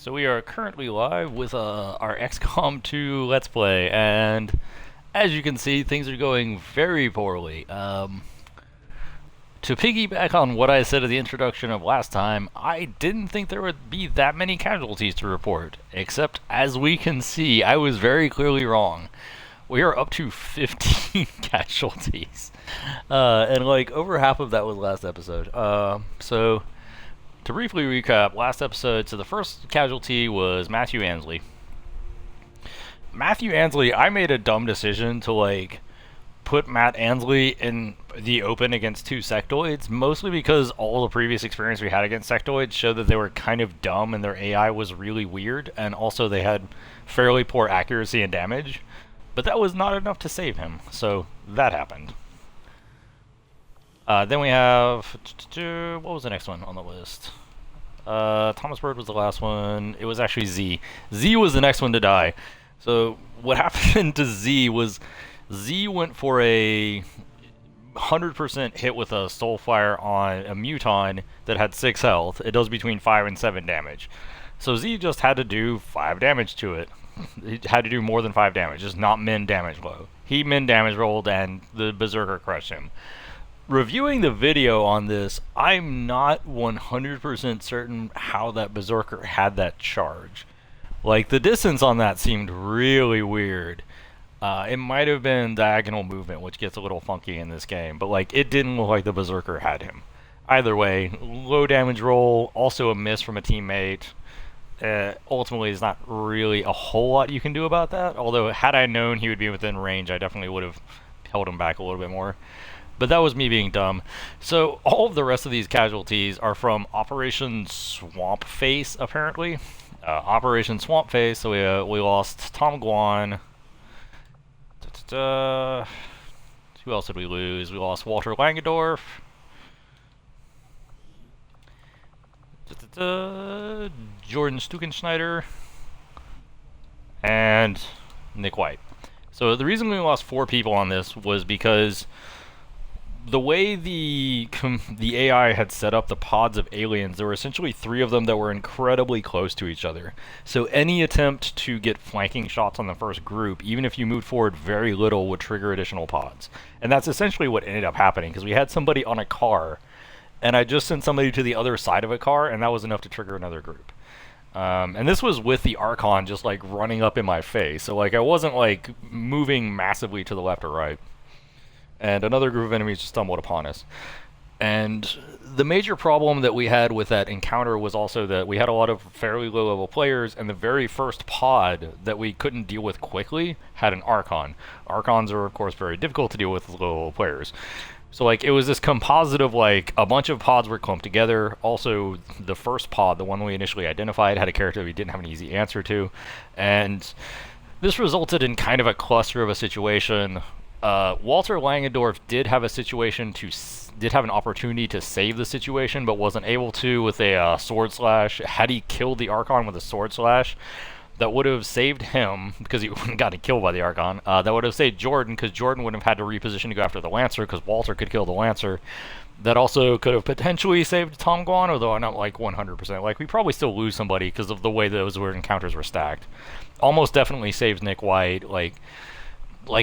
So we are currently live with our XCOM2 Let's Play, and as you can see, things are going very poorly. To piggyback on what I said at the introduction of last time, I didn't think there would be that many casualties to report, except as we can see, I was very clearly wrong. We are up to 15 casualties, and like over half of that was last episode. So to briefly recap, last episode, so the first casualty was Matthew Ansley. Matthew Ansley, I made a dumb decision to put Matt Ansley in the open against two sectoids, mostly because all the previous experience we had against sectoids showed that they were kind of dumb and their AI was really weird, and also they had fairly poor accuracy and damage. But that was not enough to save him, so that happened. Then we have, what was the next one on the list? Thomas Bird was the last one. It was actually Z. Z was the next one to die. So what happened to Z was Z went for a 100% hit with a Soulfire on a Muton that had 6 health. It does between 5 and 7 damage. So Z just had to do 5 damage to it. He had to do more than 5 damage, just not min damage low. He min damage rolled and the Berserker crushed him. Reviewing the video on this, I'm not 100% certain how that Berserker had that charge. Like, the distance on that seemed really weird. It might have been diagonal movement, which gets a little funky in this game, but it didn't look like the Berserker had him. Either way, low damage roll, also a miss from a teammate. Ultimately, there's not really a whole lot you can do about that, although had I known he would be within range, I definitely would have held him back a little bit more. But that was me being dumb. So all of the rest of these casualties are from Operation Swamp Face, apparently. Operation Swamp Face, so we lost Tom Guan. Who else did we lose? We lost Walter Langendorf. Jordan Stukenschneider. And Nick White. So the reason we lost 4 people on this was because the way the AI had set up the pods of aliens, there were essentially 3 of them that were incredibly close to each other. So any attempt to get flanking shots on the first group, even if you moved forward very little, would trigger additional pods. And that's essentially what ended up happening, because we had somebody on a car, and I just sent somebody to the other side of a car, and that was enough to trigger another group. And this was with the Archon just running up in my face, so I wasn't moving massively to the left or right. And another group of enemies just stumbled upon us. And the major problem that we had with that encounter was also that we had a lot of fairly low-level players, and the very first pod that we couldn't deal with quickly had an Archon. Archons are, of course, very difficult to deal with low-level players. So, it was this composite of, a bunch of pods were clumped together. Also, the first pod, the one we initially identified, had a character we didn't have an easy answer to. And this resulted in kind of a cluster of a situation. Walter Langendorf did have an opportunity to save the situation, but wasn't able to with a sword slash. Had he killed the Archon with a sword slash, that would have saved him, because he wouldn't gotten killed by the Archon. That would have saved Jordan, because Jordan wouldn't have had to reposition to go after the Lancer, because Walter could kill the Lancer. That also could have potentially saved Tom Guan, although I'm not 100%. We probably still lose somebody because of the way those encounters were stacked. Almost definitely saves Nick White.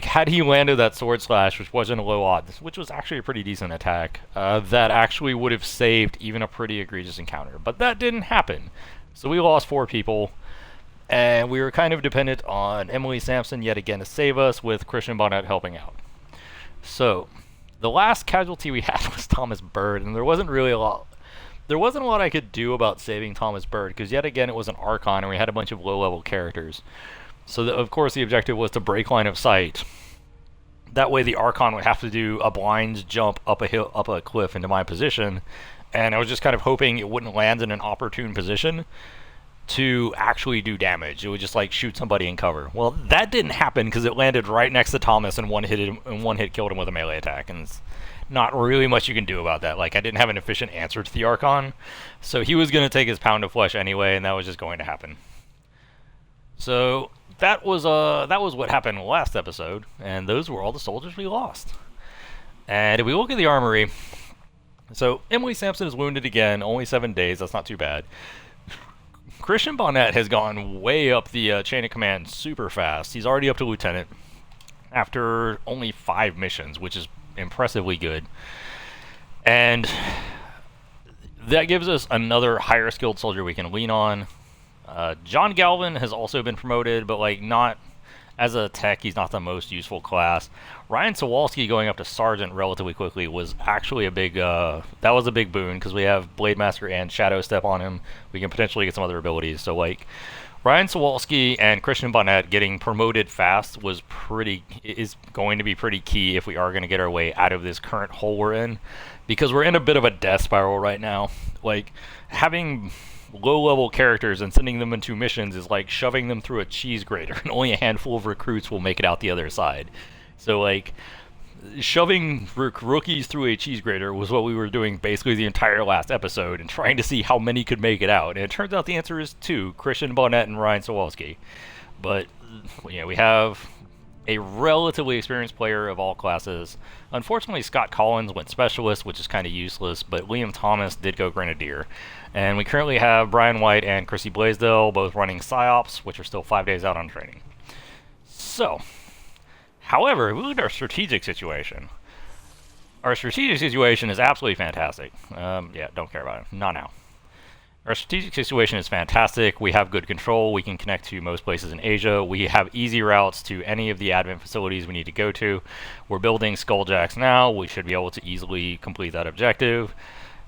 Had he landed that sword slash, which wasn't a low odds, which was actually a pretty decent attack, that actually would have saved even a pretty egregious encounter. But that didn't happen. So we lost 4 people, and we were kind of dependent on Emily Sampson yet again to save us, with Christian Bonnet helping out. So the last casualty we had was Thomas Bird, and there wasn't really a lot. There wasn't a lot I could do about saving Thomas Bird, because yet again it was an Archon, and we had a bunch of low-level characters. So, of course, the objective was to break line of sight. That way the Archon would have to do a blind jump up a cliff into my position, and I was just kind of hoping it wouldn't land in an opportune position to actually do damage. It would just shoot somebody in cover. Well, that didn't happen because it landed right next to Thomas and one hit killed him with a melee attack, and it's not really much you can do about that. I didn't have an efficient answer to the Archon, so he was going to take his pound of flesh anyway, and that was just going to happen. So that was what happened last episode, and those were all the soldiers we lost. And if we look at the armory, so Emily Sampson is wounded again, only 7 days, that's not too bad. Christian Bonnet has gone way up the chain of command super fast. He's already up to lieutenant after only 5 missions, which is impressively good. And that gives us another higher skilled soldier we can lean on. John Galvin has also been promoted, but like not as a tech, he's not the most useful class. Ryan Sawalski going up to sergeant relatively quickly was actually a big that was a big boon, because we have Blade Master and Shadow Step on him. We can potentially get some other abilities. So like Ryan Sawalski and Christian Bonnet getting promoted fast is going to be pretty key if we are going to get our way out of this current hole we're in, because we're in a bit of a death spiral right now. Like having low-level characters and sending them into missions is like shoving them through a cheese grater, and only a handful of recruits will make it out the other side. So like shoving rookies through a cheese grater was what we were doing basically the entire last episode, and trying to see how many could make it out. And it turns out the answer is 2, Christian Bonnet and Ryan Sawalski. But yeah, we have a relatively experienced player of all classes. Unfortunately, Scott Collins went specialist, which is kind of useless, but Liam Thomas did go grenadier. And we currently have Brian White and Chrissy Blaisdell both running PsyOps, which are still 5 days out on training. So, however, if we look at our strategic situation. Our strategic situation is absolutely fantastic. Yeah, don't care about it. Not now. Our strategic situation is fantastic. We have good control. We can connect to most places in Asia. We have easy routes to any of the admin facilities we need to go to. We're building Skulljacks now. We should be able to easily complete that objective.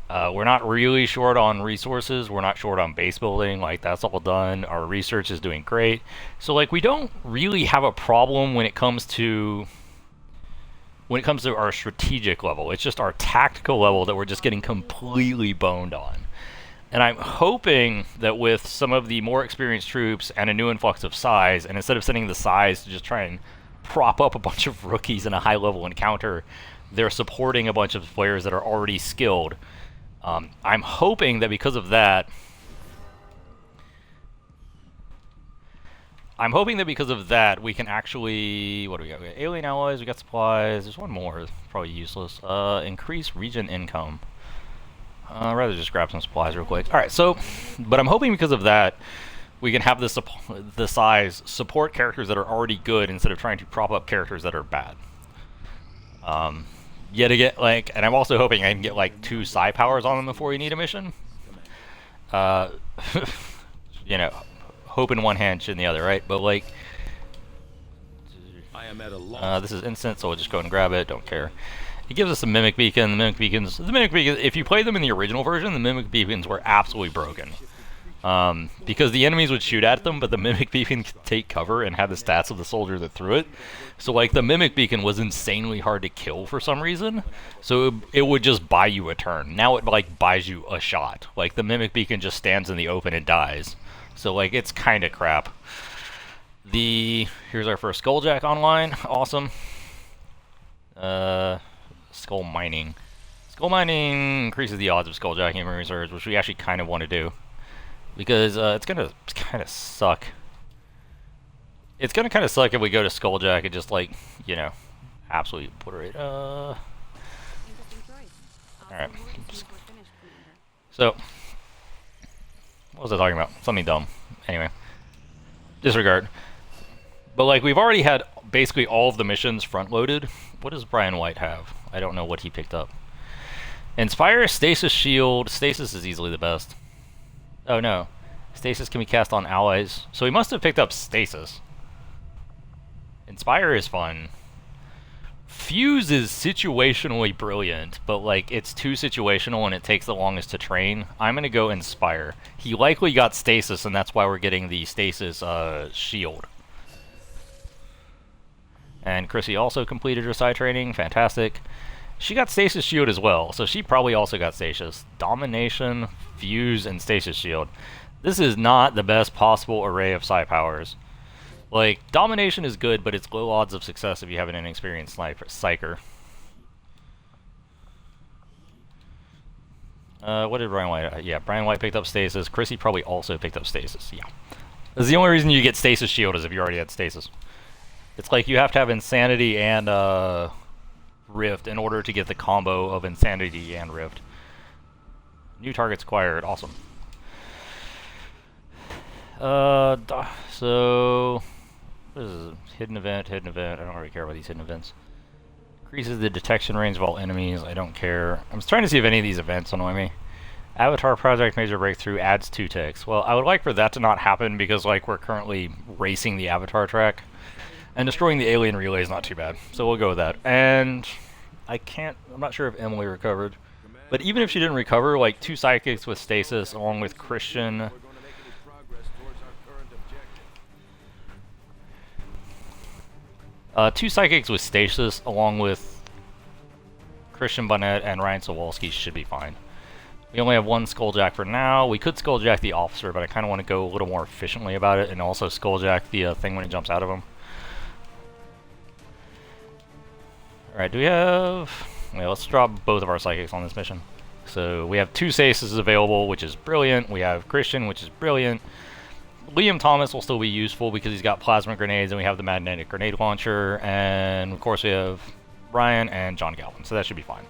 We're not really short on resources. We're not short on base building. Like, that's all done. Our research is doing great. So, like, we don't really have a problem when it comes to our strategic level. It's just our tactical level that we're just getting completely boned on. And I'm hoping that with some of the more experienced troops and a new influx of size, and instead of sending the size to just try and prop up a bunch of rookies in a high-level encounter, they're supporting a bunch of players that are already skilled. I'm hoping that because of that, we can actually... What do we got? We got alien allies, we got supplies. There's one more, probably useless. Increase region income. I'd rather just grab some supplies real quick. Alright, so, but I'm hoping because of that, we can have the size support characters that are already good instead of trying to prop up characters that are bad. Yet again, like, and I'm also hoping I can get like 2 psi powers on them before you need a mission. You know, hope in one hand, shit in the other, right? But like, this is instant, so we'll just go and grab it. Don't care. It gives us a Mimic Beacon. The Mimic Beacons, if you play them in the original version, the Mimic Beacons were absolutely broken. Because the enemies would shoot at them, but the Mimic Beacon could take cover and have the stats of the soldier that threw it. So like the Mimic Beacon was insanely hard to kill for some reason. So it would just buy you a turn. Now it like buys you a shot. Like the Mimic Beacon just stands in the open and dies. So like it's kind of crap. Here's our first Skulljack online. Awesome. Skull mining. Skull mining increases the odds of skulljacking Marine Surge, which we actually kind of want to do. Because it's gonna kind of suck. It's gonna kind of suck if we go to Skulljack and just like, you know, absolutely obliterate. Alright. So, what was I talking about? Something dumb. Anyway, disregard. But like, we've already had basically all of the missions front-loaded. What does Brian White have? I don't know what he picked up. Inspire, Stasis Shield. Stasis is easily the best. Oh no. Stasis can be cast on allies. So he must have picked up Stasis. Inspire is fun. Fuse is situationally brilliant, but like it's too situational and it takes the longest to train. I'm gonna go Inspire. He likely got Stasis, and that's why we're getting the Stasis shield. And Chrissy also completed her side training. Fantastic. She got Stasis Shield as well, so she probably also got Stasis. Domination, Fuse, and Stasis Shield. This is not the best possible array of psi powers. Like, Domination is good, but it's low odds of success if you have an inexperienced psyker. What did Brian White... yeah, Brian White picked up Stasis. Chrissy probably also picked up Stasis, yeah. That's the only reason you get Stasis Shield is if you already had Stasis. It's like you have to have Insanity and, Rift in order to get the combo of Insanity and Rift. New targets acquired. Awesome. So what is this? Hidden event, hidden event. I don't really care about these hidden events. Increases the detection range of all enemies. I don't care. I'm trying to see if any of these events annoy me. Avatar project major breakthrough adds 2 ticks. Well, I would like for that to not happen because like we're currently racing the Avatar track. And destroying the alien relay is not too bad. So we'll go with that. And I'm not sure if Emily recovered. But even if she didn't recover, like 2 psychics with stasis along with Christian. 2 psychics with stasis along with Christian Bonnet and Ryan Sawalski should be fine. We only have 1 Skulljack for now. We could Skulljack the officer, but I kind of want to go a little more efficiently about it and also Skulljack the thing when it jumps out of him. Alright, do we have... Yeah, let's drop both of our psychics on this mission. So we have 2 stasis available, which is brilliant. We have Christian, which is brilliant. Liam Thomas will still be useful because he's got plasma grenades and we have the magnetic grenade launcher. And of course we have Ryan and John Galvin, so that should be fine.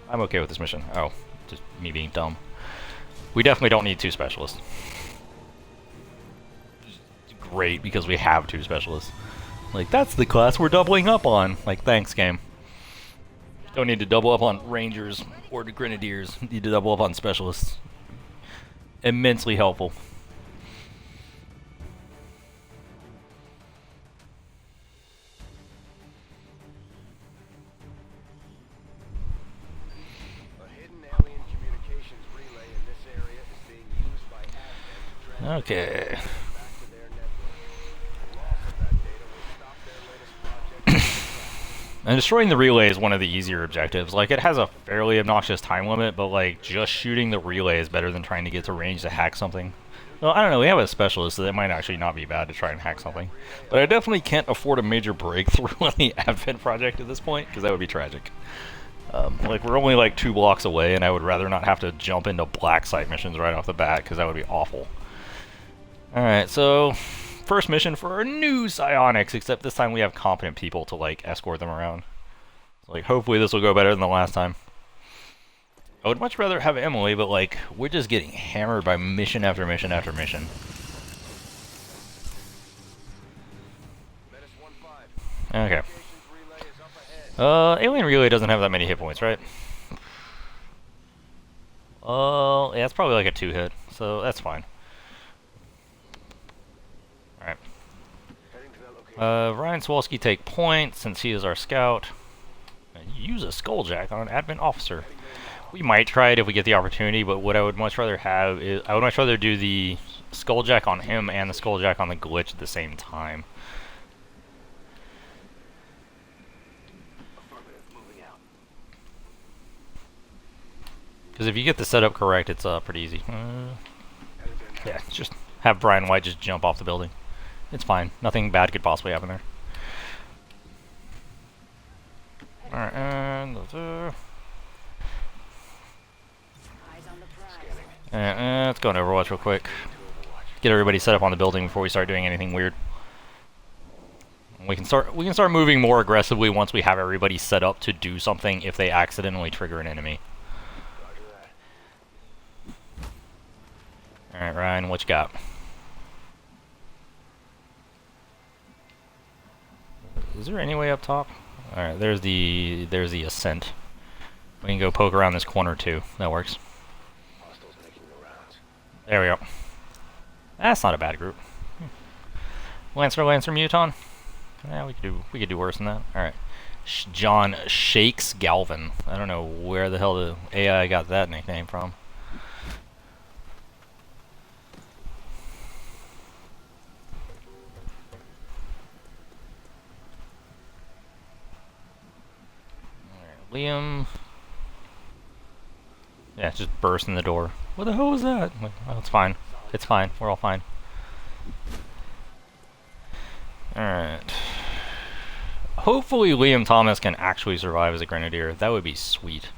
I'm okay with this mission. Oh, just me being dumb. We definitely don't need 2 specialists. Great, because we have 2 specialists. Like, that's the class we're doubling up on. Like, thanks, game. Don't need to double up on Rangers or the Grenadiers. Need to double up on specialists. Immensely helpful. Okay. And destroying the relay is one of the easier objectives. Like, it has a fairly obnoxious time limit, but like, just shooting the relay is better than trying to get to range to hack something. Well, I don't know, we have a specialist, so that might actually not be bad to try and hack something. But I definitely can't afford a major breakthrough on the Advent project at this point, because that would be tragic. Like, we're only like 2 blocks away, and I would rather not have to jump into black site missions right off the bat, because that would be awful. Alright, so first mission for our new psionics, except this time we have competent people to like escort them around. So, like, hopefully this will go better than the last time. I would much rather have Emily, but like, we're just getting hammered by mission after mission after mission. Okay. Alien Relay doesn't have that many hit points, right? Yeah, it's probably like a 2-hit, so that's fine. Alright. Ryan Swolski take point since he is our scout. Use a Skulljack on an admin officer. We might try it if we get the opportunity, but what I would much rather have is I would much rather do the Skulljack on him and the Skulljack on the glitch at the same time. Because if you get the setup correct, it's pretty easy. Yeah, just have Brian White just jump off the building. It's fine. Nothing bad could possibly happen there. Alright, and let's go into Overwatch real quick. Get everybody set up on the building before we start doing anything weird. We can start moving more aggressively once we have everybody set up to do something if they accidentally trigger an enemy. Alright, Ryan, what you got? Is there any way up top? Alright, there's the ascent. We can go poke around this corner too. That works. There we go. That's not a bad group. Lancer, Muton. Yeah, we could do worse than that. Alright. John Shakes Galvin. I don't know where the hell the AI got that nickname from. Liam. Yeah, just burst in the door. What the hell was that? Like, oh, it's fine. It's fine. We're all fine. Alright. Hopefully Liam Thomas can actually survive as a grenadier. That would be sweet.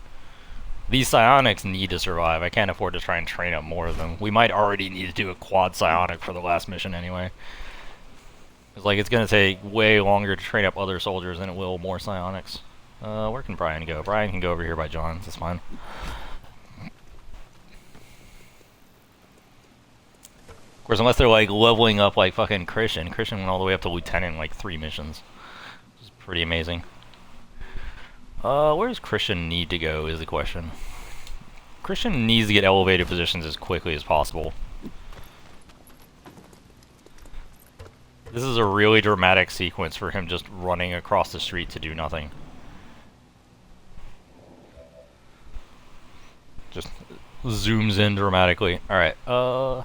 These psionics need to survive. I can't afford to try and train up more of them. We might already need to do a quad psionic for the last mission anyway. It's like, it's going to take way longer to train up other soldiers than it will more psionics. Where can Brian go? Brian can go over here by John's, that's fine. Of course, unless they're like leveling up like fucking Christian. Christian went all the way up to lieutenant in like 3 missions. Which is pretty amazing. Where does Christian need to go is the question. Christian needs to get elevated positions as quickly as possible. This is a really dramatic sequence for him just running across the street to do nothing. Just zooms in dramatically. Alright, oh,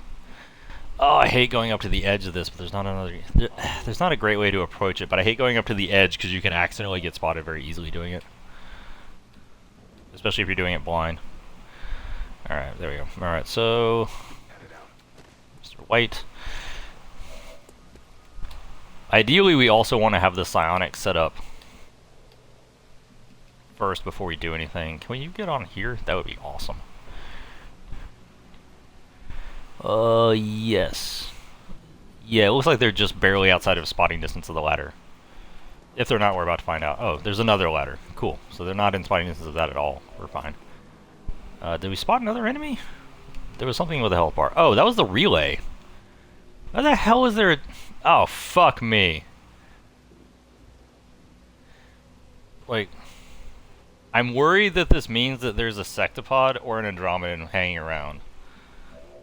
I hate going up to the edge of this, but there's not a great way to approach it, but I hate going up to the edge because you can accidentally get spotted very easily doing it. Especially if you're doing it blind. Alright, there we go. Alright, so Mr. White. Ideally, we also want to have the psionics set up first before we do anything. Can you get on here? That would be awesome. Yes. Yeah, it looks like they're just barely outside of spotting distance of the ladder. If they're not, we're about to find out. Oh, there's another ladder. Cool. So they're not in spotting distance of that at all. We're fine. Did we spot another enemy? There was something with a health bar. Oh, that was the relay. How the hell is there? Oh, fuck me. Like, I'm worried that this means that there's a sectopod or an Andromedan hanging around.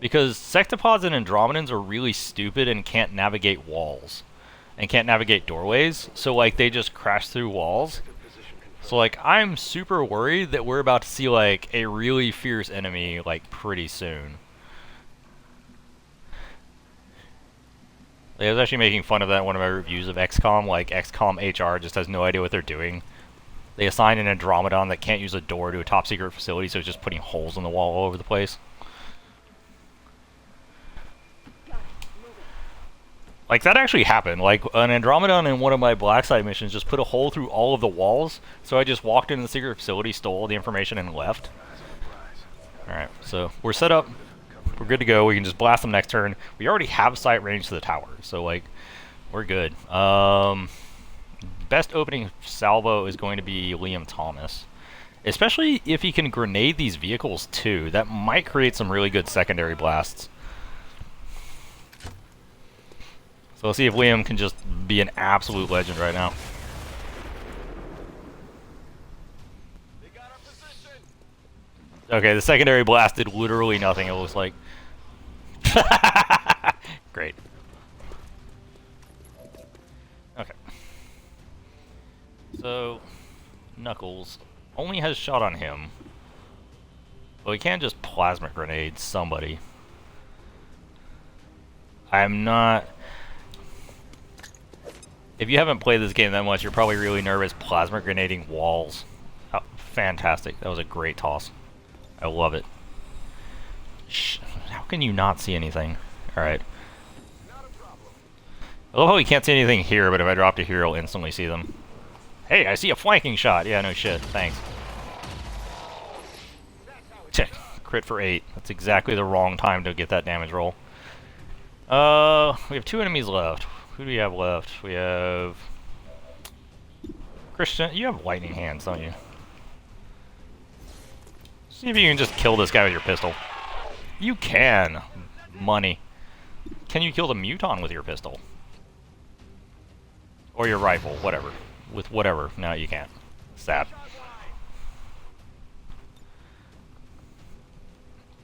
Because sectopods and Andromedans are really stupid and can't navigate walls. And can't navigate doorways. So, like, they just crash through walls. So, like, I'm super worried that we're about to see, like, a really fierce enemy, like, pretty soon. Like, I was actually making fun of that in one of my reviews of XCOM. Like, XCOM HR just has no idea what they're doing. They assign an Andromedon that can't use a door to a top secret facility, so it's just putting holes in the wall all over the place. Like, that actually happened. Like, an Andromedon in one of my Black Site missions just put a hole through all of the walls, so I just walked into the secret facility, stole all the information, and left. Alright, so we're set up. We're good to go. We can just blast them next turn. We already have sight range to the tower, so, like, we're good. Best opening salvo is going to be Liam Thomas. Especially if he can grenade these vehicles, too. That might create some really good secondary blasts. So let's see if Liam can just be an absolute legend right now. Okay, the secondary blast did literally nothing, it looks like. Great. Okay. So, Knuckles only has shot on him. Well, he can't just plasma grenade somebody. I'm not... If you haven't played this game that much, you're probably really nervous plasma grenading walls. Oh, fantastic. That was a great toss. I love it. Shh. How can you not see anything? Alright. I love how he can't see anything here, but if I drop to here, he'll instantly see them. Hey, I see a flanking shot. Yeah, no shit. Thanks. Check. Crit for 8. That's exactly the wrong time to get that damage roll. We have 2 enemies left. Who do we have left? We have... Christian. You have lightning hands, don't you? See if you can just kill this guy with your pistol. You can. Money. Can you kill the Muton with your pistol? Or your rifle, whatever. With whatever. No, you can't. Sad.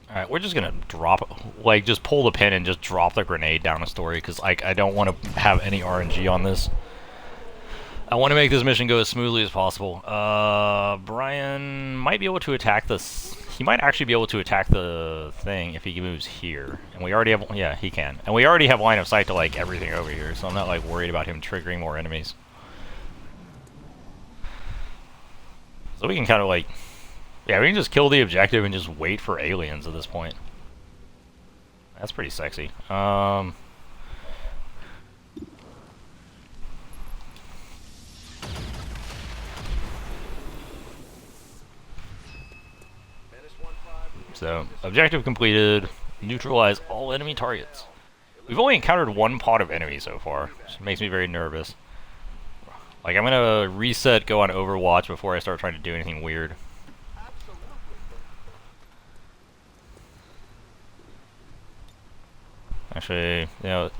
Alright, we're just gonna drop, like, just pull the pin and just drop the grenade down a story, because, like, I don't want to have any RNG on this. I want to make this mission go as smoothly as possible. Brian might be able to attack this. He might actually be able to attack the thing if he moves here. And we already have, yeah, he can. And we already have line of sight to, like, everything over here, so I'm not, like, worried about him triggering more enemies. So we can kind of, like... Yeah, we can just kill the objective and just wait for aliens at this point. That's pretty sexy. So, objective completed. Neutralize all enemy targets. We've only encountered one pod of enemies so far, which makes me very nervous. Like, I'm gonna reset, go on Overwatch before I start trying to do anything weird. Actually,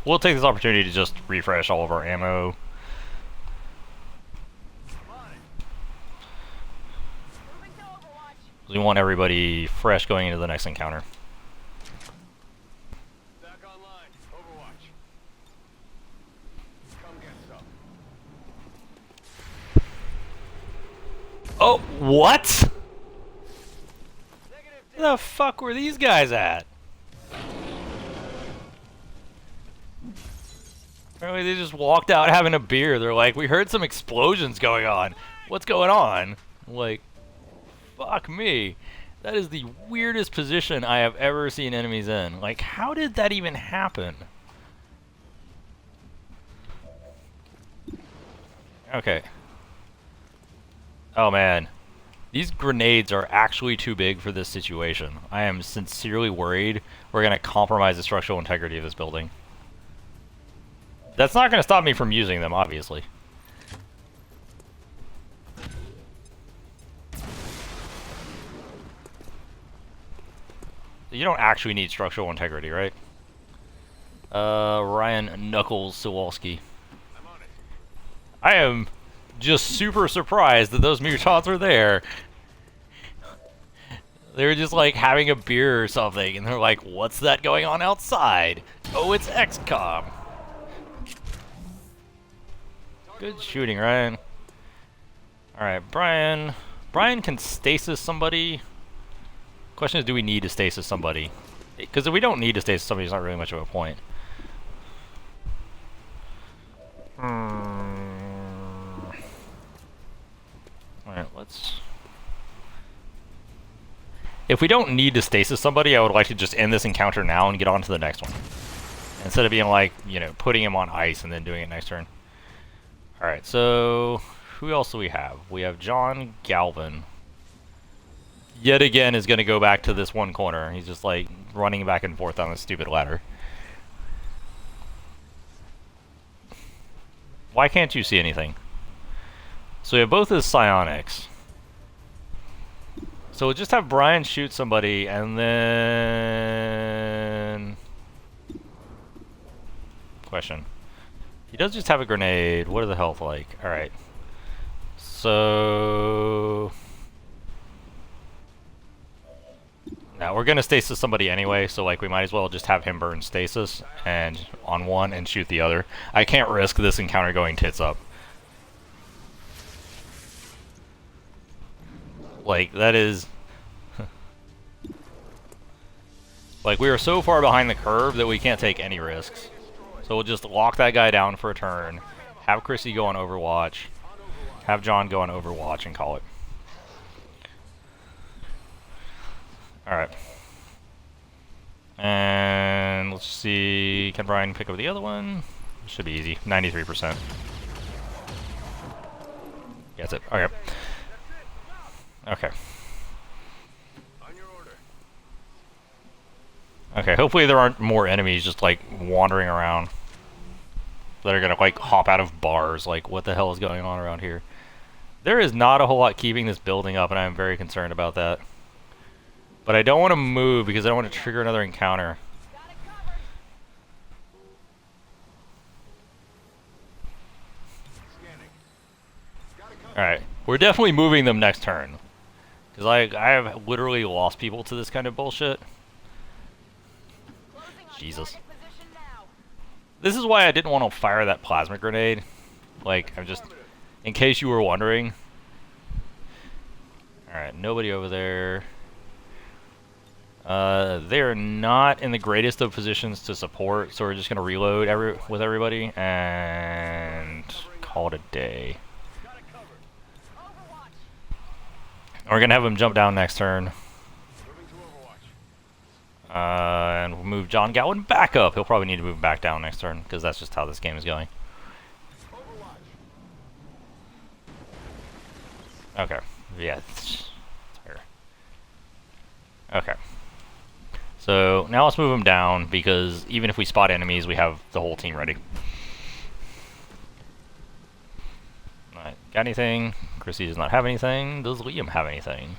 we'll take this opportunity to just refresh all of our ammo. We want everybody fresh going into the next encounter. Back online. Overwatch. Come get some. Oh, what? Where the fuck were these guys at? Apparently they just walked out having a beer. They're like, we heard some explosions going on. What's going on? I'm like, fuck me. That is the weirdest position I have ever seen enemies in. Like, how did that even happen? Okay. Oh man. These grenades are actually too big for this situation. I am sincerely worried we're going to compromise the structural integrity of this building. That's not going to stop me from using them, obviously. You don't actually need structural integrity, right? Ryan Knuckles Sawalski. I am just super surprised that those mutants are there. They were just like having a beer or something, and they're like, what's that going on outside? Oh, it's XCOM. Good shooting, Ryan. Alright, Brian. Brian can stasis somebody. Question is, do we need to stasis somebody? Because if we don't need to stasis somebody, it's not really much of a point. Alright, let's... If we don't need to stasis somebody, I would like to just end this encounter now and get on to the next one. Instead of being like, putting him on ice and then doing it next turn. Alright, so... Who else do we have? We have John Galvin. Yet again is going to go back to this one corner. He's just like running back and forth on this stupid ladder. Why can't you see anything? So we have both his psionics. So we'll just have Brian shoot somebody and then... Question. He does just have a grenade. What is the health like? Alright. So... Now we're gonna stasis somebody anyway, so like we might as well just have him burn stasis and on one and shoot the other. I can't risk this encounter going tits up. Like that is like we are so far behind the curve that we can't take any risks. So we'll just lock that guy down for a turn, have Chrissy go on Overwatch, have John go on Overwatch and call it. Alright. And let's see, can Brian pick up the other one? Should be easy, 93%. That's it, okay. Okay. Okay, hopefully there aren't more enemies just like wandering around that are gonna like hop out of bars. Like, what the hell is going on around here? There is not a whole lot keeping this building up, and I'm very concerned about that. But I don't want to move because I don't want to trigger another encounter. Alright, we're definitely moving them next turn. Because I have literally lost people to this kind of bullshit. Jesus. This is why I didn't want to fire that plasma grenade. Like, I'm just... In case you were wondering. Alright, nobody over there. They're not in the greatest of positions to support, so we're just going to reload with everybody and call it a day. We're going to have him jump down next turn. And we'll move John Gowan back up. He'll probably need to move back down next turn, because that's just how this game is going. Okay. Yeah. Okay. So, now let's move him down, because even if we spot enemies, we have the whole team ready. Alright, got anything? Chrissy does not have anything. Does Liam have anything?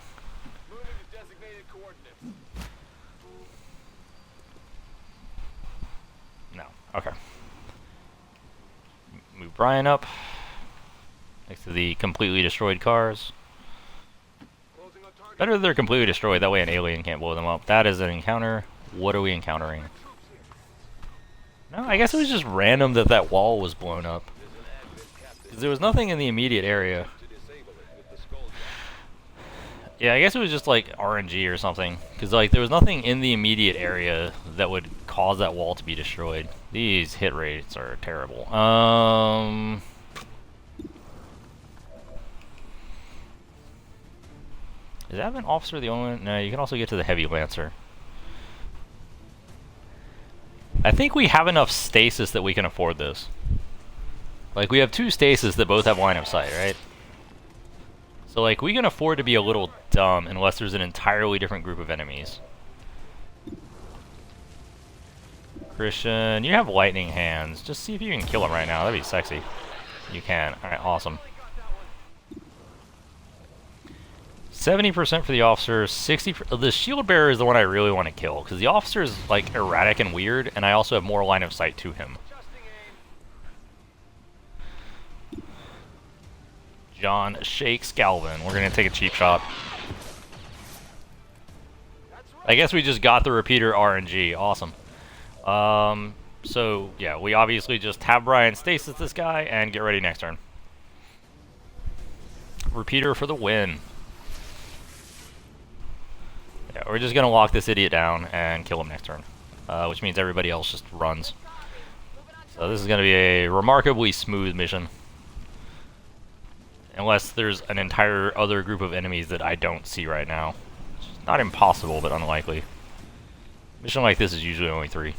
Move Brian up next to the completely destroyed cars. Closing on target. Better that they're completely destroyed, that way an alien can't blow them up. That is an encounter. What are we encountering? No, I guess it was just random that that wall was blown up. 'Cause there was nothing in the immediate area. Yeah, I guess it was just like RNG or something. Because like there was nothing in the immediate area that would cause that wall to be destroyed. These hit rates are terrible. Is Advent Officer the only one? No, you can also get to the Heavy Lancer. I think we have enough stasis that we can afford this. Like, we have 2 stasis that both have line of sight, right? So, like, we can afford to be a little dumb unless there's an entirely different group of enemies. Christian, you have lightning hands. Just see if you can kill him right now. That'd be sexy. You can. Alright, awesome. 70% for the officer, 60%. The shield bearer is the one I really want to kill, because the officer is, like, erratic and weird, and I also have more line of sight to him. John shakes Galvin. We're going to take a cheap shot. I guess we just got the repeater RNG. Awesome. So, yeah, we obviously just have Brian stasis this guy, and get ready next turn. Repeater for the win. Yeah, we're just gonna lock this idiot down and kill him next turn, which means everybody else just runs. So this is gonna be a remarkably smooth mission, unless there's an entire other group of enemies that I don't see right now. It's not impossible, but unlikely. Mission like this is usually only 3.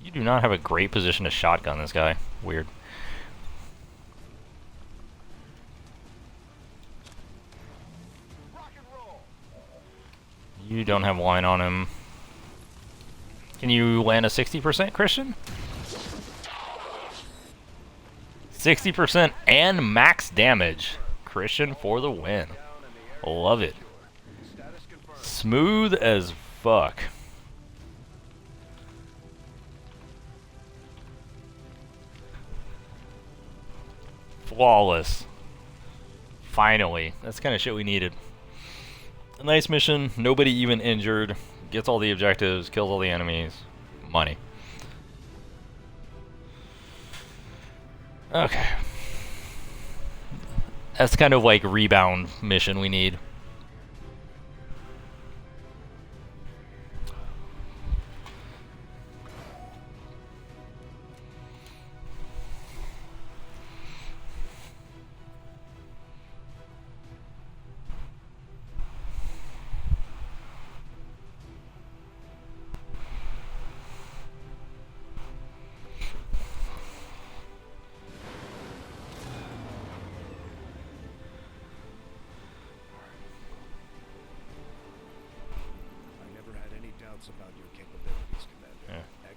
You do not have a great position to shotgun this guy. Weird. You don't have line on him. Can you land a 60%, Christian? 60% and max damage. Christian for the win. Love it. Smooth as fuck. Flawless. Finally. That's kind of shit we needed. A nice mission, nobody even injured, gets all the objectives, kills all the enemies, money. Okay. That's kind of like rebound mission we need.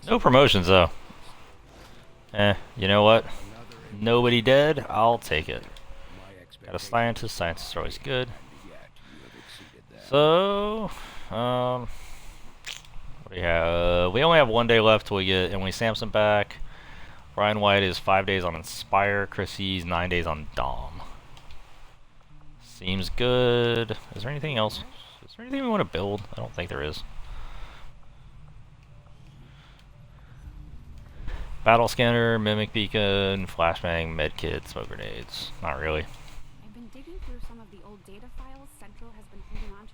No promotions, though. You know what? Nobody dead, I'll take it. Got a scientist, scientists are always good. So, what do we have? We only have 1 day left till we get Emily Sampson back. Brian White is 5 days on Inspire. Chrissy's 9 days on Dom. Seems good. Is there anything else? Is there anything we want to build? I don't think there is. Battle scanner, mimic beacon, flashbang, medkit, smoke grenades. Not really. I've been digging through some of the old data files Central has been holding on to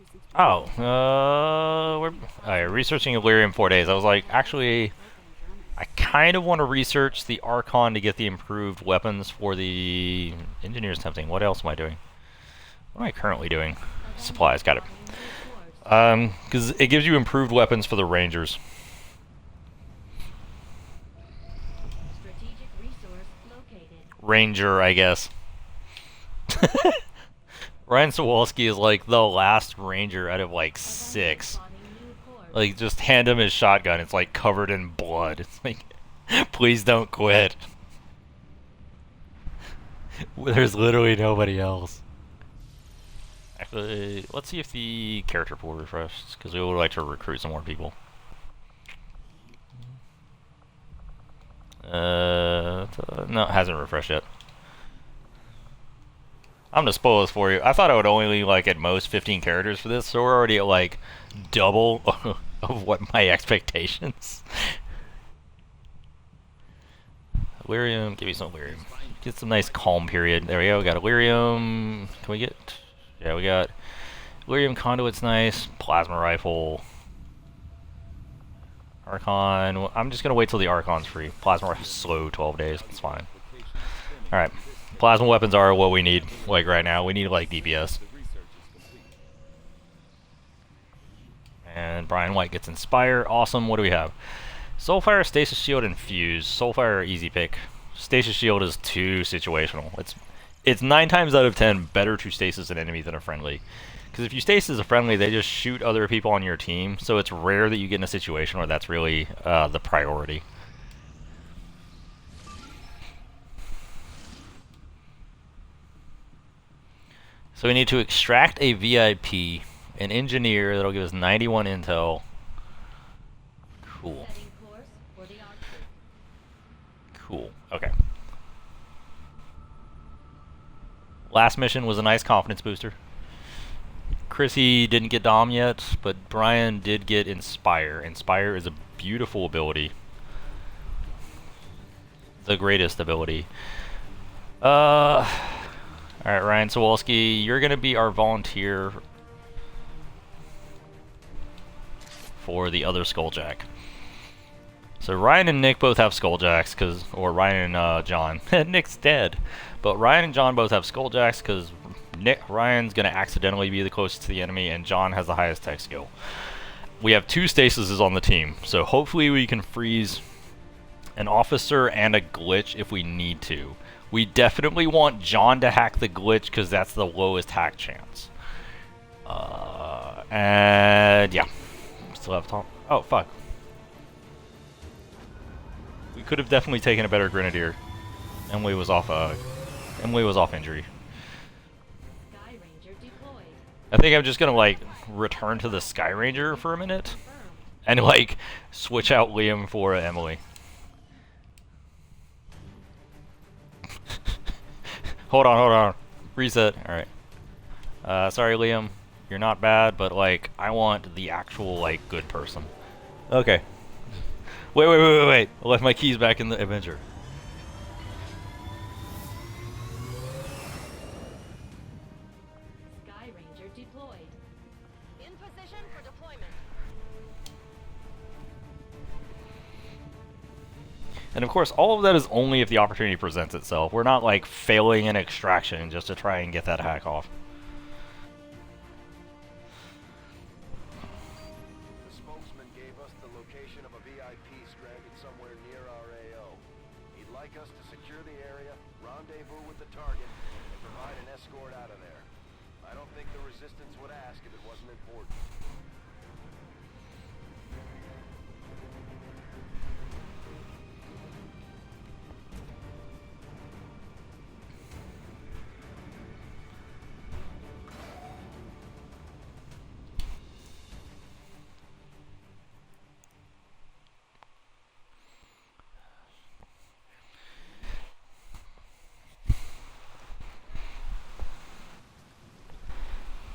since. We're researching Illyrium 4 days. I was like, actually, I kind of want to research the Archon to get the improved weapons for the engineers tempting. What else am I doing? What am I currently doing? Supplies, got it. Because it gives you improved weapons for the Rangers. Ranger, I guess. Ryan Sawalski is like the last Ranger out of like 6. Like, just hand him his shotgun. It's like covered in blood. It's like, please don't quit. There's literally nobody else. Actually, let's see if the character pool refreshes, because we would like to recruit some more people. No, it hasn't refreshed yet. I'm gonna spoil this for you. I thought I would only need, like, at most 15 characters for this, so we're already at, like, double of what my expectations. Lyrium, give me some Lyrium. Get some nice calm period. There we go, we got a Lyrium. Can we get... Yeah, we got... Lyrium Conduit's nice. Plasma Rifle. Archon. I'm just gonna wait till the Archon's free. Plasma Rifle's slow 12 days. It's fine. Alright. Plasma weapons are what we need, like, right now. We need, like, DPS. And Brian White gets Inspire. Awesome. What do we have? Soulfire, Stasis Shield, and Fuse. Soulfire, easy pick. Stasis Shield is too situational. It's 9 times out of 10 better to stasis an enemy than a friendly. Because if you stasis a friendly, they just shoot other people on your team, so it's rare that you get in a situation where that's really the priority. So we need to extract a VIP, an engineer that'll give us 91 intel. Cool. Cool. Okay. Last mission was a nice confidence booster. Chrissy didn't get Dom yet, but Brian did get Inspire. Inspire is a beautiful ability. The greatest ability. Alright, Ryan Sawalski, you're gonna be our volunteer for the other Skulljack. So Ryan and Nick both have Skulljacks, or Ryan and John. Nick's dead. But Ryan and John both have Skulljacks, because Ryan's gonna accidentally be the closest to the enemy, and John has the highest tech skill. We have 2 stasises on the team, so hopefully we can freeze an officer and a glitch if we need to. We definitely want John to hack the glitch because that's the lowest hack chance. And yeah, still have top. Oh fuck! We could have definitely taken a better grenadier. Emily was off injury. Sky Ranger deployed. I think I'm just gonna like return to the Sky Ranger for a minute, and like switch out Liam for Emily. Hold on. Reset. Alright. Sorry, Liam. You're not bad, but, like, I want the actual, like, good person. Okay. Wait. I left my keys back in the Avenger. Sky Ranger deployed. In position for deployment. And of course, all of that is only if the opportunity presents itself. We're not like failing an extraction just to try and get that hack off. The spokesman gave us the location of a VIP stranded somewhere near our AO. He'd like us to secure the area, rendezvous with the target, and provide an escort out of there. I don't think the Resistance would ask if it wasn't important.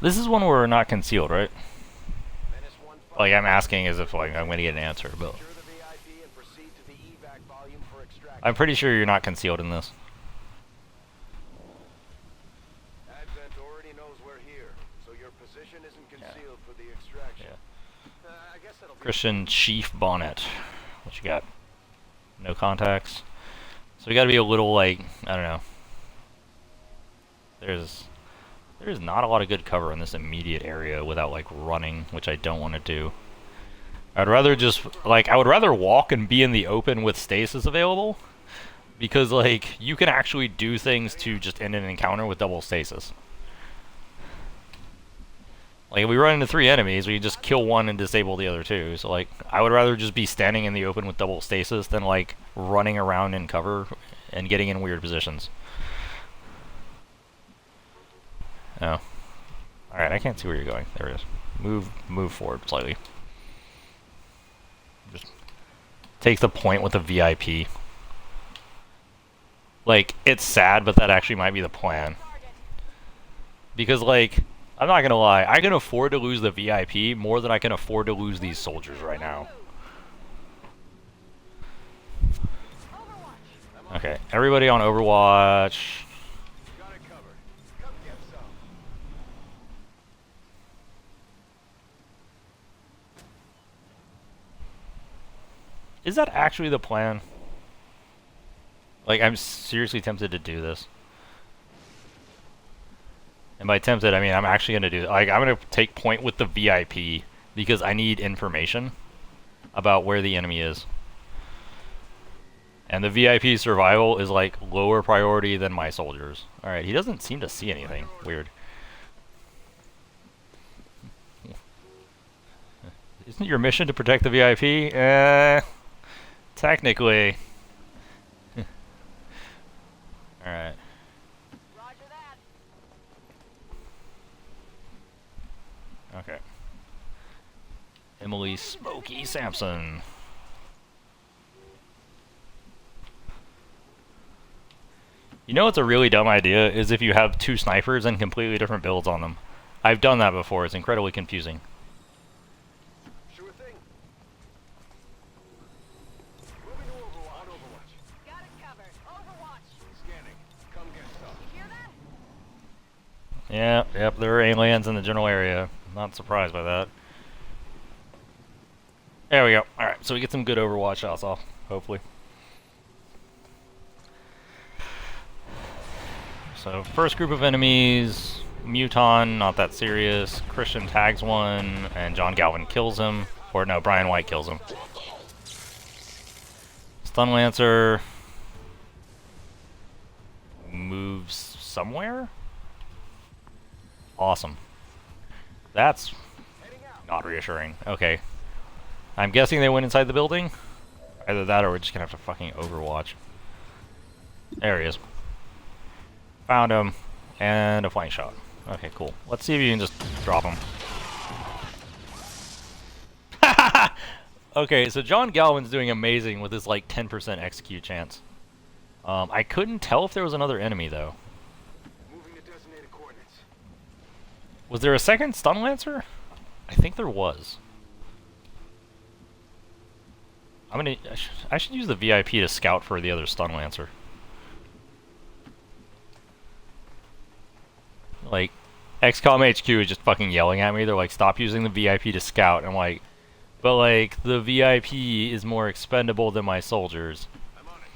This is one where we're not concealed, right? Menace 1-5. Like, I'm asking as if like I'm gonna get an answer, but Secure the VIP and proceed to the evac volume for extraction. I'm pretty sure you're not concealed in this. Advent already knows we're here, so your position isn't concealed for the extraction. Yeah. I guess that'll be Christian Chief Bonnet. What you got? No contacts. So we gotta be a little like, I don't know. There's not a lot of good cover in this immediate area without like running, which I don't want to do. I'd rather just like I would rather walk and be in the open with stasis available, because like you can actually do things to just end an encounter with double stasis. Like if we run into 3 enemies, we can just kill one and disable the other 2. So like I would rather just be standing in the open with double stasis than like running around in cover and getting in weird positions. Oh. Alright, I can't see where you're going. There it is. Move forward slightly. Just take the point with the VIP. Like, it's sad, but that actually might be the plan. Because, like, I'm not gonna lie, I can afford to lose the VIP more than I can afford to lose these soldiers right now. Okay, everybody on Overwatch. Got it covered. Come get some. Is that actually the plan? Like, I'm seriously tempted to do this. And by tempted, I mean I'm actually gonna do. Like, I'm gonna take point with the VIP because I need information about where the enemy is. And the VIP survival is like lower priority than my soldiers. All right, he doesn't seem to see anything. Weird. Isn't your mission to protect the VIP? Technically. All right. Roger that. Okay. Emily Smokey Sampson. You know what's a really dumb idea is if you have two snipers and completely different builds on them. I've done that before. It's incredibly confusing. Sure thing. Moving to Overwatch. Got it covered. Overwatch. Scanning. Come get some. You hear that? Yep, there are aliens in the general area. Not surprised by that. There we go. Alright, so we get some good Overwatch shots off, hopefully. So, first group of enemies, Muton, not that serious. Christian tags one, and John Galvin kills him. Or no, Brian White kills him. Stun Lancer moves somewhere? Awesome. That's not reassuring. Okay. I'm guessing they went inside the building? Either that or we're just gonna have to fucking Overwatch. There he is. Found him. And a flank shot. Okay, cool. Let's see if you can just drop him. Okay, so John Galvin's doing amazing with his like 10% execute chance. I couldn't tell if there was another enemy though. Moving to designated coordinates. Was there a second Stun Lancer? I think there was. I should use the VIP to scout for the other Stun Lancer. Like, XCOM HQ is just fucking yelling at me. They're like, stop using the VIP to scout. I'm like, but like, the VIP is more expendable than my soldiers. I'm on it.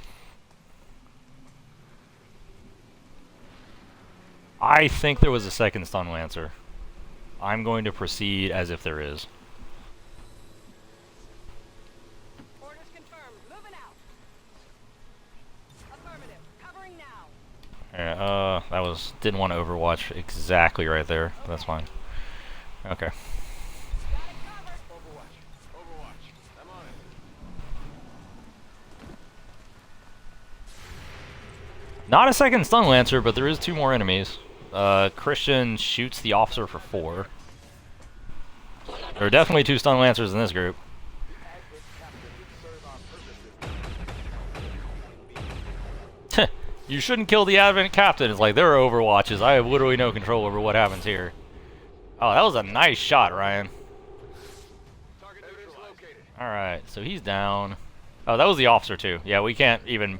I think there was a second Stun Lancer. I'm going to proceed as if there is. Orders confirmed. Moving out. Affirmative. Covering now. Yeah, that was, didn't want to Overwatch exactly right there. That's fine. Okay. Got it covered. Overwatch. I'm on it. Not a second Stun Lancer, but there is two more enemies. Christian shoots the officer for 4. There are definitely 2 Stun Lancers in this group. You shouldn't kill the Advent Captain. It's like, there are Overwatches. I have literally no control over what happens here. Oh, that was a nice shot, Ryan. Target located. Alright, so he's down. Oh, that was the officer too. Yeah, we can't even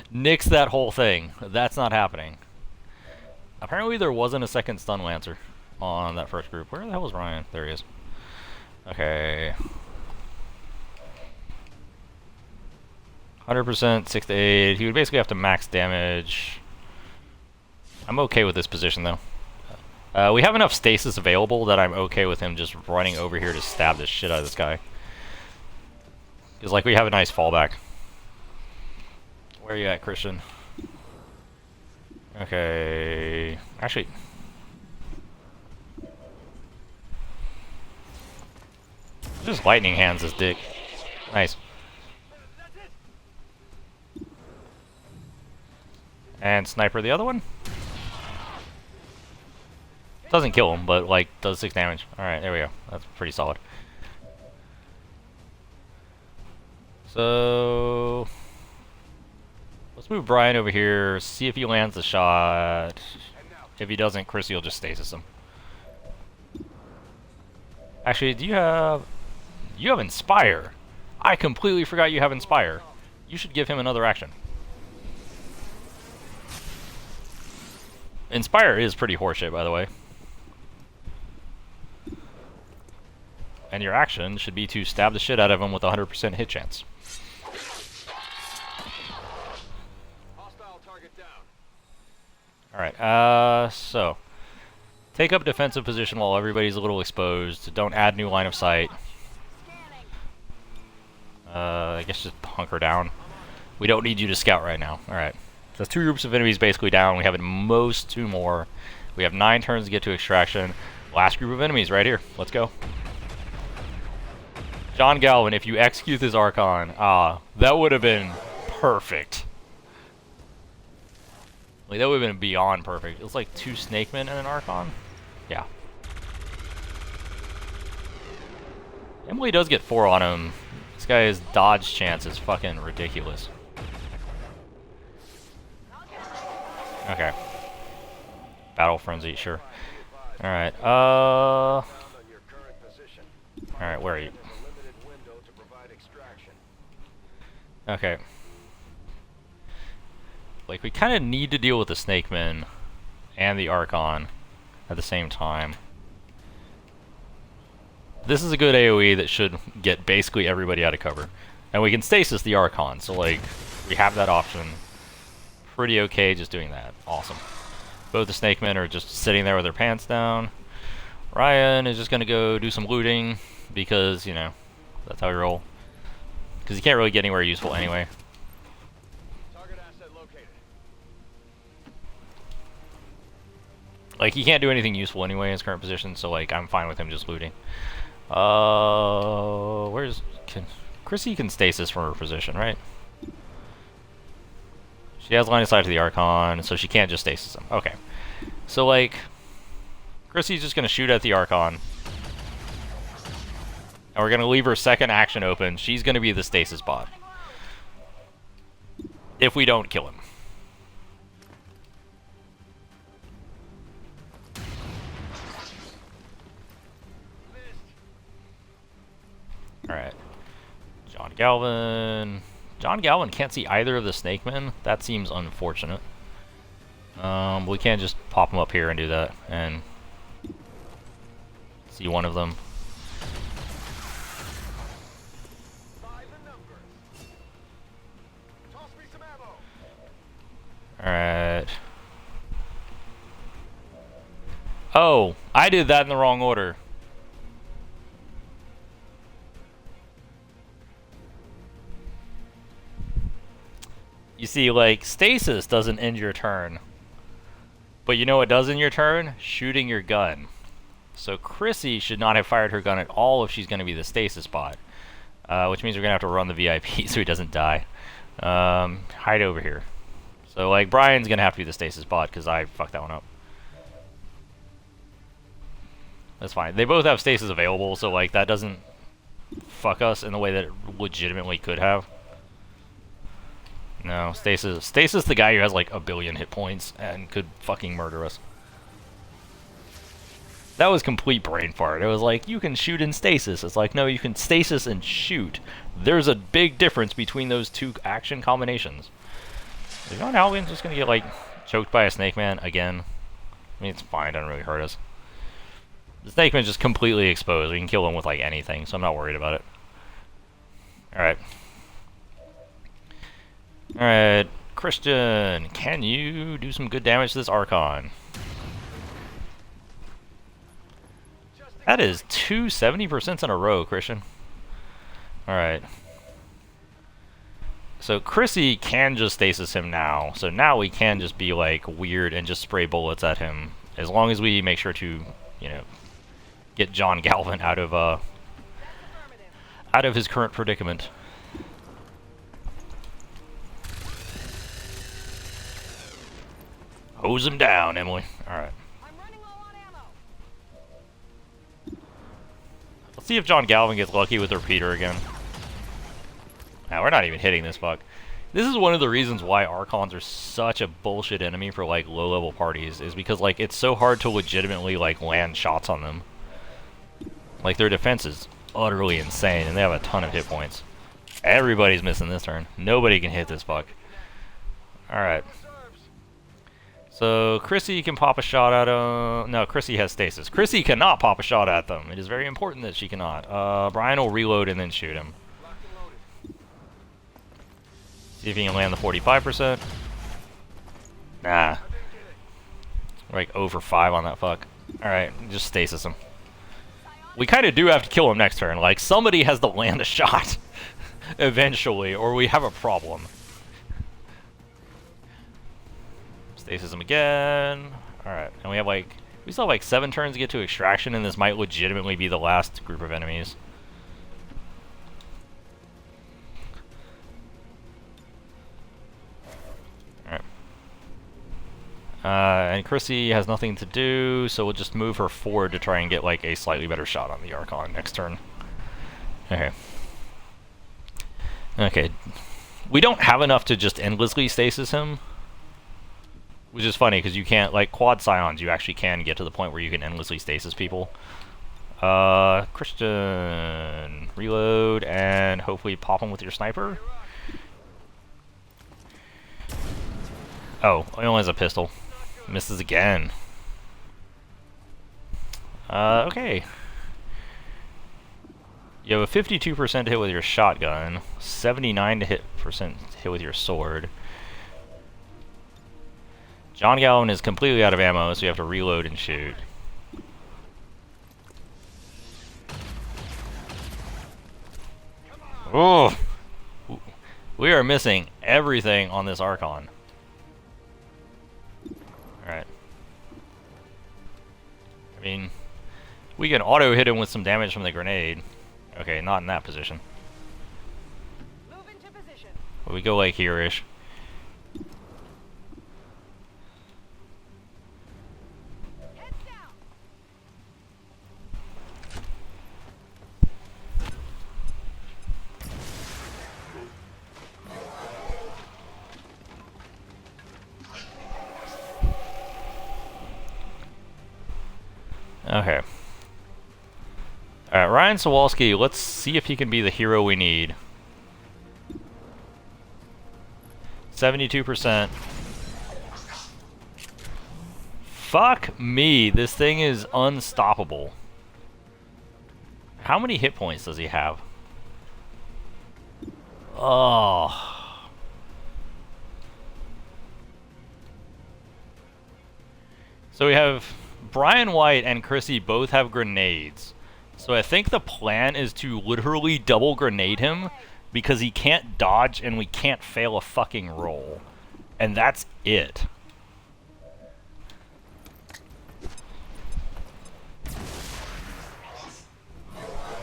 nix that whole thing. That's not happening. Apparently there wasn't a second Stun Lancer on that first group. Where the hell was Ryan? There he is. Okay. 100%, 6 to 8. He would basically have to max damage. I'm okay with this position though. We have enough stasis available that I'm okay with him just running over here to stab the shit out of this guy. Because like we have a nice fallback. Where are you at, Christian? Okay. Actually. Just lightning hands this dick. Nice. And sniper the other one? Doesn't kill him, but like does 6 damage. Alright, there we go. That's pretty solid. So Let's move Brian over here, see if he lands the shot. If he doesn't, Chrissy will just stasis him. Actually, do you have... You have Inspire. I completely forgot you have Inspire. You should give him another action. Inspire is pretty horseshit, by the way. And your action should be to stab the shit out of him with a 100% hit chance. Hostile target down. Alright, so... Take up defensive position while everybody's a little exposed. Don't add new line of sight. I guess just hunker down. We don't need you to scout right now. Alright. So that's 2 groups of enemies basically down. We have at most 2 more. We have 9 turns to get to extraction. Last group of enemies right here. Let's go. John Galvin, if you execute this Archon, that would have been perfect. Like, that would have been beyond perfect. It was like 2 Snakemen and an Archon. Yeah. Emily does get 4 on him. This guy's dodge chance is fucking ridiculous. Okay. Battle Frenzy, sure. Alright, alright, where are you? Okay. Like, we kind of need to deal with the Snakemen and the Archon at the same time. This is a good AoE that should get basically everybody out of cover. And we can stasis the Archon, so like, we have that option. Pretty okay just doing that. Awesome. Both the Snakemen are just sitting there with their pants down. Ryan is just gonna go do some looting, because, you know, that's how we roll. Because you can't really get anywhere useful anyway. Target asset located. Like, he can't do anything useful anyway in his current position, so like, I'm fine with him just looting. Where's... Chrissy can stasis from her position, right? She has line of sight to the Archon, so she can't just stasis him. Okay. So, like, Chrissy's just gonna shoot at the Archon. And we're gonna leave her second action open. She's gonna be the stasis bot. If we don't kill him. Alright. John Galvin. John Galvin can't see either of the Snakemen. That seems unfortunate. We can't just pop them up here and do that. And see one of them. 5 in number. Toss me some ammo. Alright. Oh, I did that in the wrong order. You see, like, stasis doesn't end your turn. But you know what does end your turn? Shooting your gun. So Chrissy should not have fired her gun at all if she's going to be the stasis bot. Which means we're going to have to run the VIP so he doesn't die. Hide over here. So, like, Brian's going to have to be the stasis bot because I fucked that one up. That's fine. They both have stasis available, so, like, that doesn't fuck us in the way that it legitimately could have. No, Stasis. Stasis the guy who has like 1 billion hit points and could fucking murder us. That was complete brain fart. It was like, you can shoot in stasis. It's like, no, you can stasis and shoot. There's a big difference between those 2 action combinations. Is John Alvin's just gonna get like choked by a snake man again? I mean, it's fine, it doesn't really hurt us. The snake man's just completely exposed. We can kill him with like anything, so I'm not worried about it. Alright. Alright, Christian, can you do some good damage to this Archon? That is 2 70% in a row, Christian. Alright. So Chrissy can just stasis him now, so now we can just be like weird and just spray bullets at him, as long as we make sure to, you know, get John Galvin out of his current predicament. Hose him down, Emily. Alright. I'm running low on ammo. Let's see if John Galvin gets lucky with the repeater again. Nah, we're not even hitting this fuck. This is one of the reasons why Archons are such a bullshit enemy for like low-level parties, is because like it's so hard to legitimately like land shots on them. Like their defense is utterly insane, and they have a ton of hit points. Everybody's missing this turn. Nobody can hit this fuck. Alright. So, Chrissy can pop a shot at him. No, Chrissy has stasis. Chrissy cannot pop a shot at them. It is very important that she cannot. Brian will reload and then shoot him. See if he can land the 45%. Nah. We're like over 5 on that fuck. Alright, just stasis him. We kind of do have to kill him next turn. Like, somebody has to land a shot. Eventually, or we have a problem. Stasis him again. Alright, and we have like... We still have like 7 turns to get to extraction, and this might legitimately be the last group of enemies. Alright. And Chrissy has nothing to do, so we'll just move her forward to try and get like a slightly better shot on the Archon next turn. Okay. Okay. We don't have enough to just endlessly stasis him. Which is funny, because you can't, like, quad scions, you actually can get to the point where you can endlessly stasis people. Christian, reload, and hopefully pop him with your sniper. Oh, he only has a pistol. Misses again. Okay. You have a 52% hit with your shotgun, 79% hit with your sword. John Galvin is completely out of ammo, so you have to reload and shoot. Oh! We are missing everything on this Archon. Alright. I mean, we can auto-hit him with some damage from the grenade. Okay, not in that position. Move into position. But we go like here-ish. Heads down. Okay. Alright, Ryan Sawalski, let's see if he can be the hero we need. 72%. Fuck me, this thing is unstoppable. How many hit points does he have? Oh. So we have Brian White and Chrissy both have grenades. So I think the plan is to literally double grenade him because he can't dodge and we can't fail a fucking roll. And that's it.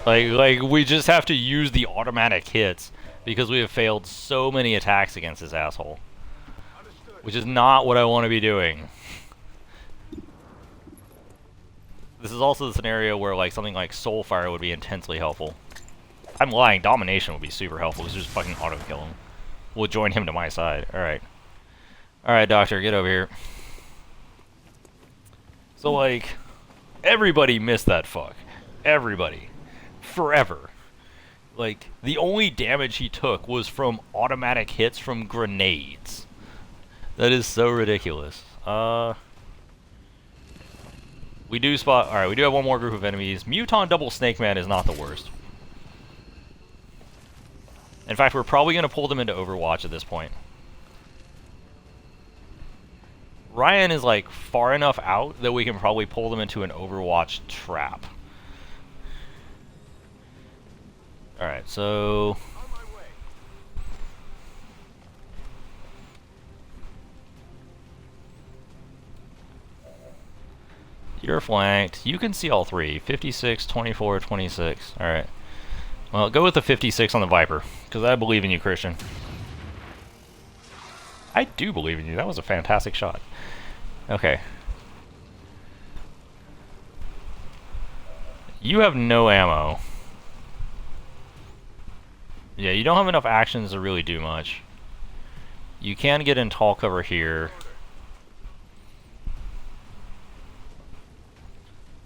Like we just have to use the automatic hits because we have failed so many attacks against this asshole. Which is not what I want to be doing. This is also the scenario where like something like Soulfire would be intensely helpful. I'm lying, Domination would be super helpful, because just fucking auto-kill him. We'll join him to my side. Alright. Alright, Doctor, get over here. So like, everybody missed that fuck. Everybody. Forever. Like, the only damage he took was from automatic hits from grenades. That is so ridiculous. We do spot... Alright, we do have one more group of enemies. Muton Double Snake Man is not the worst. In fact, we're probably going to pull them into Overwatch at this point. Ryan is, like, far enough out that we can probably pull them into an Overwatch trap. Alright, so... You're flanked. You can see all three. 56, 24, 26. Alright. Well, go with the 56 on the Viper, because I believe in you, Christian. I do believe in you. That was a fantastic shot. Okay. You have no ammo. Yeah, you don't have enough actions to really do much. You can get in tall cover here.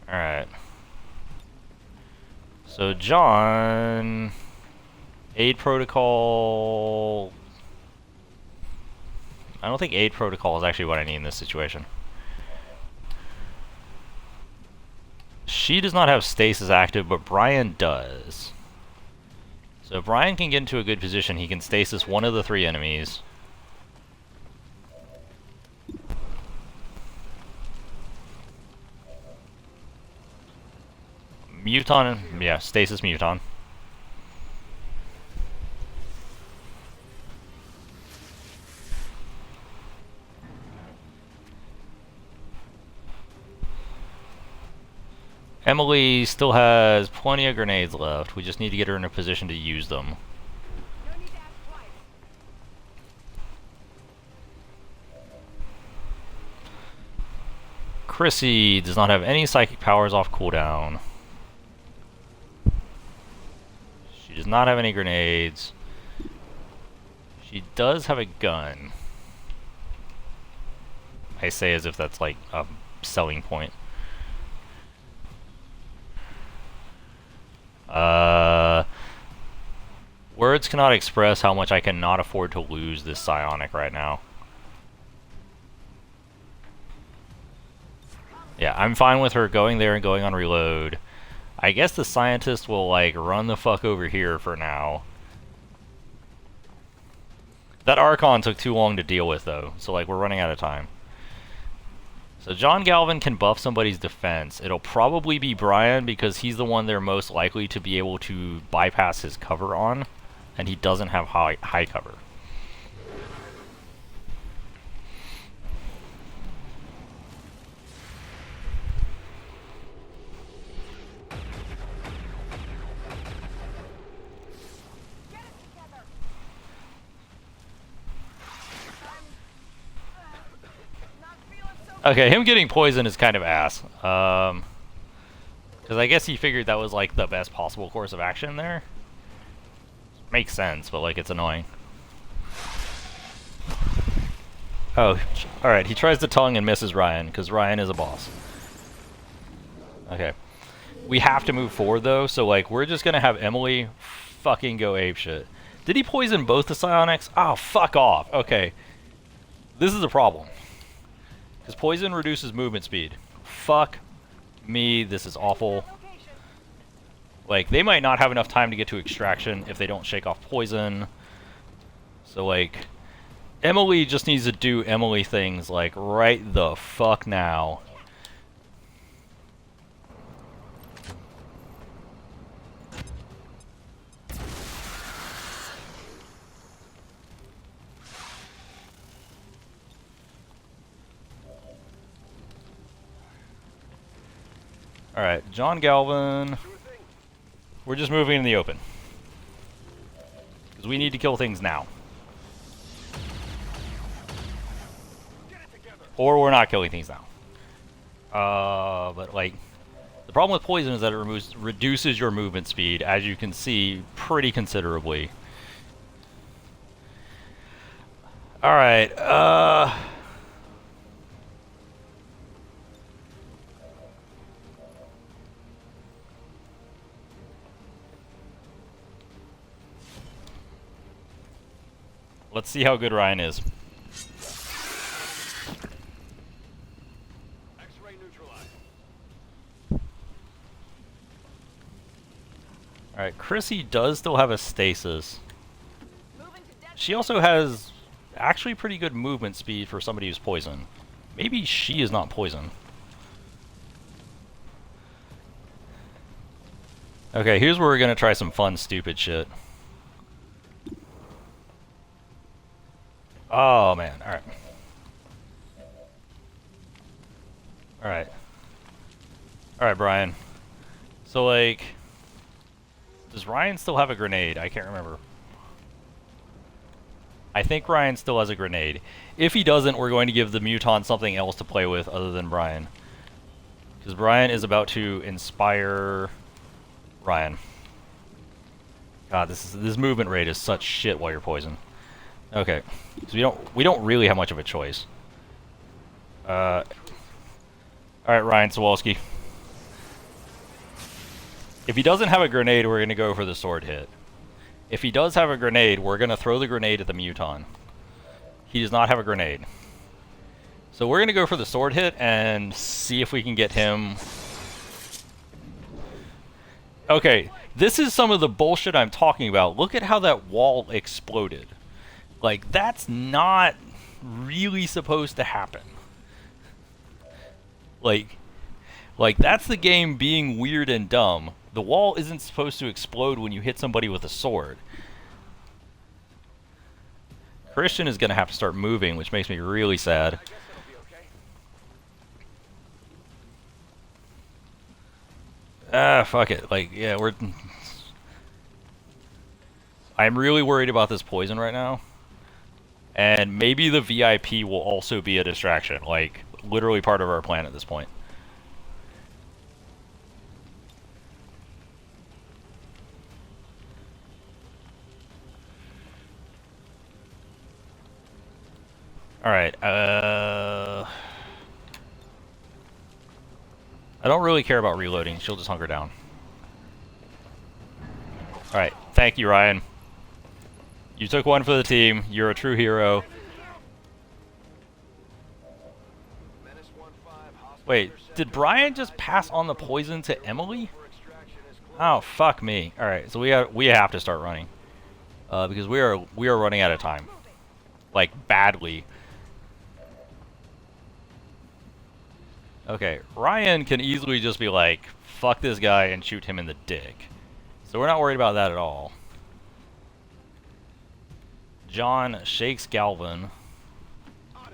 Alright. So John... Aid protocol... I don't think aid protocol is actually what I need in this situation. She does not have stasis active, but Brian does. So if Brian can get into a good position, he can stasis one of the 3 enemies. Muton, yeah, stasis Muton. Emily still has plenty of grenades left. We just need to get her in a position to use them. No need to ask twice. Chrissy does not have any psychic powers off cooldown. She does not have any grenades. She does have a gun. I say as if that's like a selling point. Words cannot express how much I cannot afford to lose this psionic right now. Yeah, I'm fine with her going there and going on reload. I guess the scientist will, like, run the fuck over here for now. That Archon took too long to deal with, though, so, like, we're running out of time. So John Galvin can buff somebody's defense. It'll probably be Brian because he's the one they're most likely to be able to bypass his cover on, and he doesn't have high cover. Get it together. Not feeling so Okay, him getting poisoned is kind of ass. Because I guess he figured that was like the best possible course of action there. Makes sense, but like it's annoying. Oh, alright, he tries to tongue and misses Ryan, because Ryan is a boss. Okay. We have to move forward though, so like we're just gonna have Emily fucking go apeshit. Did he poison both the psionics? Oh, fuck off. Okay. This is a problem. Because poison reduces movement speed. Fuck me, this is awful. location. Like, they might not have enough time to get to extraction if they don't shake off poison. So, like, Emily just needs to do Emily things, like, right the fuck now. Alright, John Galvin. We're just moving in the open. Because we need to kill things now. Or we're not killing things now. But like, the problem with poison is that it reduces your movement speed, as you can see, pretty considerably. Alright, let's see how good Ryan is. X-ray neutralized. Alright, Chrissy does still have a stasis. Moving to dead. She also has actually pretty good movement speed for somebody who's poisoned. Maybe she is not poisoned. Okay, here's where we're gonna try some fun, stupid shit. Oh man, alright. Alright. Alright, Brian. So, like, does Ryan still have a grenade? I can't remember. I think Ryan still has a grenade. If he doesn't, we're going to give the Muton something else to play with other than Brian. Because Brian is about to inspire Ryan. God, this movement rate is such shit while you're poisoned. Okay, so we don't really have much of a choice. All right, Ryan Sawalski. If he doesn't have a grenade, we're gonna go for the sword hit. If he does have a grenade, we're gonna throw the grenade at the Muton. He does not have a grenade. So we're gonna go for the sword hit and see if we can get him. Okay, this is some of the bullshit I'm talking about. Look at how that wall exploded. Like, that's not really supposed to happen. Like that's the game being weird and dumb. The wall isn't supposed to explode when you hit somebody with a sword. Christian is gonna have to start moving, which makes me really sad. I guess it'll be okay. Fuck it. Like, yeah, I'm really worried about this poison right now. And maybe the VIP will also be a distraction. Like, literally part of our plan at this point. Alright, I don't really care about reloading. She'll just hunker down. Alright, thank you, Ryan. You took one for the team. You're a true hero. Menace 1-5, hostile Wait, interceptor. did Brian just pass on the poison to Emily? For extraction is closed. Oh, fuck me. Alright, so we have to start running. Because we are running out of time. Like, badly. Okay, Ryan can easily just be like, fuck this guy and shoot him in the dick. So we're not worried about that at all. John shakes Galvin.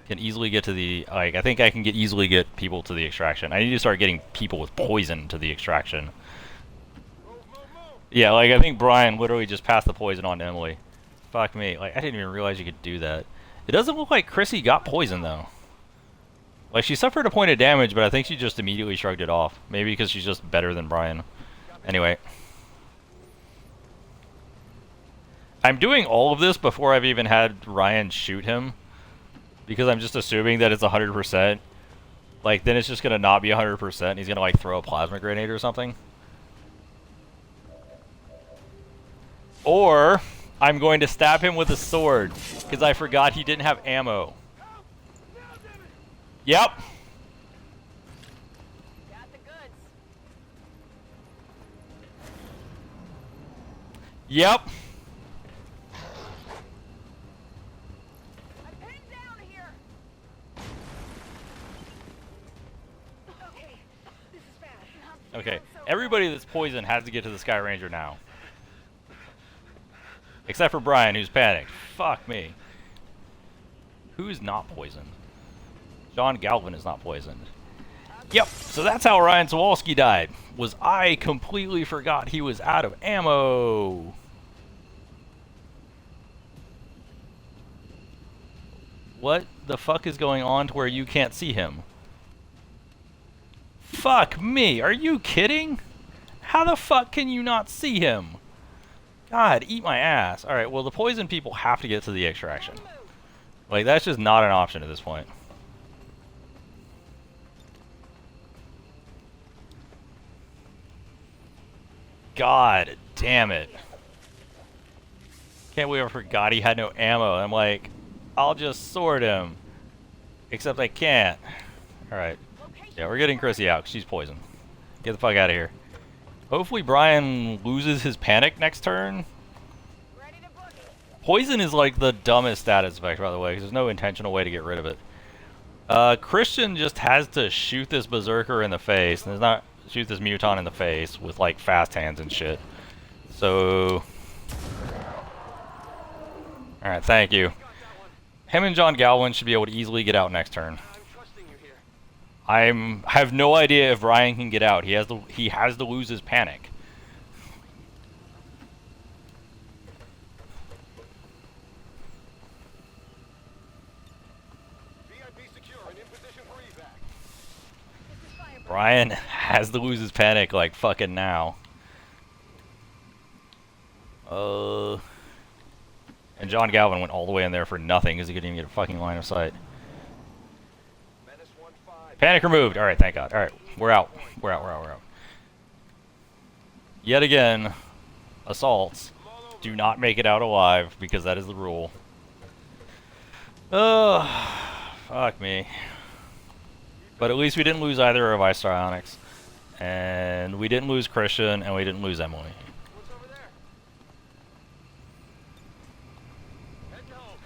Can easily get to the, like, I think I can easily get people to the extraction. I need to start getting people with poison to the extraction. Yeah, like, I think Brian literally just passed the poison on to Emily. Fuck me. Like, I didn't even realize you could do that. It doesn't look like Chrissy got poison, though. Like, she suffered a point of damage, but I think she just immediately shrugged it off. Maybe because she's just better than Brian. Anyway. I'm doing all of this before I've even had Ryan shoot him. Because I'm just assuming that it's 100%. Like, then it's just gonna not be 100%. And he's gonna, like, throw a plasma grenade or something. Or, I'm going to stab him with a sword. Because I forgot he didn't have ammo. Yep. Got the goods. Yep. I'm pinned down here. Okay, this is bad. I'm Okay. feeling so Everybody that's poisoned has to get to the Sky Ranger now. Except for Brian, who's panicked. Fuck me. Who's not poisoned? John Galvin is not poisoned. Yep, so that's how Ryan Sawalski died. Was I completely forgot he was out of ammo. What the fuck is going on to where you can't see him? Fuck me, are you kidding? How the fuck can you not see him? God, eat my ass. Alright, well the poison people have to get to the extraction. Like, that's just not an option at this point. God damn it. Can't believe I forgot he had no ammo. I'm like, I'll just sword him. Except I can't. Alright. Yeah, we're getting Chrissy out. She's poisoned. Get the fuck out of here. Hopefully Brian loses his panic next turn. ready to boogie. Poison is like the dumbest status effect, by the way, because there's no intentional way to get rid of it. Christian just has to shoot this berserker in the face, and there's not shoot this muton in the face with like fast hands and shit. So, all right, thank you. Him and John Galvin should be able to easily get out next turn. I'm trusting you here. I have no idea if Ryan can get out. He has to lose his panic. VIP secure and in position for evac. This is fire. Brian has to lose his panic like fucking now. And John Galvin went all the way in there for nothing because he couldn't even get a fucking line of sight. Menace 1-5. Panic removed. Alright, thank God. Alright, we're out. We're out. Yet again, assaults do not make it out alive because that is the rule. Oh, fuck me. But at least we didn't lose either of our psionics. And we didn't lose Christian, and we didn't lose Emily. What's over there? Head to home.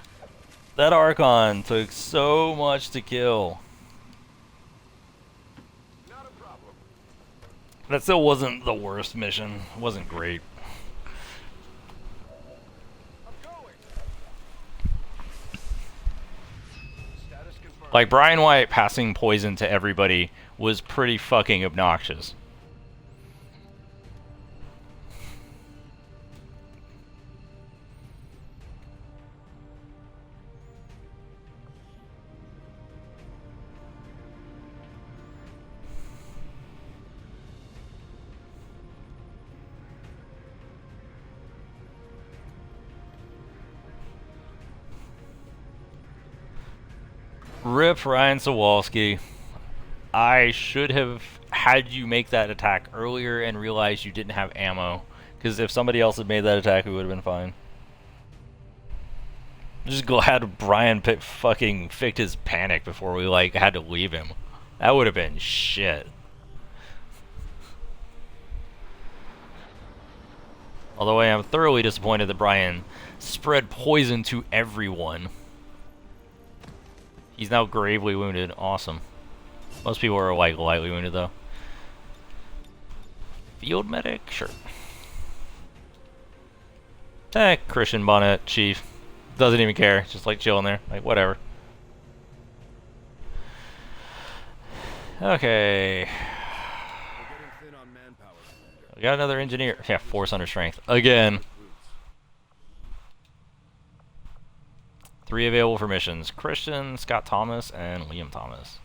That Archon took so much to kill. Not a problem. That still wasn't the worst mission. It wasn't great. I'm going. Status confirmed. Like, Brian White passing poison to everybody was pretty fucking obnoxious. Rip Ryan Sawalski. I should have had you make that attack earlier and realized you didn't have ammo. Because if somebody else had made that attack, we would have been fine. I'm just glad Brian fucking fixed his panic before we like had to leave him. That would have been shit. Although I am thoroughly disappointed that Brian spread poison to everyone. He's now gravely wounded. Awesome. Most people are like lightly wounded though. Field medic? Sure. Christian Bonnet, Chief. Doesn't even care. Just like chilling there. Like, whatever. Okay. We're getting thin on manpower, Commander. We got another engineer. Yeah, force under strength. Again. 3 available for missions. Christian, Scott Thomas, and Liam Thomas.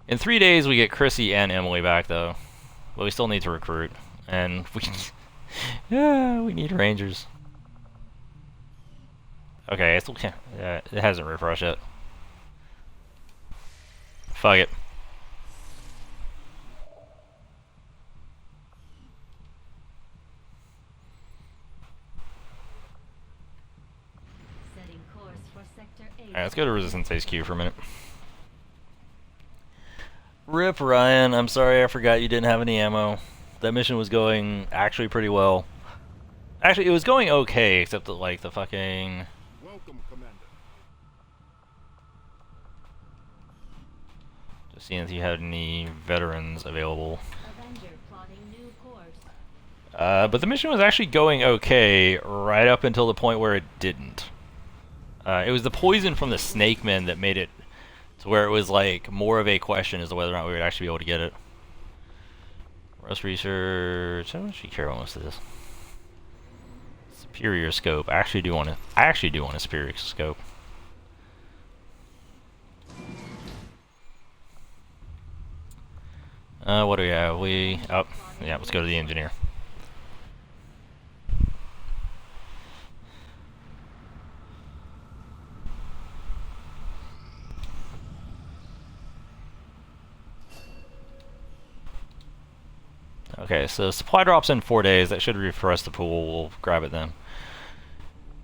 In 3 days, we get Chrissy and Emily back, though. But we still need to recruit. And we... yeah, we need Rangers. Okay, it's okay. Yeah, it hasn't refreshed yet. Fuck it. Setting course for Sector 8. Alright, let's go to Resistance HQ for a minute. Rip Ryan, I'm sorry I forgot you didn't have any ammo. That mission was going actually pretty well. Actually, it was going okay, except that, like, the fucking... Welcome, Commander. Just seeing if you had any veterans available. Avenger plotting new course. But the mission was actually going okay right up until the point where it didn't. It was the poison from the snake men that made it to where it was like more of a question as to whether or not we would actually be able to get it. Rust research. I don't actually care about most of this. Superior scope. I actually do want a superior scope. What do we have? Yeah, let's go to the engineer. Okay, so supply drops in 4 days. That should refresh the pool. We'll grab it then.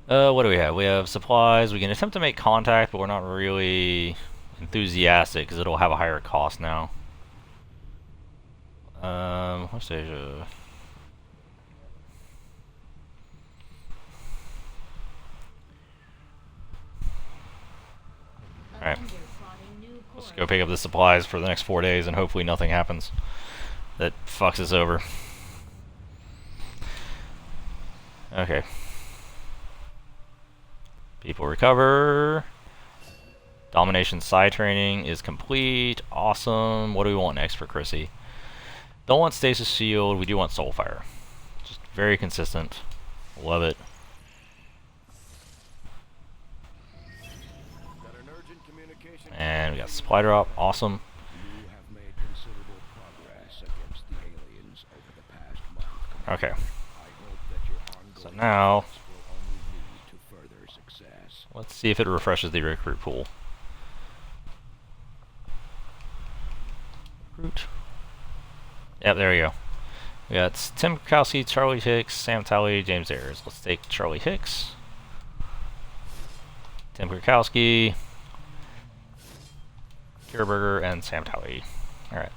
What do we have? We have supplies. We can attempt to make contact, but we're not really enthusiastic because it'll have a higher cost now. West Asia. Alright. Avenger plotting new course. Let's go pick up the supplies for the next 4 days and hopefully nothing happens that fucks us over. Okay. People recover. Domination side training is complete. Awesome. What do we want next for Chrissy? Don't want stasis shield. We do want soulfire. Just very consistent. Love it. Got an urgent communication. And we got supply drop. Awesome. You have made considerable progress against the aliens over the past month. Okay. I hope that your So ongoing now efforts will only lead to Let's see if it refreshes the recruit pool. Recruit. Yep, there we go. We got Tim Krakowski, Charlie Hicks, Sam Talley, James Ayers. Let's take Charlie Hicks. Tim Krakowski, Kierberger, and Sam Talley. Alright.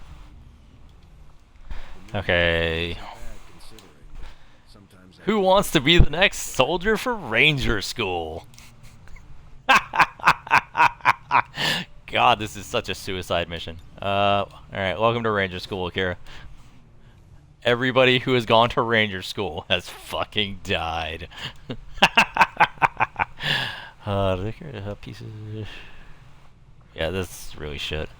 Okay. Who wants to be the next soldier for Ranger School? God, this is such a suicide mission. Alright, welcome to Ranger School, Kira. Everybody who has gone to Ranger School has fucking died. Pieces. Yeah, this is really shit.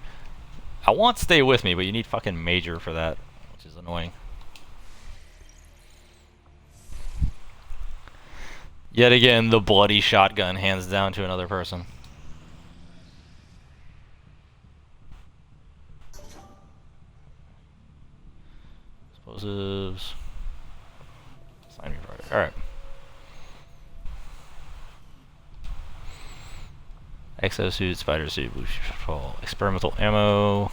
I want Stay With Me, but you need fucking Major for that, which is annoying. Yet again, the bloody shotgun hands down to another person. Explosives. Sign me right. Alright. Exosuit, spider suit, blue patrol, experimental ammo.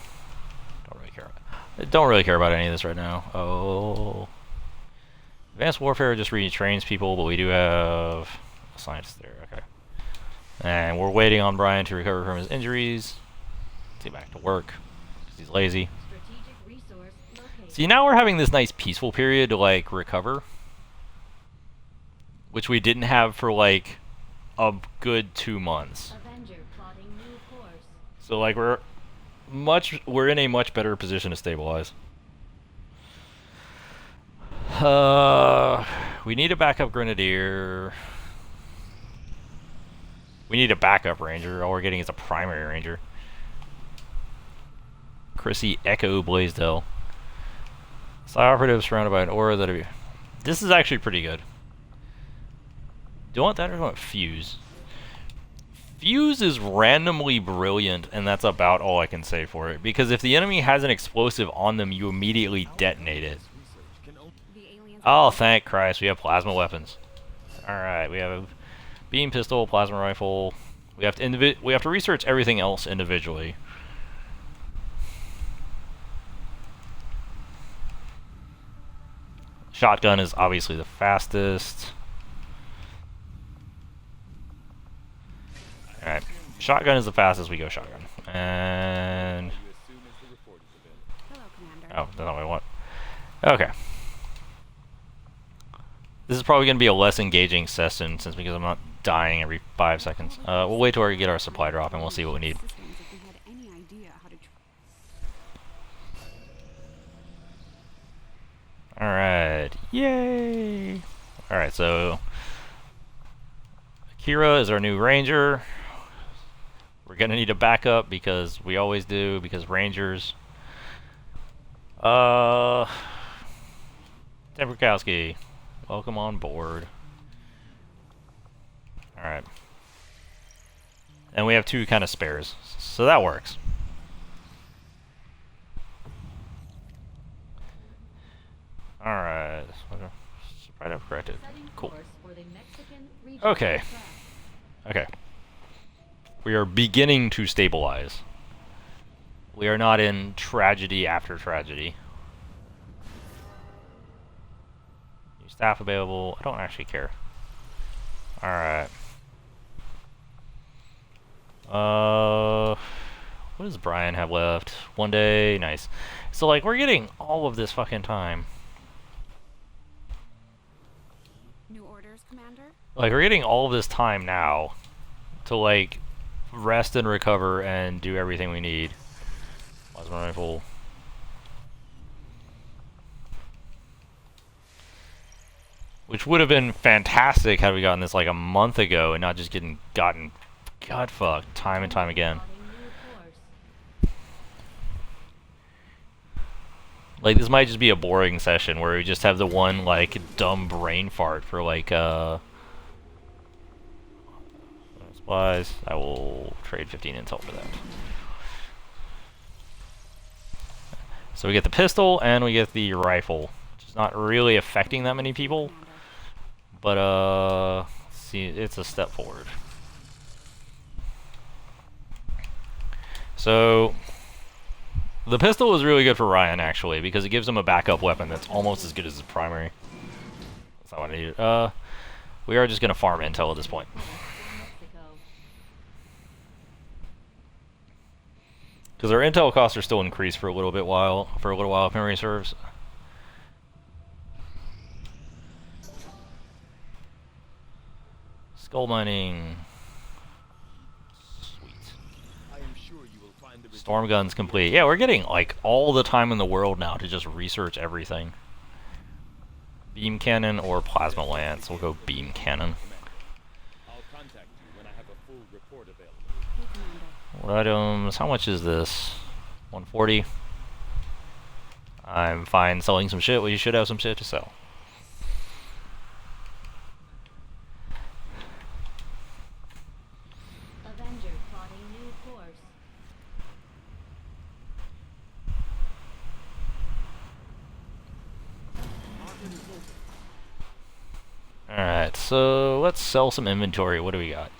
Don't really care about any of this right now. Oh. Advanced warfare just retrains people, but we do have a scientist there. Okay. And we're waiting on Brian to recover from his injuries. Let's get back to work because he's lazy. Strategic resource located. See, now we're having this nice peaceful period to like recover, which we didn't have for like a good 2 months. Avenger plotting new course. So like we're in a much better position to stabilize. We need a backup grenadier. We need a backup ranger. All we're getting is a primary ranger. Chrissy Echo Blaisdell. Psi operative surrounded by an aura that. This is actually pretty good. Do you want that or do you want Fuse? Fuse is randomly brilliant, and that's about all I can say for it. Because if the enemy has an explosive on them, you immediately detonate it. The aliens. Oh, thank Christ, we have plasma weapons. Alright, we have a beam pistol, plasma rifle. We have to research everything else individually. Shotgun is obviously the fastest. Alright, shotgun is the fastest, we go shotgun. And... Hello, Commander. oh, that's not what I want. Okay. This is probably going to be a less engaging session because I'm not dying every 5 seconds. We'll wait till we get our supply drop and we'll see what we need. Systems if we had any idea how to Alright. Yay! Alright, so... Akira is our new ranger. We're going to need a backup because we always do, because rangers... Tim Krakowski, welcome on board. Alright. And we have 2 kind of spares, so that works. Alright. Right up corrected. Setting Cool. course for the Mexican regional Okay. track. Okay. We are beginning to stabilize. We are not in tragedy after tragedy. New staff available. I don't actually care. Alright. What does Brian have left? 1 day. Nice. So, like, we're getting all of this fucking time. New orders, Commander? Like, we're getting all of this time now to, like, rest and recover and do everything we need. Plasma rifle. Which would have been fantastic had we gotten this like a month ago and not just gotten god fucked time and time again. Plotting new course. Like, this might just be a boring session where we just have the one like dumb brain fart for like supplies. I will trade 15 intel for that. So we get the pistol and we get the rifle, which is not really affecting that many people, Commander. but let's see, it's a step forward. So the pistol is really good for Ryan, actually, because it gives him a backup weapon that's almost as good as his primary. That's not what I needed. We are just gonna farm intel at this point. Mexico. Because our intel costs are still increased for a little while, if memory serves. Skull mining. Sweet. I am sure you will find the Storm guns complete. Yeah, we're getting like all the time in the world now to just research everything. Beam cannon or plasma lance. We'll go beam cannon. I'll contact you when I have a full report available. Hey, Commander. What items? How much is this? 140. I'm fine selling some shit. We should have some shit to sell. Avenger plotting new course. Alright, so let's sell some inventory. What do we got?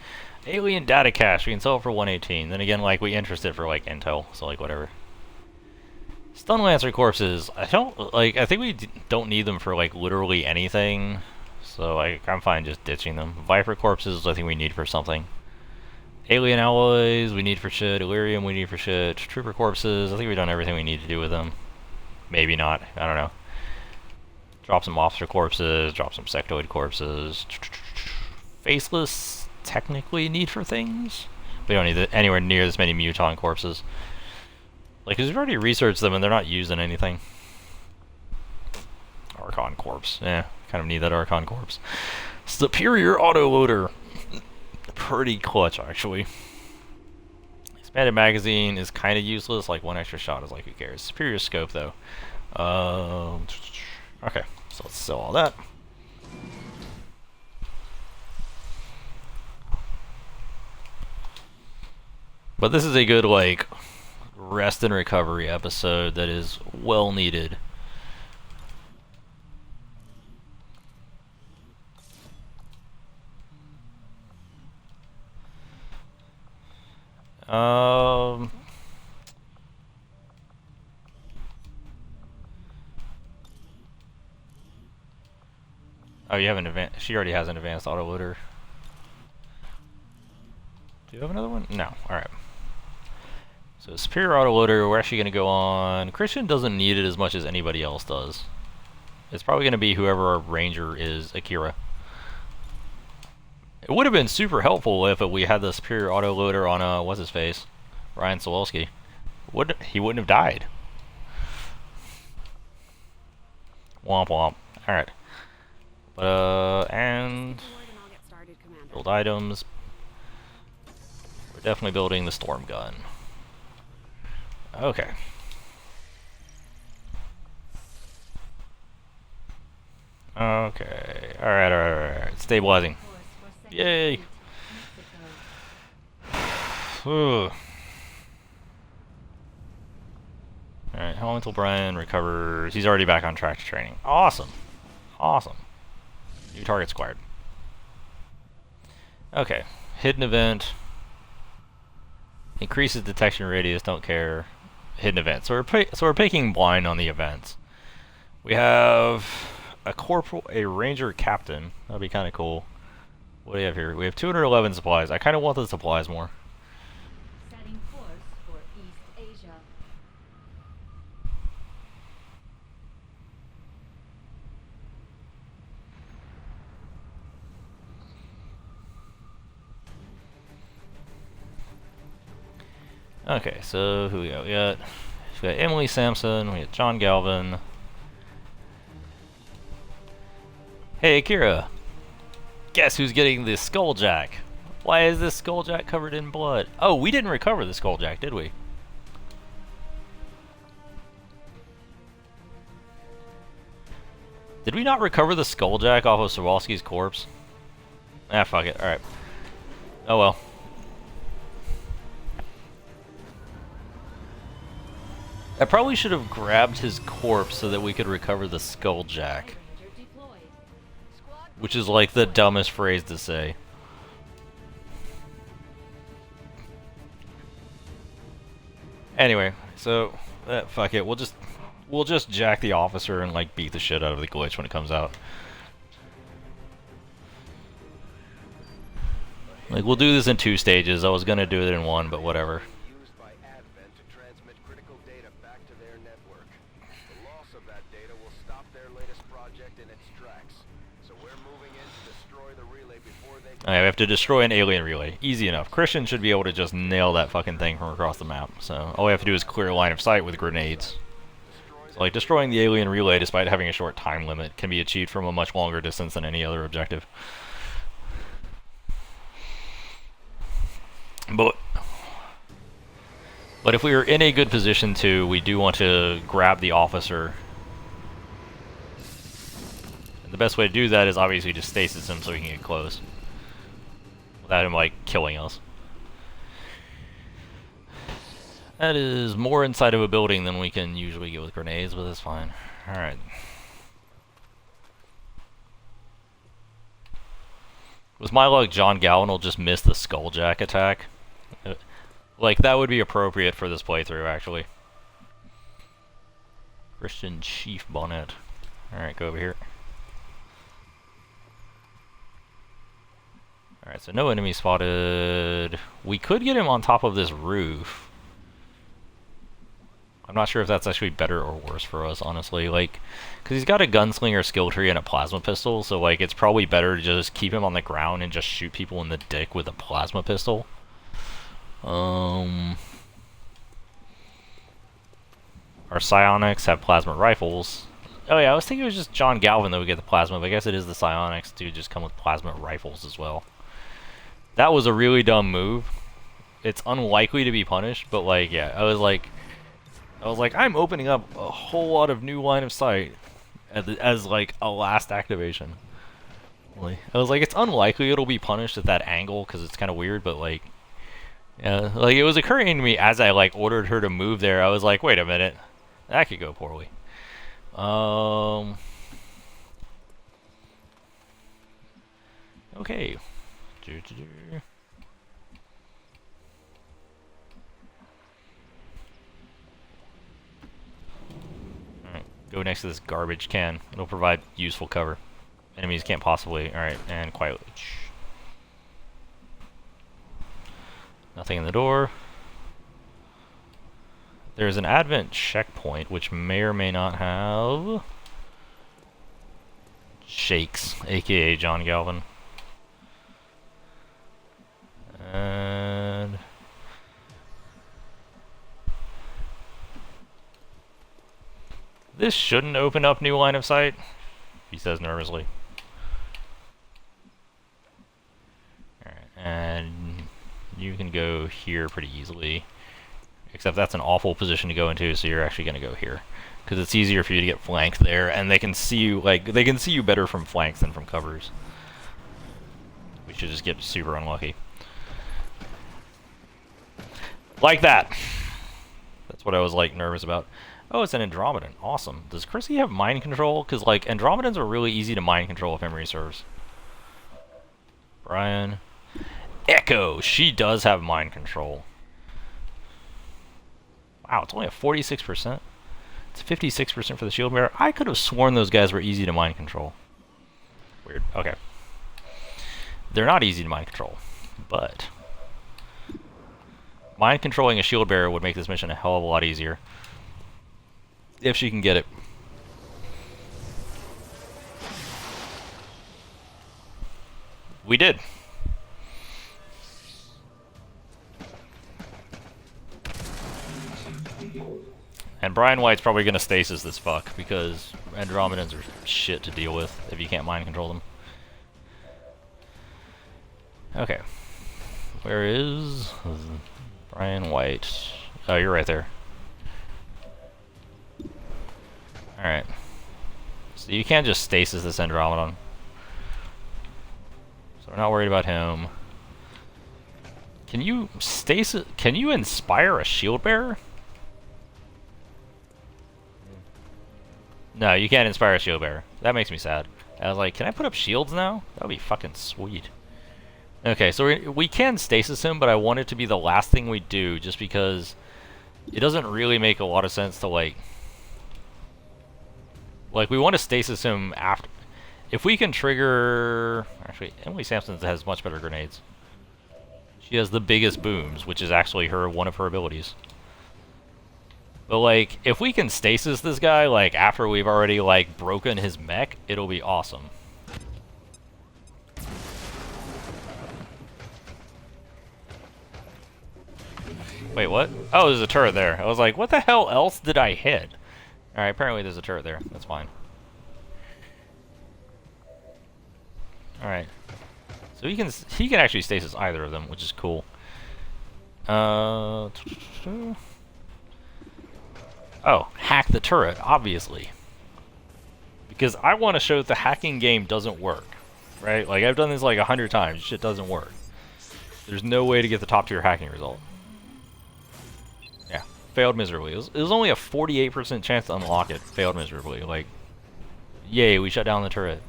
Alien data cache. We can sell it for 118. Then again, like, we interested for, like, intel. So, like, whatever. Stun Lancer corpses. I think we don't need them for, like, literally anything. So, like, I'm fine just ditching them. Viper corpses, I think we need for something. Alien alloys, we need for shit. Illyrium, we need for shit. Trooper corpses, I think we've done everything we need to do with them. Maybe not. I don't know. Drop some officer corpses, drop some sectoid corpses. Faceless, technically need for things. We don't need anywhere near as many muton corpses. Like, cause we've already researched them and they're not used in anything. Archon corpse, yeah, kind of need that Archon corpse. Superior autoloader, pretty clutch actually. Expanded magazine is kind of useless. Like one extra shot is like, who cares? Superior scope though. Okay, so let's sell all that. But this is a good, like, rest and recovery episode that is well needed. Oh, you have an advanced. She already has an advanced autoloader. Do you have another one? No. All right. So superior autoloader. We're actually going to go on. Christian doesn't need it as much as anybody else does. It's probably going to be whoever our ranger is, Akira. It would have been super helpful if we had the superior autoloader on what's his face, Ryan Solowski. He wouldn't have died. Womp womp. All right. And Say the word and I'll get started, Commander. build items. We're definitely building the storm gun. Okay. Okay. All right. Stabilizing. Course for second Yay. fleet, Mexico. Alright, how long until Brian recovers? He's already back on track to training. Awesome. Awesome. New targets acquired. Okay. Hidden event. Increases detection radius, don't care. Hidden event. So we're picking blind on the events. We have a ranger captain. That'd be kind of cool. What do we have here? We have 211 supplies. I kind of want the supplies more. Setting course for East Asia. Okay, so who we got? We got Emily Sampson, we got John Galvin. Hey Akira! Guess who's getting the Skulljack? Why is this Skulljack covered in blood? Oh, we didn't recover the Skulljack, did we? Did we not recover the Skulljack off of Sawalski's corpse? Ah, fuck it. Alright. Oh well. I probably should have grabbed his corpse so that we could recover the Skulljack. Ranger deployed. Squad Which is like the dumbest phrase to say. Anyway, so fuck it. We'll just jack the officer and like beat the shit out of the glitch when it comes out. Like we'll do this in 2 stages. I was gonna do it in 1, but whatever. Used by Advent to transmit critical data back to their network. The loss of that data will stop their latest project in its tracks. So we're moving in to destroy the relay before they can... Alright, we have to destroy an alien relay. Easy enough. Christian should be able to just nail that fucking thing from across the map. So all we have to do is clear a line of sight with grenades. So like destroying the alien relay, despite having a short time limit, can be achieved from a much longer distance than any other objective. But if we are in a good position to, we do want to grab the officer. And the best way to do that is obviously just stasis him so he can get close. Without him, like, killing us. That is more inside of a building than we can usually get with grenades, but that's fine. Alright. With my luck, John Galvin will just miss the Skulljack attack. Like, that would be appropriate for this playthrough, actually. Christian Chief Bonnet. Alright, go over here. Alright, so no enemy spotted. We could get him on top of this roof. I'm not sure if that's actually better or worse for us, honestly. Like, because he's got a gunslinger skill tree and a plasma pistol, so, like, it's probably better to just keep him on the ground and just shoot people in the dick with a plasma pistol. Our psionics have plasma rifles. Oh yeah, I was thinking it was just John Galvin that would get the plasma, but I guess it is the psionics to just come with plasma rifles as well. That was a really dumb move. It's unlikely to be punished, but like, yeah, I was like, I'm opening up a whole lot of new line of sight as like a last activation. I was like, it's unlikely it'll be punished at that angle because it's kind of weird, but like. Yeah, like it was occurring to me as I like ordered her to move there. I was like, wait a minute, that could go poorly. Okay. Alright, go next to this garbage can. It'll provide useful cover. Enemies can't possibly. Alright, and quietly. Nothing in the door. There's an Advent checkpoint, which may or may not have... Shakes, aka John Galvin. And... this shouldn't open up new line of sight, he says nervously. Alright, and... you can go here pretty easily. Except that's an awful position to go into, so you're actually going to go here. Because it's easier for you to get flanked there, and they can see you, like, they can see you better from flanks than from covers. We should just get super unlucky. Like that! That's what I was, like, nervous about. Oh, it's an Andromedan. Awesome. Does Chrissy have mind control? Because, like, Andromedans are really easy to mind control if memory serves. Brian... Echo! She does have mind control. Wow, it's only a 46%. It's 56% for the shield bearer. I could have sworn those guys were easy to mind control. Weird. Okay. They're not easy to mind control, but mind controlling a shield bearer would make this mission a hell of a lot easier. If she can get it. We did. And Brian White's probably going to stasis this fuck, because Andromedans are shit to deal with if you can't mind control them. Okay. Where is Brian White? Oh, you're right there. Alright. So you can't just stasis this Andromedon. So we're not worried about him. Can you stasis... can you inspire a shield bearer? No, you can't inspire a shield bearer. That makes me sad. I was like, can I put up shields now? That would be fucking sweet. Okay, so we can stasis him, but I want it to be the last thing we do, just because it doesn't really make a lot of sense to like we want to stasis him after. If we can trigger, actually, Emily Sampson has much better grenades. She has the biggest booms, which is actually one of her abilities. But like, if we can stasis this guy like after we've already like broken his mech, it'll be awesome. Wait, what? Oh, there's a turret there. I was like, what the hell else did I hit? Alright, apparently there's a turret there. That's fine. Alright. So he can actually stasis either of them, which is cool. Oh, hack the turret, obviously. Because I want to show that the hacking game doesn't work. Right? Like, I've done this like 100 times. Shit doesn't work. There's no way to get the top tier hacking result. Yeah, failed miserably. It was only a 48% chance to unlock it. Failed miserably. Like, yay, we shut down the turret.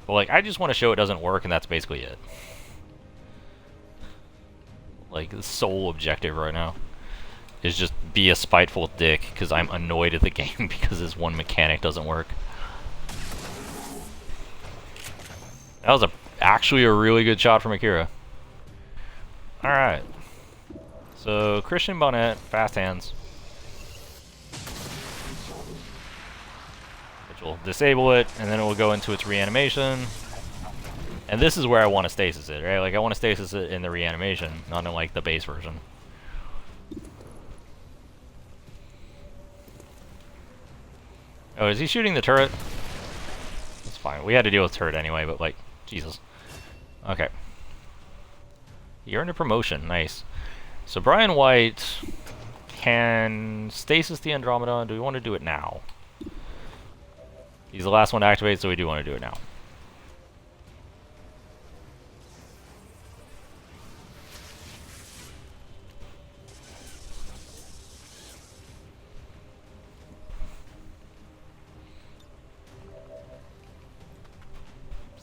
But like, I just want to show it doesn't work, and that's basically it. Like, the sole objective right now is just be a spiteful dick, because I'm annoyed at the game because this one mechanic doesn't work. That was actually a really good shot from Akira. Alright. So, Christian Bonnet, fast hands. Which will disable it, and then it will go into its reanimation. And this is where I want to stasis it, right? Like, I want to stasis it in the reanimation, not in, like, the base version. Oh, is he shooting the turret? That's fine. We had to deal with turret anyway, but, like, Jesus. Okay. He earned a promotion. Nice. So Brian White can stasis the Andromeda. Do we want to do it now? He's the last one to activate, so we do want to do it now.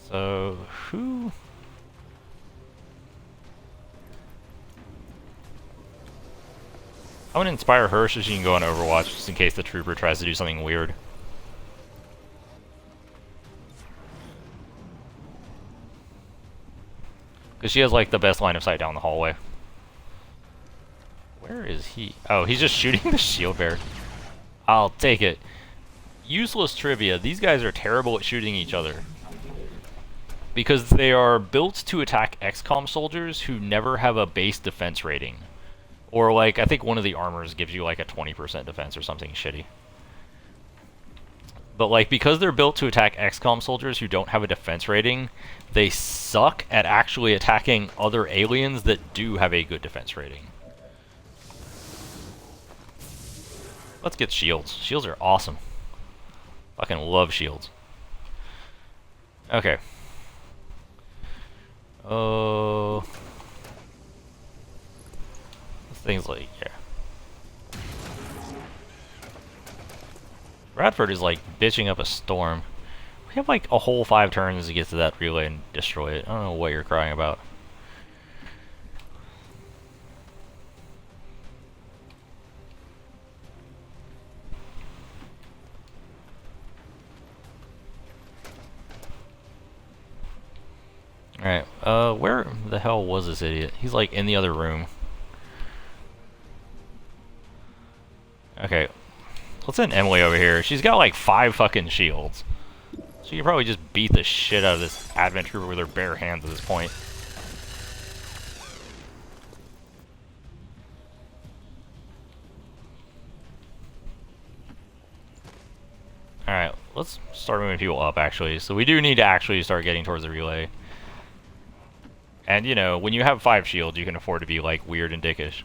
So, who... I'm gonna inspire her so she can go on Overwatch, just in case the trooper tries to do something weird. Because she has, like, the best line of sight down the hallway. Where is he? Oh, he's just shooting the shield bear. I'll take it. Useless trivia. These guys are terrible at shooting each other. Because they are built to attack XCOM soldiers who never have a base defense rating. Or, like, I think one of the armors gives you, like, a 20% defense or something shitty. But, like, because they're built to attack XCOM soldiers who don't have a defense rating, they suck at actually attacking other aliens that do have a good defense rating. Let's get shields. Shields are awesome. Fucking love shields. Okay. Oh... Things like, yeah. Bradford is like bitching up a storm. We have like a whole 5 turns to get to that relay and destroy it. I don't know what you're crying about. Alright, where the hell was this idiot? He's like in the other room. Okay, let's send Emily over here. She's got like 5 fucking shields. She can probably just beat the shit out of this Advent Trooper with her bare hands at this point. Alright, let's start moving people up actually. So we do need to actually start getting towards the relay. And you know, when you have 5 shields, you can afford to be like weird and dickish.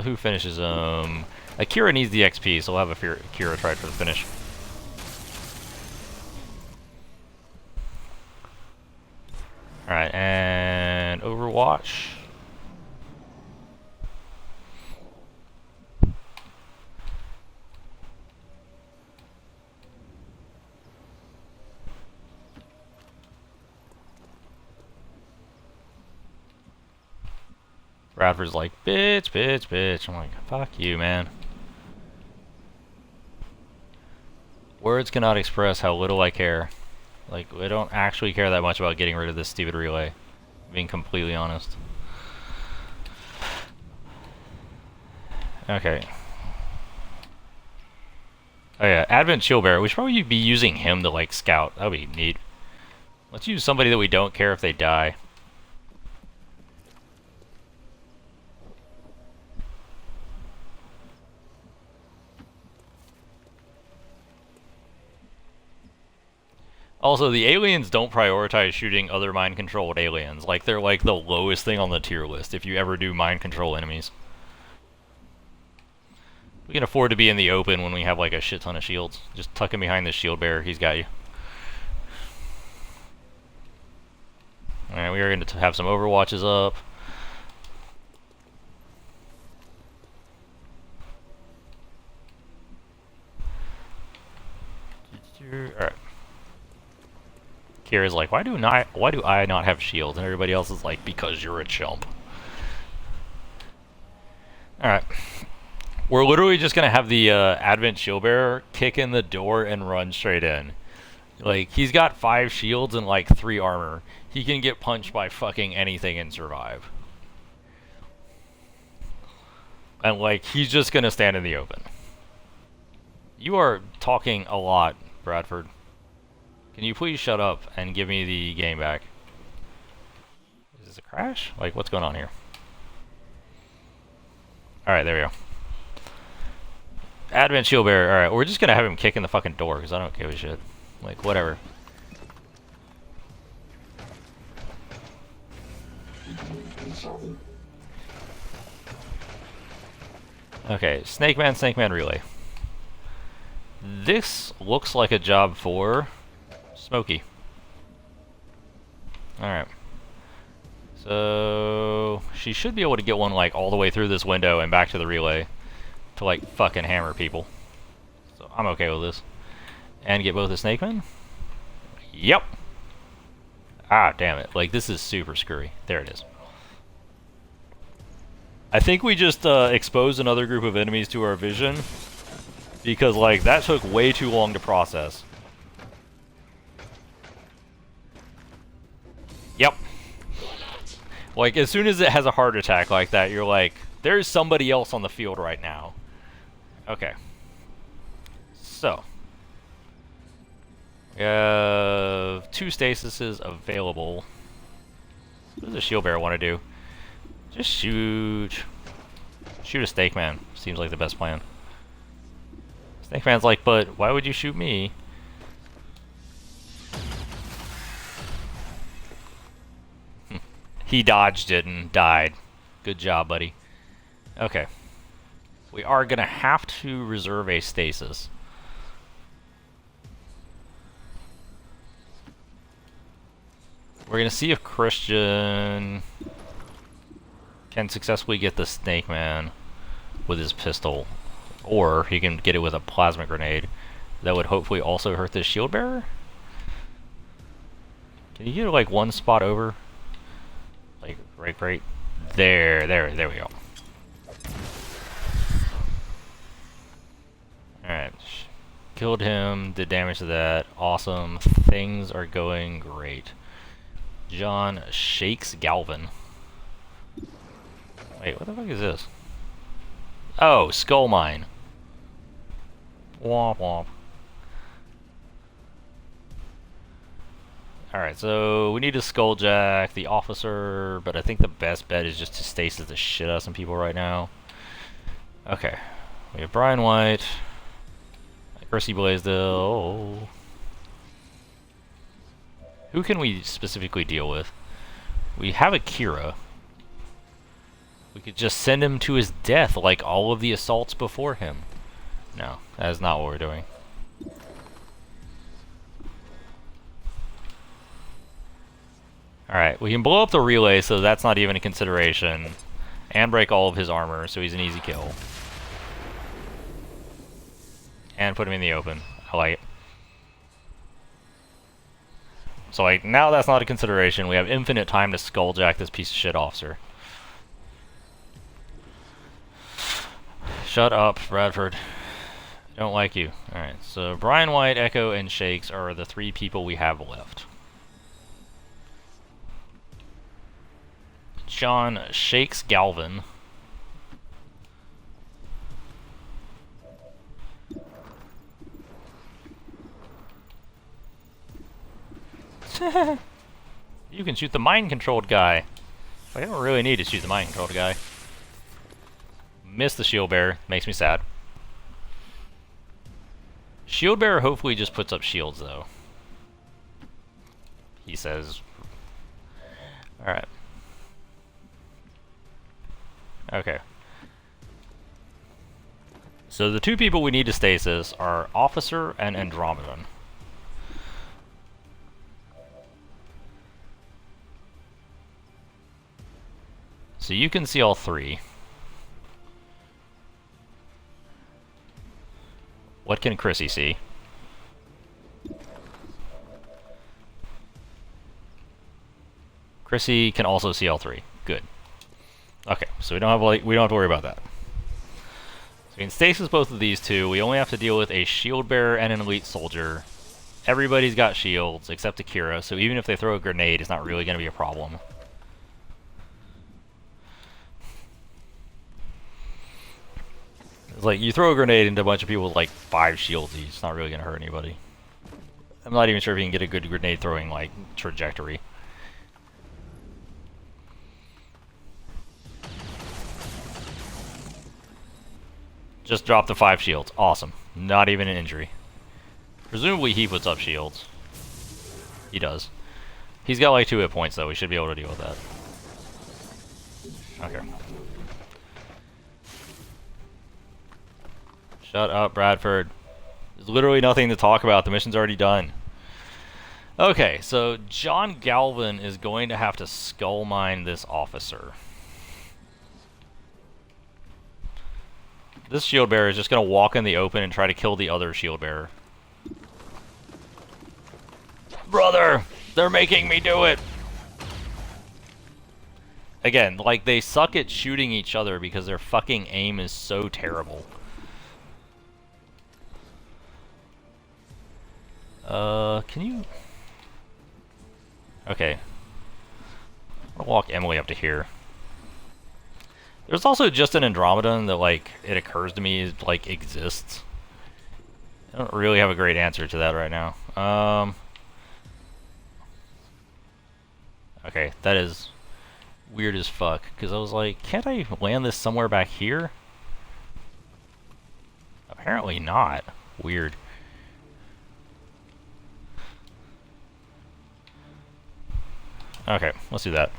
Who finishes them? Akira needs the XP, so we'll have Akira try for the finish. Alright, and Overwatch. Bradford's like, bitch, bitch, bitch. I'm like, fuck you, man. Words cannot express how little I care. Like, I don't actually care that much about getting rid of this stupid relay. Being completely honest. Okay. Oh yeah, Advent Chillbearer. We should probably be using him to, like, scout. That would be neat. Let's use somebody that we don't care if they die. Also, the aliens don't prioritize shooting other mind-controlled aliens. Like, they're like the lowest thing on the tier list if you ever do mind-control enemies. We can afford to be in the open when we have like a shit ton of shields. Just tuck him behind the shield bearer, he's got you. Alright, we are going to have some overwatches up. Alright. Kira's like, why do I not have shields? And everybody else is like, because you're a chump. Alright. We're literally just gonna have the Advent Shieldbearer kick in the door and run straight in. Like, he's got 5 shields and like 3 armor. He can get punched by fucking anything and survive. And like, he's just gonna stand in the open. You are talking a lot, Bradford. Can you please shut up and give me the game back? Is this a crash? Like, what's going on here? Alright, there we go. Advent Shieldbearer. Alright, we're just gonna have him kick in the fucking door, because I don't give a shit. Like, whatever. Okay, Snake Man Relay. This looks like a job for Smokey. Alright. So she should be able to get one like all the way through this window and back to the relay to like fucking hammer people. So I'm okay with this. And get both the Snake Men? Yep. Ah, damn it. Like, this is super screwy. There it is. I think we just exposed another group of enemies to our vision because like that took way too long to process. Yep. Like, as soon as it has a heart attack like that, you're like, there's somebody else on the field right now. Okay. So. We have 2 stasises available. What does a shield bearer want to do? Just shoot. Shoot a Snake Man. Seems like the best plan. Snake Man's like, but why would you shoot me? He dodged it and died. Good job, buddy. Okay. We are gonna have to reserve a stasis. We're gonna see if Christian can successfully get the Snake Man with his pistol, or he can get it with a plasma grenade that would hopefully also hurt this shield bearer. Can you get like one spot over? Like right there we go. Alright. Killed him, did damage to that. Awesome. Things are going great. John shakes Galvin. Wait, what the fuck is this? Oh, Skull Mine. Womp womp. Alright, so we need to skulljack the officer, but I think the best bet is just to stasis the shit out of some people right now. Okay. We have Brian White. Percy Blaisdell. Oh. Who can we specifically deal with? We have a Kira. We could just send him to his death like all of the assaults before him. No, that is not what we're doing. Alright, we can blow up the relay, so that's not even a consideration. And break all of his armor, so he's an easy kill. And put him in the open. I like it. So like, now that's not a consideration. We have infinite time to skulljack this piece of shit officer. Shut up, Bradford. I don't like you. Alright, so Brian White, Echo, and Shakes are the 3 people we have left. John Shakes Galvin. You can shoot the mind-controlled guy. I don't really need to shoot the mind-controlled guy. Missed the shield bearer. Makes me sad. Shield bearer hopefully just puts up shields, though. He says. Alright. Okay. So the 2 people we need to stasis are Officer and Andromedan. So you can see all 3. What can Chrissy see? Chrissy can also see all 3. Good. Okay, so we don't have to worry about that. So we can stasis both of these 2. We only have to deal with a shield bearer and an elite soldier. Everybody's got shields except Akira, so even if they throw a grenade, it's not really going to be a problem. It's like, you throw a grenade into a bunch of people with like 5 shields each, it's not really going to hurt anybody. I'm not even sure if you can get a good grenade throwing, like, trajectory. Just drop the 5 shields. Awesome. Not even an injury. Presumably he puts up shields. He does. He's got like 2 hit points though, we should be able to deal with that. Okay. Shut up, Bradford. There's literally nothing to talk about. The mission's already done. Okay, so John Galvin is going to have to skull mine this officer. This shield bearer is just going to walk in the open and try to kill the other shield bearer. Brother! They're making me do it! Again, like, they suck at shooting each other because their fucking aim is so terrible. Can you... Okay. I'll walk Emily up to here. There's also just an Andromedan that, like, it occurs to me, like, exists. I don't really have a great answer to that right now. Okay, that is weird as fuck, because I was like, can't I land this somewhere back here? Apparently not. Weird. Okay, let's do that.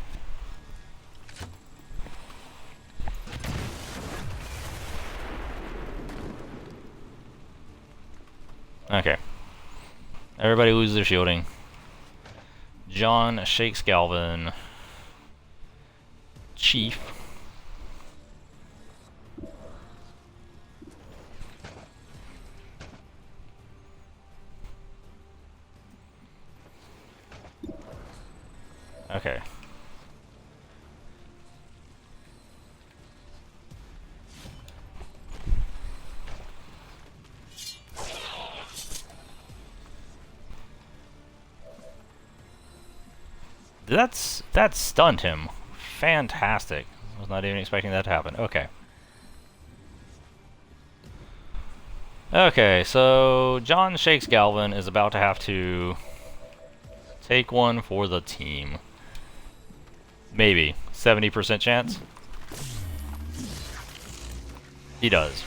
Okay. Everybody loses their shielding. John shakes Galvin. Chief. Okay. That stunned him. Fantastic. I was not even expecting that to happen. Okay. Okay, so John Shakes Galvin is about to have to take one for the team. Maybe. 70% chance? He does.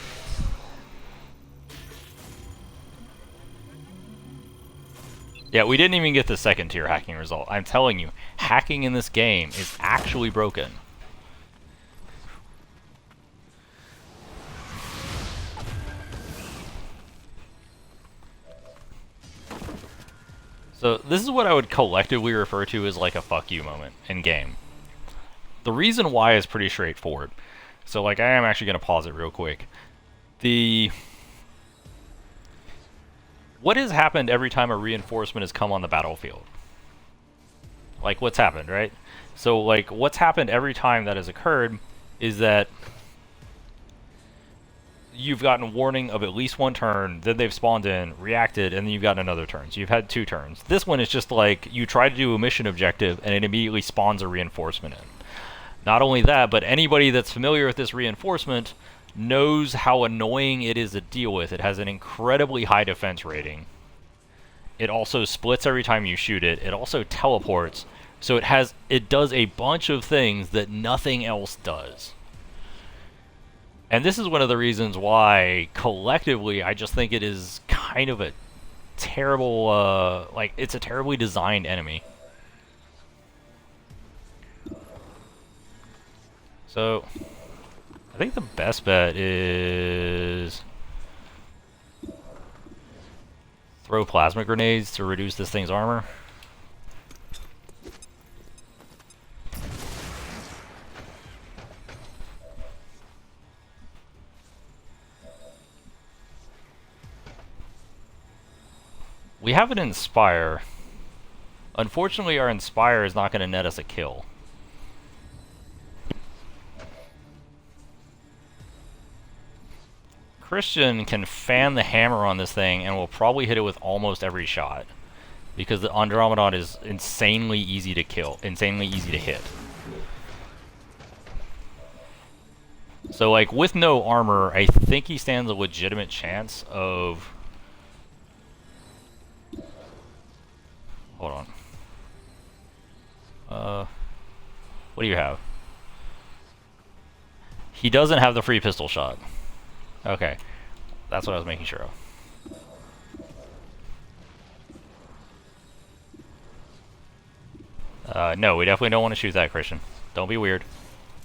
Yeah, we didn't even get the second tier hacking result. I'm telling you, hacking in this game is actually broken. So this is what I would collectively refer to as like a fuck you moment in game. The reason why is pretty straightforward. So like, I am actually going to pause it real quick. What has happened every time a reinforcement has come on the battlefield? Like, what's happened, right? So, like, what's happened every time that has occurred is that you've gotten warning of at least one turn, then they've spawned in, reacted, and then you've gotten another turn. So you've had 2 turns. This one is just like, you try to do a mission objective, and it immediately spawns a reinforcement in. Not only that, but anybody that's familiar with this reinforcement knows how annoying it is to deal with. It has an incredibly high defense rating. It also splits every time you shoot it. It also teleports. So it does a bunch of things that nothing else does. And this is one of the reasons why, collectively, I just think it is kind of a terrible, it's a terribly designed enemy. So, I think the best bet is throw plasma grenades to reduce this thing's armor. We have an Inspire. Unfortunately, our Inspire is not going to net us a kill. Christian can fan the hammer on this thing and will probably hit it with almost every shot. Because the Andromedon is insanely easy to kill, insanely easy to hit. So, like, with no armor, I think he stands a legitimate chance of... Hold on. What do you have? He doesn't have the free pistol shot. Okay. That's what I was making sure of. No, we definitely don't want to shoot that, Christian. Don't be weird.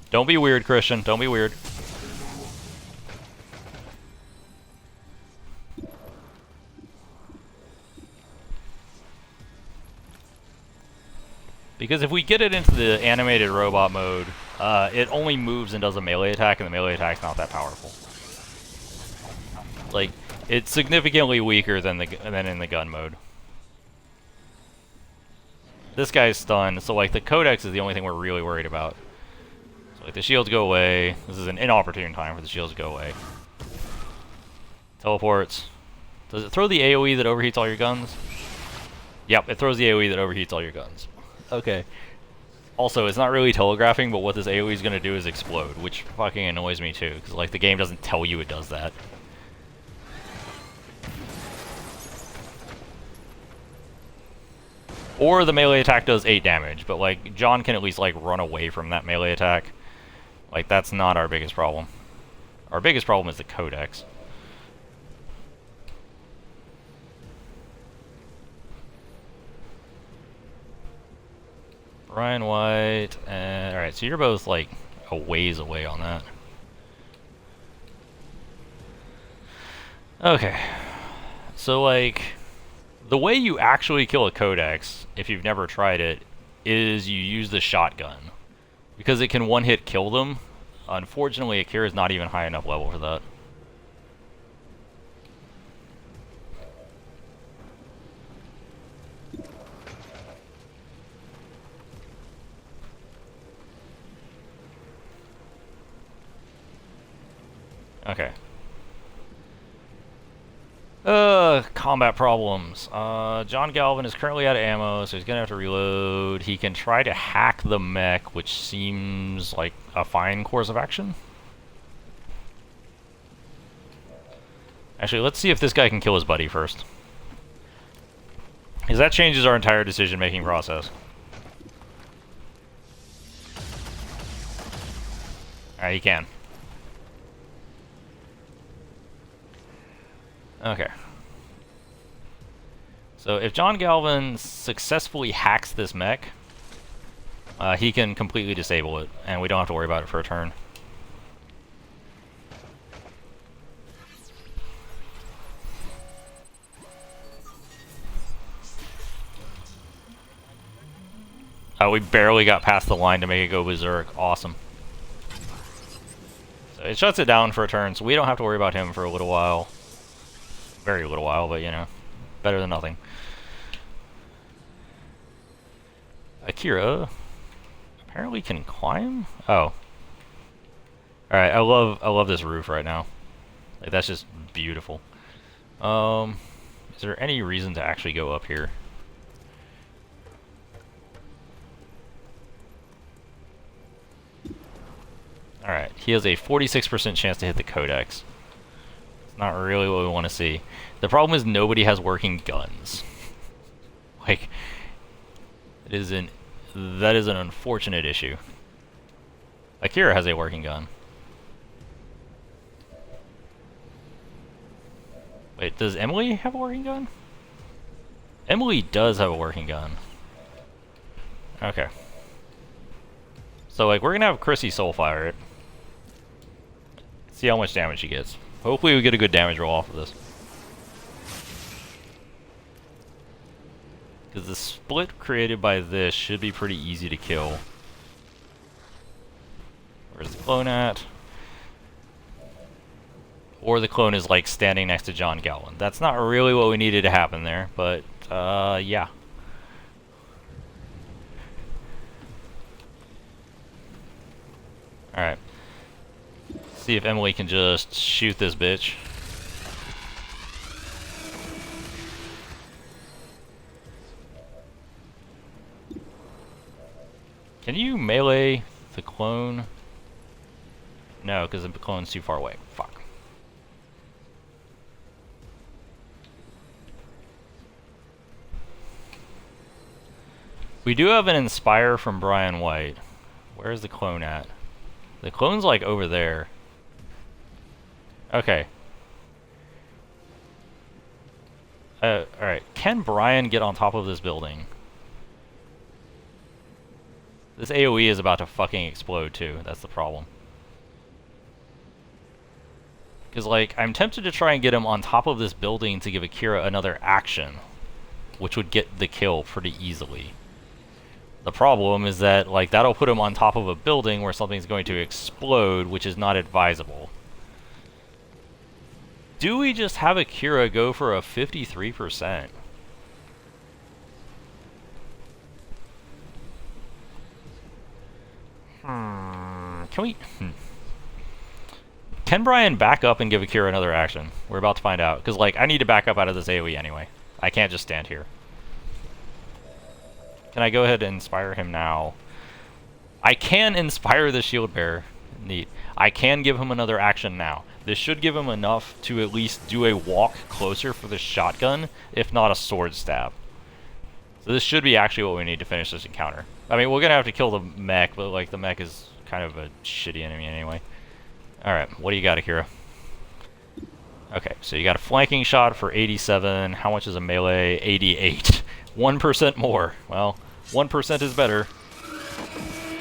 Don't be weird, Christian. Don't be weird. Because if we get it into the animated robot mode, it only moves and does a melee attack, and the melee attack's not that powerful. Like, it's significantly weaker than in the gun mode. This guy's stunned, so like the Codex is the only thing we're really worried about. So like the shields go away. This is an inopportune time for the shields to go away. Teleports. Does it throw the AoE that overheats all your guns? Yep, it throws the AoE that overheats all your guns. Okay. Also, it's not really telegraphing, but what this AoE is going to do is explode, which fucking annoys me too, because like the game doesn't tell you it does that. Or the melee attack does 8 damage, but like John can at least like run away from that melee attack. Like that's not our biggest problem. Our biggest problem is the Codex. Ryan White, and alright, so you're both like a ways away on that. Okay. So like, the way you actually kill a Codex, if you've never tried it, is you use the shotgun. Because it can one-hit kill them. Unfortunately, Akira is not even high enough level for that. Okay. Combat problems. John Galvin is currently out of ammo, so he's gonna have to reload. He can try to hack the mech, which seems like a fine course of action. Actually, let's see if this guy can kill his buddy first. Because that changes our entire decision-making process. Alright, he can. Okay. So if John Galvin successfully hacks this mech, he can completely disable it, and we don't have to worry about it for a turn. We barely got past the line to make it go berserk. Awesome. So it shuts it down for a turn, so we don't have to worry about him for a little while. Very little while, but you know, better than nothing. Akira apparently can climb? Oh. Alright, I love this roof right now. Like, that's just beautiful. Is there any reason to actually go up here? Alright, he has a 46% chance to hit the codex. It's not really what we want to see. The problem is nobody has working guns. Like, that is an unfortunate issue. Akira has a working gun. Wait, does Emily have a working gun? Emily does have a working gun. Okay. So, like, we're gonna have Chrissy soulfire it. See how much damage she gets. Hopefully we get a good damage roll off of this. Because the split created by this should be pretty easy to kill. Where's the clone at? Or the clone is, like, standing next to John Galvin. That's not really what we needed to happen there, but, yeah. Alright. See if Emily can just shoot this bitch. Can you melee the clone? No, because the clone's too far away. Fuck. We do have an Inspire from Brian White. Where's the clone at? The clone's like over there. Okay. Alright. Can Brian get on top of this building? This AoE is about to fucking explode too. That's the problem. Because, like, I'm tempted to try and get him on top of this building to give Akira another action, which would get the kill pretty easily. The problem is that, like, that'll put him on top of a building where something's going to explode, which is not advisable. Do we just have Akira go for a 53%? Can we... Can Brian back up and give Akira another action? We're about to find out. Because, like, I need to back up out of this AoE anyway. I can't just stand here. Can I go ahead and inspire him now? I can inspire the shield bearer. Neat. I can give him another action now. This should give him enough to at least do a walk closer for the shotgun, if not a sword stab. So this should be actually what we need to finish this encounter. I mean, we're going to have to kill the mech, but, like, the mech is kind of a shitty enemy anyway. Alright, what do you got, Akira? Okay, so you got a flanking shot for 87. How much is a melee? 88. 1% more. Well, 1% is better.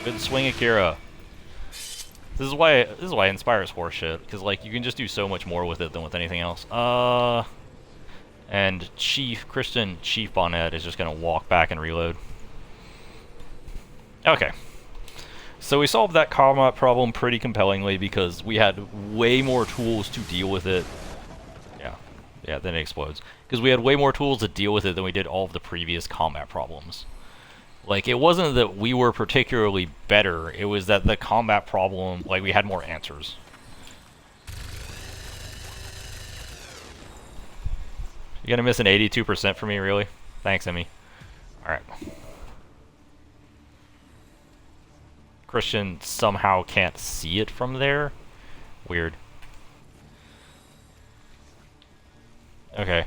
Good swing, Akira. This is why Inspire is horseshit, because, like, you can just do so much more with it than with anything else. And Christian Chief Bonnet is just gonna walk back and reload. Okay. So we solved that combat problem pretty compellingly because we had way more tools to deal with it. Yeah, then it explodes. Because we had way more tools to deal with it than we did all of the previous combat problems. Like, it wasn't that we were particularly better, it was that the combat problem, like, we had more answers. You're gonna miss an 82% for me, really? Thanks, Emmy. Alright. Christian somehow can't see it from there? Weird. Okay.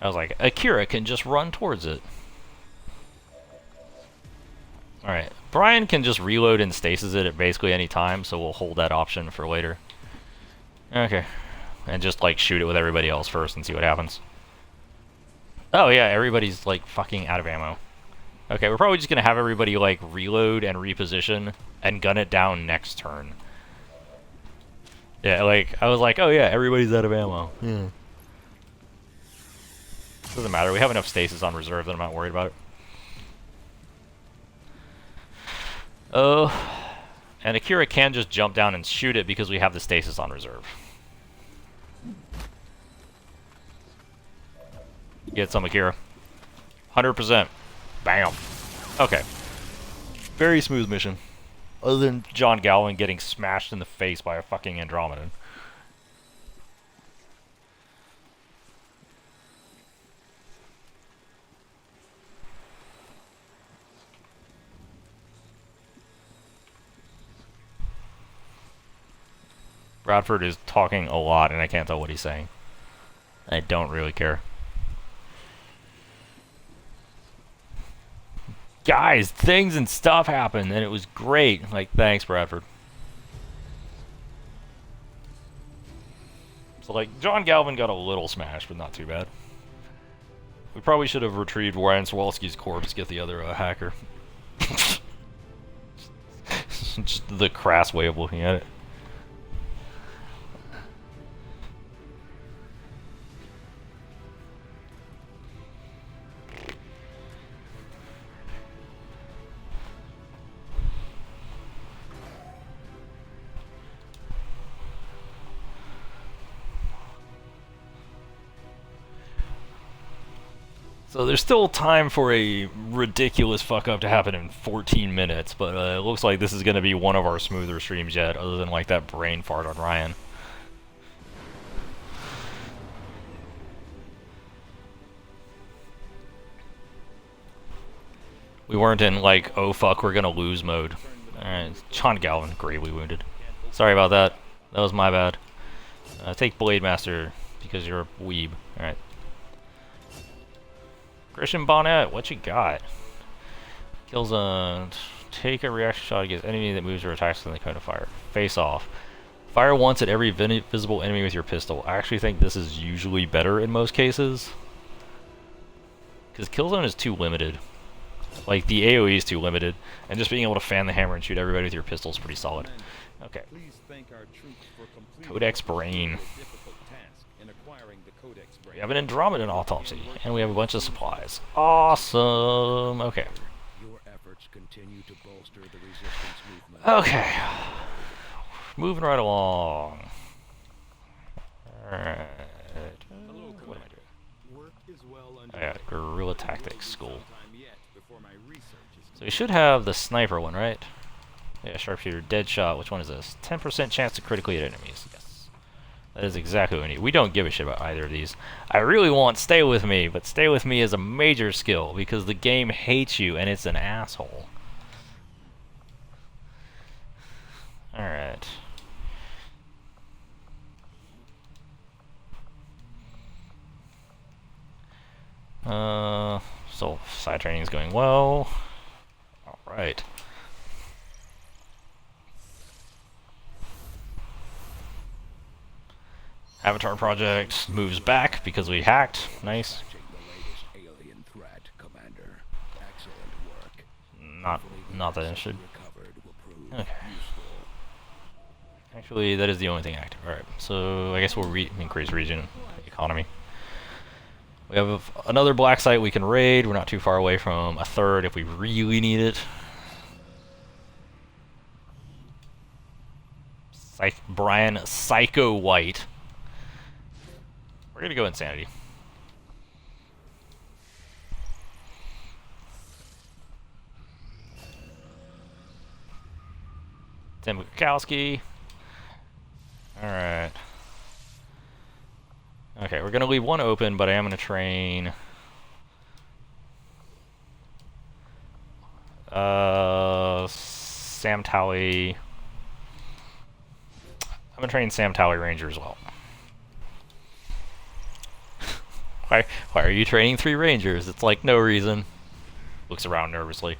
I was like, Akira can just run towards it. Alright. Brian can just reload and stasis it at basically any time, so we'll hold that option for later. Okay. And just, like, shoot it with everybody else first and see what happens. Oh yeah, everybody's, like, fucking out of ammo. Okay, we're probably just gonna have everybody, like, reload and reposition and gun it down next turn. Yeah, like, I was like, oh yeah, everybody's out of ammo. Yeah. Doesn't matter, we have enough stasis on reserve that I'm not worried about it. Oh, and Akira can just jump down and shoot it because we have the stasis on reserve. Get some, Akira. 100%. Bam. Okay. Very smooth mission. Other than John Galvin getting smashed in the face by a fucking Andromedan. Bradford is talking a lot, and I can't tell what he's saying. I don't really care. Guys, things and stuff happened, and it was great. Like, thanks, Bradford. So, like, John Galvin got a little smashed, but not too bad. We probably should have retrieved Ryan Swalski's corpse to get the other hacker. Just the crass way of looking at it. So there's still time for a ridiculous fuck up to happen in 14 minutes, but it looks like this is going to be one of our smoother streams yet, other than like that brain fart on Ryan. We weren't in like, oh fuck, we're going to lose mode. Alright, John Galvin, gravely wounded. Sorry about that. That was my bad. Take Blade Master, because you're a weeb. Alright. Christian Bonnet, what you got? Killzone. Take a reaction shot against enemy that moves or attacks in the cone of fire. Face off. Fire once at every visible enemy with your pistol. I actually think this is usually better in most cases. Because Killzone is too limited. Like, the AoE is too limited. And just being able to fan the hammer and shoot everybody with your pistol is pretty solid. Okay. Codex Brain. We have an Andromedan autopsy, and we have a bunch of supplies. Awesome. Okay. Your efforts continue to bolster the resistance movement. Okay. Moving right along. Alright. What am I doing? Oh yeah, Guerrilla Tactics School. So you should have the sniper one, right? Yeah, sharpshooter, dead shot. Which one is this? 10% chance to critically hit enemies. Yes. That is exactly what we need. We don't give a shit about either of these. I really want Stay With Me, but Stay With Me is a major skill because the game hates you and it's an asshole. Alright. So side training is going well. Alright. Avatar Project moves back because we hacked. Nice. Not that interested. Okay. Actually, that is the only thing active. Alright, so I guess we'll increase region economy. We have another black site we can raid. We're not too far away from a third if we really need it. Brian Psycho White. We're gonna go Insanity. Tim Bukowski. Alright. Okay, we're gonna leave one open, but I am gonna train Sam Talley. I'm gonna train Sam Talley Ranger as well. Why are you training 3 Rangers? It's like no reason. Looks around nervously.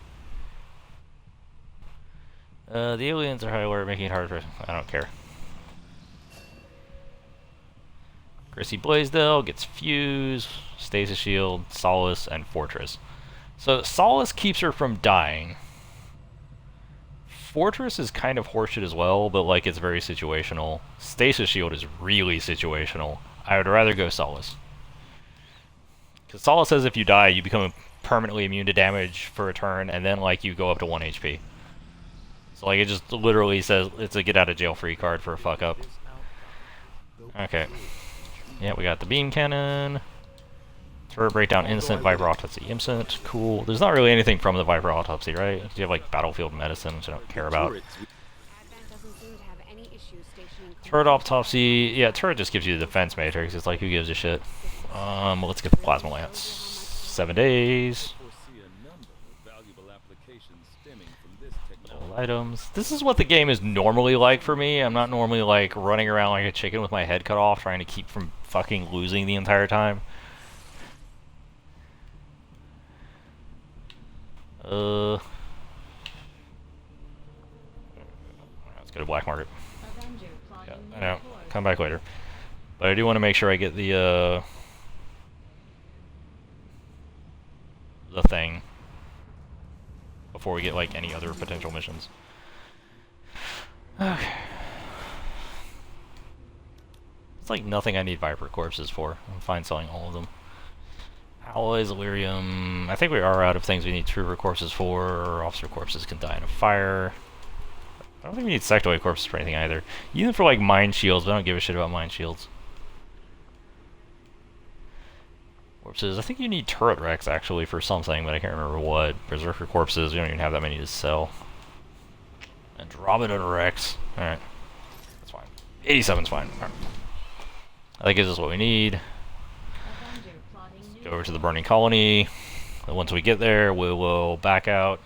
The aliens are high alert, making it hard for... I don't care. Chrissy Blaisdell gets Fuse, Stasis Shield, Solace, and Fortress. So Solace keeps her from dying. Fortress is kind of horseshit as well, but like it's very situational. Stasis Shield is really situational. I would rather go Solace. Because Solace says if you die, you become permanently immune to damage for a turn, and then like you go up to 1 HP. So like it just literally says it's a get out of jail free card for a fuck up. Okay. Yeah, we got the beam cannon. Turret breakdown instant, Viper autopsy instant. Cool. There's not really anything from the Viper autopsy, right? You have like battlefield medicine, which I don't care about. Advent doesn't seem to have any issues stationing. Turret autopsy. Yeah, turret just gives you the defense matrix. It's like who gives a shit. Let's get the plasma lance. 7 days. Items. This is what the game is normally like for me. I'm not normally like running around like a chicken with my head cut off trying to keep from fucking losing the entire time. Let's go to Black Market. Avenger Yeah, plotting I new know. course. Come back later. But I do want to make sure I get the thing before we get like any other potential missions. Okay. It's like nothing I need Viper corpses for. I'm fine selling all of them. Alloys, Illyrium. I think we are out of things we need trooper corpses for. Officer corpses can die in a fire. I don't think we need sectoid corpses for anything either. Even for like mine shields, but I don't give a shit about mine shields. Corpses. I think you need turret wrecks actually for something, but I can't remember what. Berserker corpses, we don't even have that many to sell. Andromeda wrecks. Alright. That's fine. 87's fine. Alright. That gives us what we need. Avenger plotting new Go over to the burning colony. And once we get there, we will back out,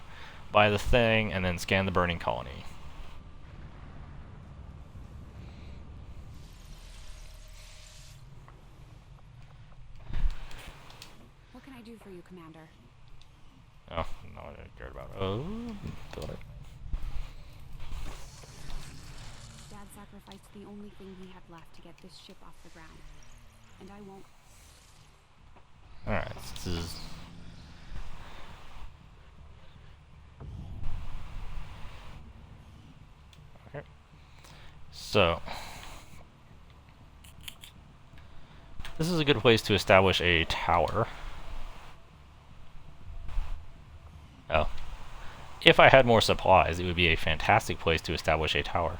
buy the thing, and then scan the burning colony. What can I do for you, Commander? Oh, no, I didn't care about it. Oh, build it. Dad sacrificed the only thing he had left to get this ship off the ground. And I won't. Alright, this is... Okay. So... This is a good place to establish a tower. Oh. If I had more supplies, it would be a fantastic place to establish a tower.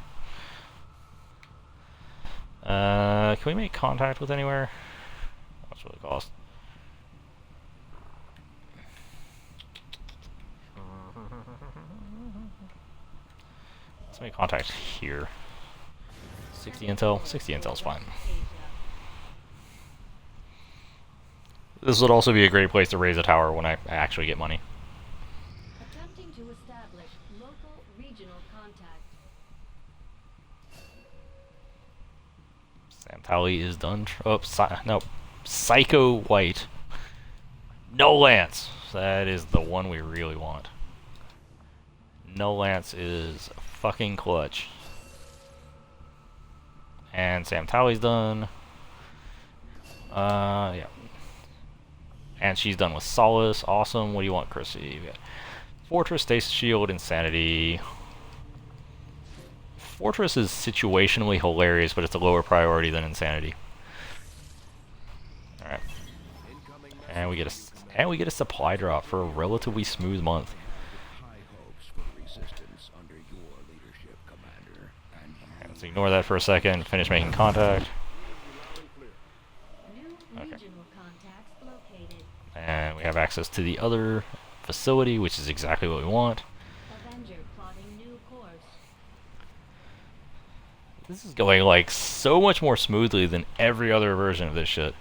Can we make contact with anywhere? What's it really cost? Let's make contact here. 60 intel? 60 intel's fine. Asia. This would also be a great place to raise a tower when I actually get money. Attempting to establish local regional contact. Sam Tally is done. Oh, no. Psycho White. No Lance. That is the one we really want. No Lance is fucking clutch. And Sam Tally's done. Yeah. And she's done with Solace. Awesome. What do you want, Chrissy? We got Fortress, Stasis Shield, Insanity. Fortress is situationally hilarious, but it's a lower priority than Insanity. Alright. And we get a supply drop for a relatively smooth month. High hopes for resistance under your leadership, Commander. And Okay, let's ignore that for a second. Finish making contact. New Okay. regional contacts located. And we have access to the other facility, which is exactly what we want. Avenger plotting new course. This is going like so much more smoothly than every other version of this shit.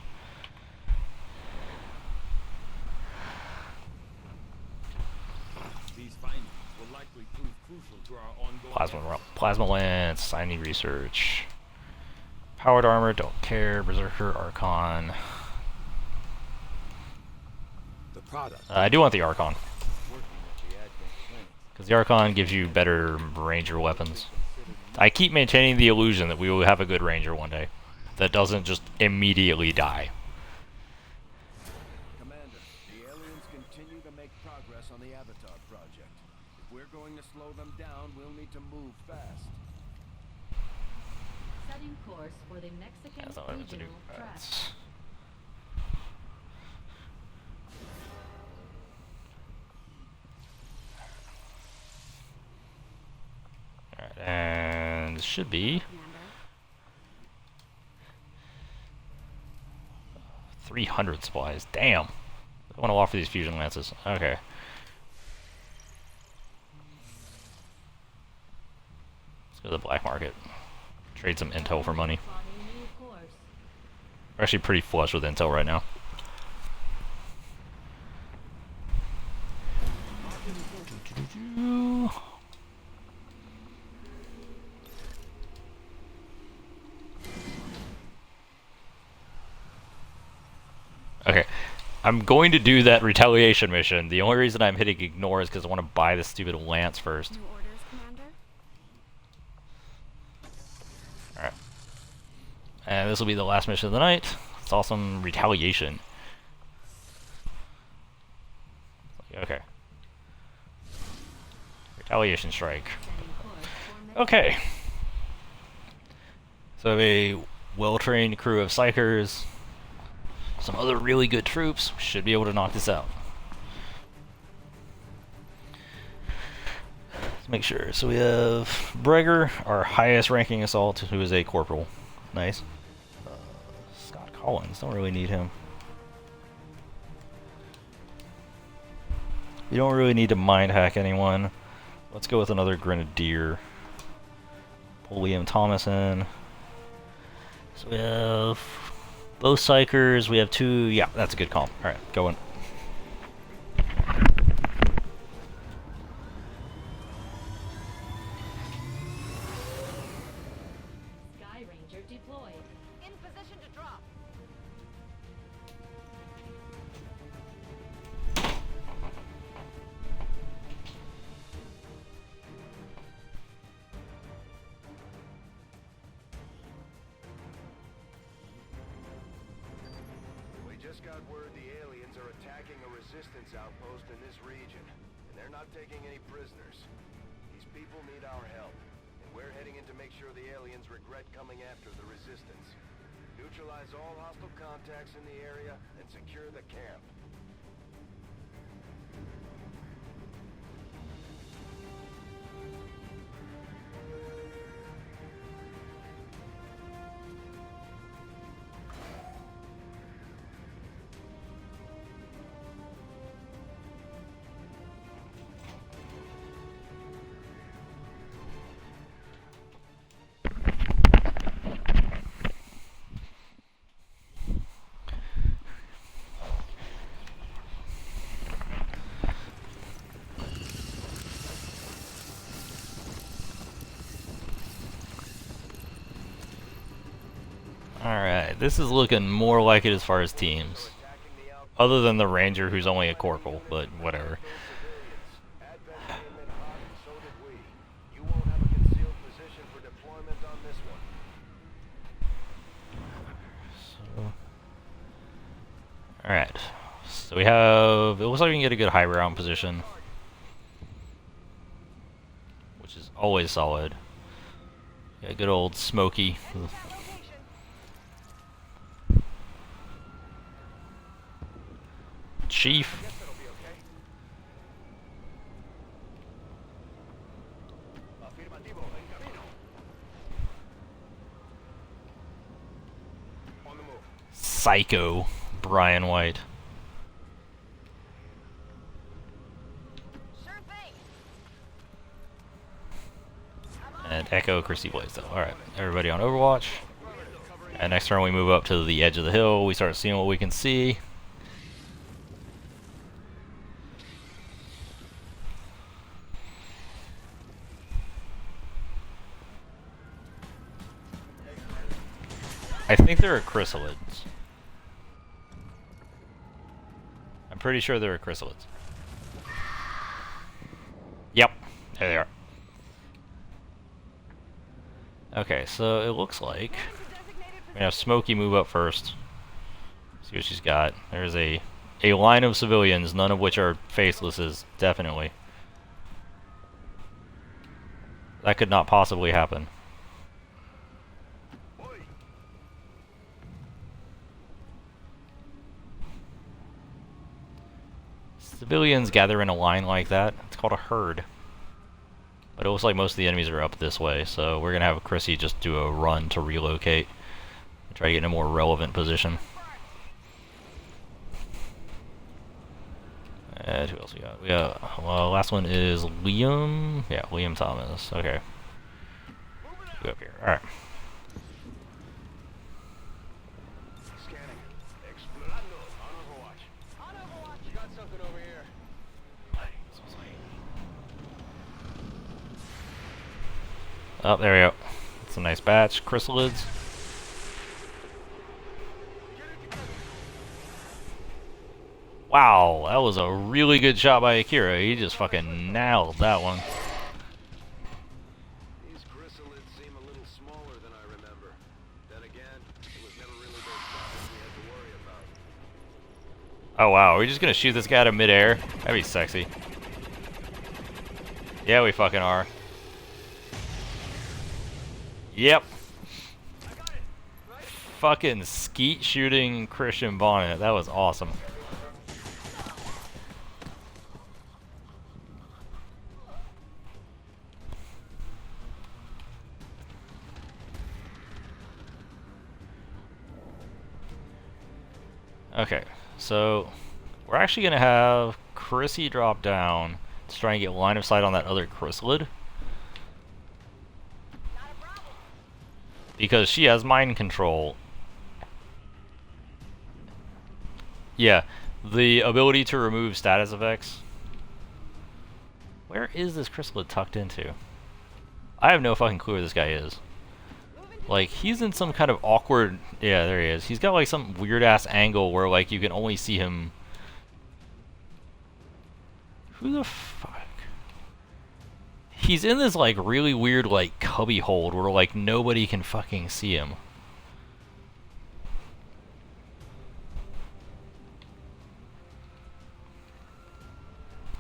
These findings will likely prove crucial to our ongoing Plasma lance. I need research. Powered armor. Don't care. Berserker Archon. the product. I do want the Archon working at the Advent clinic. because the Archon gives you better ranger weapons. I keep maintaining the illusion that we will have a good ranger one day that doesn't just immediately die. Commander, the aliens continue to make progress on the Avatar project. If we're going to slow them down, we'll need to move fast. Setting course for the Mexican That's not what I meant to do. regional track. That's- Alright, and this should be Commander. 300 supplies. Damn. I want to offer these fusion lances. Okay. Let's go to the black market. Trade some intel for money. Plotting new course. We're actually pretty flush with intel right now. Okay. I'm going to do that retaliation mission. The only reason I'm hitting ignore is because I want to buy this stupid lance first. New orders, Commander? Alright. And this will be the last mission of the night. It's awesome retaliation. Okay. Retaliation strike. Okay. So a well-trained crew of psychers, some other really good troops, should be able to knock this out. Let's make sure. So we have Breger, our highest ranking assault, who is a corporal. Nice. Scott Collins, don't really need him. You don't really need to mind hack anyone. Let's go with another grenadier. Pull Liam Thomas in. So we have both psychers. We have 2. Yeah, that's a good comp. All right, going. Sky Ranger deployed. In position to drop. We just got word the aliens are attacking a resistance outpost in this region, and they're not taking any prisoners. These people need our help, and we're heading in to make sure the aliens regret coming after the resistance. Neutralize all hostile contacts in the area and secure the camp. Alright, this is looking more like it as far as teams. Other than the ranger who's only a corporal, but whatever. Advent came in hot and so did we. You won't have a concealed position for deployment on this one. Alright. So we have... It looks like we can get a good high ground position. Which is always solid. Yeah, good old Smoky. Location. Chief. Guess that'll be okay. Afirmativo, en camino. On the move. Psycho. Brian White. Sure thing. And Echo Chrissy Blaisdell. Alright, everybody on Overwatch. And next turn we move up to the edge of the hill. We start seeing what we can see. I think there are chrysalids. I'm pretty sure there are chrysalids. Yep, there they are. Okay, so it looks like we have Smokey move up first. See what she's got. There's a line of civilians, none of which are facelesses, definitely. That could not possibly happen. Civilians gather in a line like that. It's called a herd. But it looks like most of the enemies are up this way, so we're gonna have Chrissy just do a run to relocate and try to get in a more relevant position. And who else we got? We got, well, last one is Liam. Yeah, Liam Thomas. Okay. Go up here. Alright. Scanning. Explorando. On Overwatch. On Overwatch. You got something over here. Oh, there we go. It's a nice batch. Chrysalids. Wow, that was a really good shot by Akira. He just fucking nailed that one. These chrysalids seem a little smaller than I remember. Then again, it was never really their size we had to worry about. Oh wow, are we just gonna shoot this guy out of midair? That'd be sexy. Yeah, we fucking are. Yep. Fucking skeet shooting Christian Bonnet. That was awesome. Okay, so we're actually gonna have Chrissy drop down to try and get line of sight on that other chrysalid. Because she has mind control. Yeah, the ability to remove status effects. Where is this chrysalid tucked into? I have no fucking clue where this guy is. Like, he's in some kind of awkward... Yeah, there he is. He's got, like, some weird-ass angle where, like, you can only see him... Who the fuck? He's in this, like, really weird, like, cubby hold where, like, nobody can fucking see him.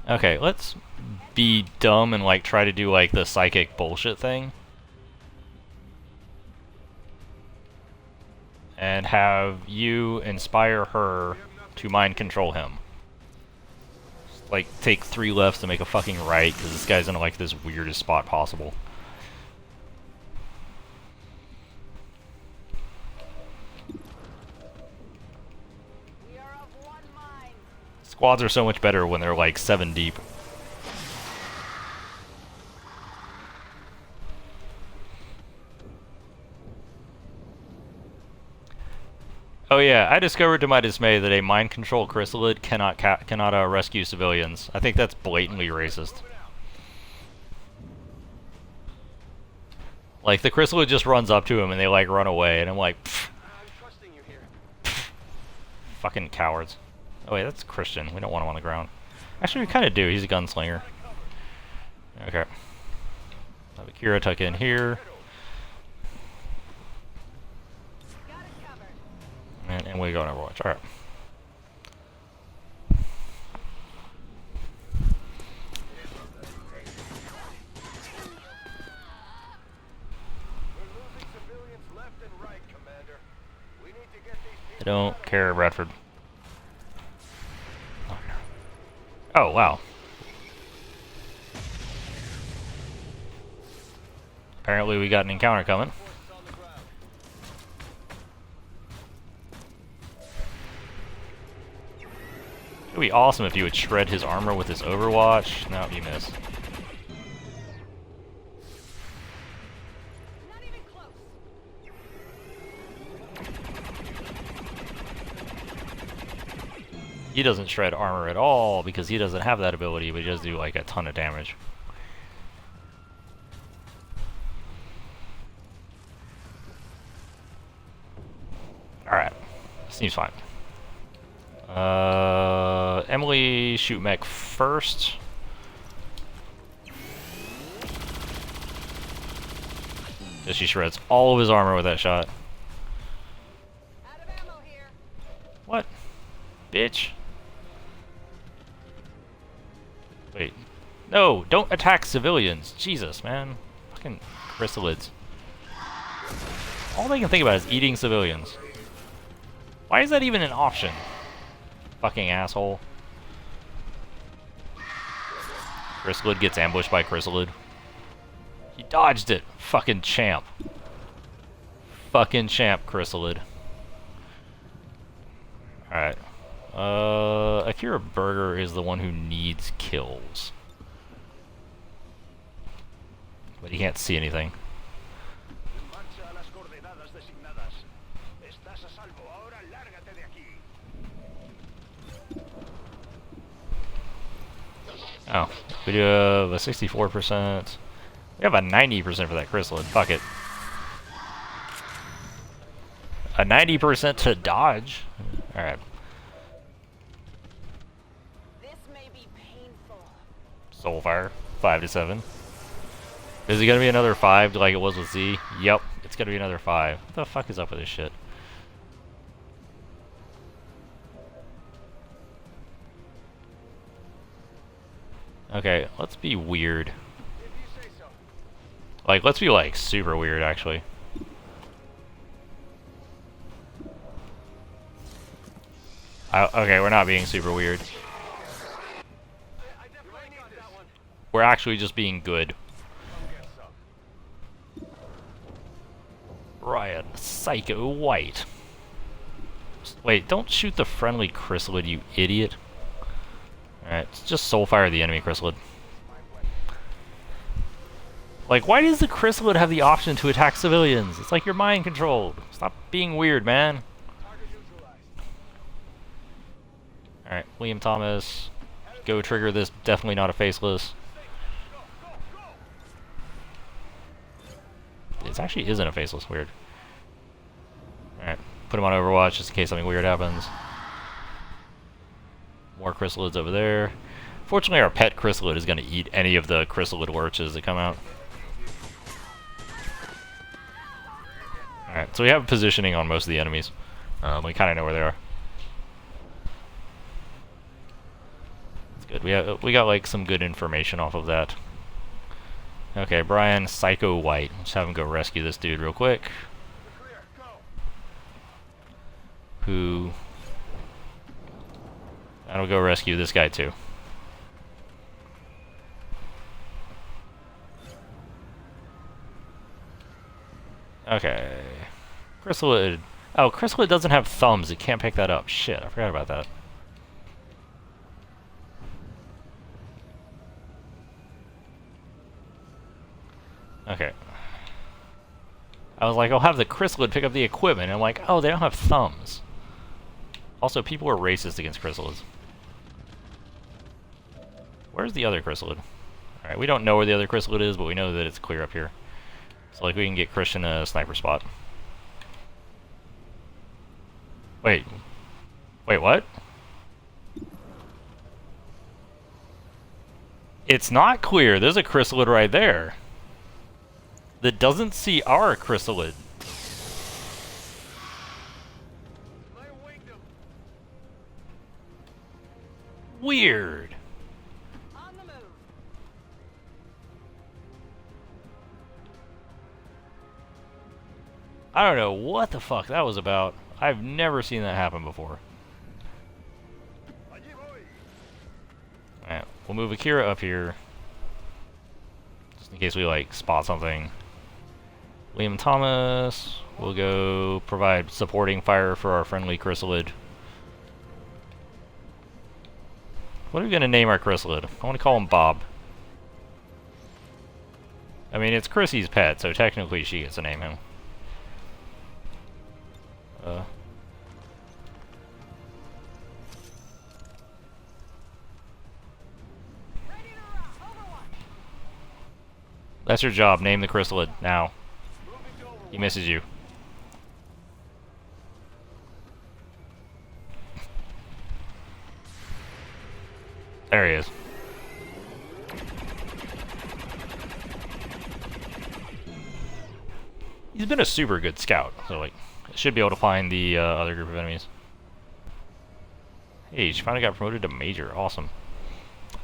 Okay, let's be dumb and, like, try to do, like, the psychic bullshit thing. And have you inspire her to mind control him. Just, like, take 3 lefts to make a fucking right, because this guy's in, like, this weirdest spot possible. We are of one mind. Squads are so much better when they're, like, 7 deep. Oh yeah, I discovered to my dismay that a mind control chrysalid cannot rescue civilians. I think that's blatantly racist. Like, the chrysalid just runs up to him and they, like, run away, and I'm like, pfft, I'm trusting you here. fucking cowards. Oh wait, that's Christian. We don't want him on the ground. Actually, we kind of do. He's a gunslinger. Okay. Have Akira tuck in here. Got it covered. And we go on Overwatch. Alright. We're losing civilians left and right, Commander. We need to get these I people don't care, Bradford. Oh, wow. Apparently we got an encounter coming. on the ground. It would be awesome if you would shred his armor with his Overwatch. No, you miss. Not even close. He doesn't shred armor at all because he doesn't have that ability, but he does do like a ton of damage. Alright. Seems fine. Emily, shoot mech first. She shreds all of his armor with that shot. Out of ammo here. What? Bitch. Wait. No, don't attack civilians. Jesus, man. Fucking chrysalids. All they can think about is eating civilians. Why is that even an option? Fucking asshole. Chrysalid gets ambushed by Chrysalid. He dodged it. Fucking champ. Fucking champ, Chrysalid. Alright. Akira Berger is the one who needs kills. But he can't see anything. Marcha a las coordenadas designadas. Estás a salvo. Ahora lárgate de aquí. Oh, we do have a 64%. We have a 90% for that chrysalid. Fuck it. A 90% to dodge. Alright. Soulfire, 5 to 7. Is it gonna be another 5 like it was with Z? Yep, it's gonna be another 5. What the fuck is up with this shit? Okay, let's be weird. If you say so. Like, let's be like super weird actually. Okay, we're not being super weird. I definitely need that one. We're actually just being good. Come get some. Ryan, Psycho White. Wait, don't shoot the friendly chrysalid, you idiot. Alright, just soulfire the enemy chrysalid. Like, why does the chrysalid have the option to attack civilians? It's like you're mind controlled. Stop being weird, man. Target neutralized. Alright, William Thomas. Go trigger this, definitely not a faceless. It actually isn't a faceless, weird. Alright, put him on Overwatch just in case something weird happens. More chrysalids over there. Fortunately, our pet chrysalid is going to eat any of the chrysalid lurches that come out. Alright, so we have positioning on most of the enemies. We kind of know where they are. That's good. We got like some good information off of that. Okay, Brian, Psycho White. Let's have him go rescue this dude real quick. Clear. Go. Who... I'll go rescue this guy too. Okay. Chrysalid. Oh, Chrysalid doesn't have thumbs. It can't pick that up. Shit, I forgot about that. Okay. I was like, I'll have the Chrysalid pick up the equipment. And I'm like, oh, they don't have thumbs. Also, people are racist against chrysalids. Where's the other chrysalid? Alright, we don't know where the other chrysalid is, but we know that it's clear up here. So, like, we can get Christian a sniper spot. Wait. Wait, what? It's not clear. There's a chrysalid right there. That doesn't see our chrysalid. I winged him. Weird. On the move. I don't know what the fuck that was about. I've never seen that happen before. Alright, we'll move Akira up here. Just in case we, like, spot something. Liam Thomas. We'll go provide supporting fire for our friendly chrysalid. What are we going to name our chrysalid? I want to call him Bob. I mean, it's Chrissy's pet, so technically she gets to name him. Ready to rock. Overwatch. That's your job. Name the chrysalid now. Moving to Overwatch. He misses you. There he is. He's been a super good scout, so like, should be able to find the other group of enemies. Hey, she finally got promoted to Major. Awesome.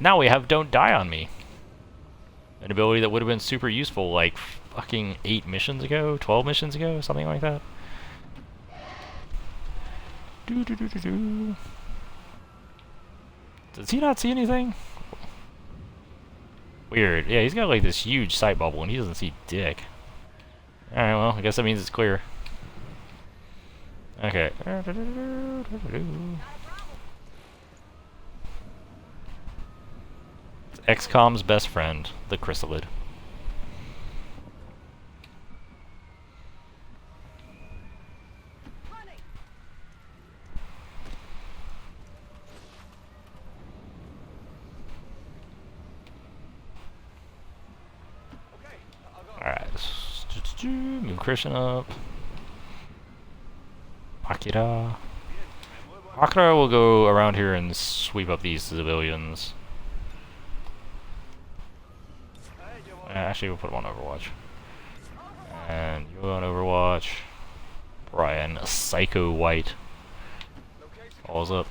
Now we have Don't Die on Me. An ability that would have been super useful like fucking 8 missions ago, 12 missions ago, something like that. Does he not see anything? Weird. Yeah, he's got like this huge sight bubble and he doesn't see dick. Alright, well, I guess that means it's clear. Okay. It's XCOM's best friend, the chrysalid. Running. Okay, I'll go. Alright. Move Christian up. Akira. Akira will go around here and sweep up these civilians. Actually, we'll put him on Overwatch. And you on Overwatch. Brian, Psycho White. All's up.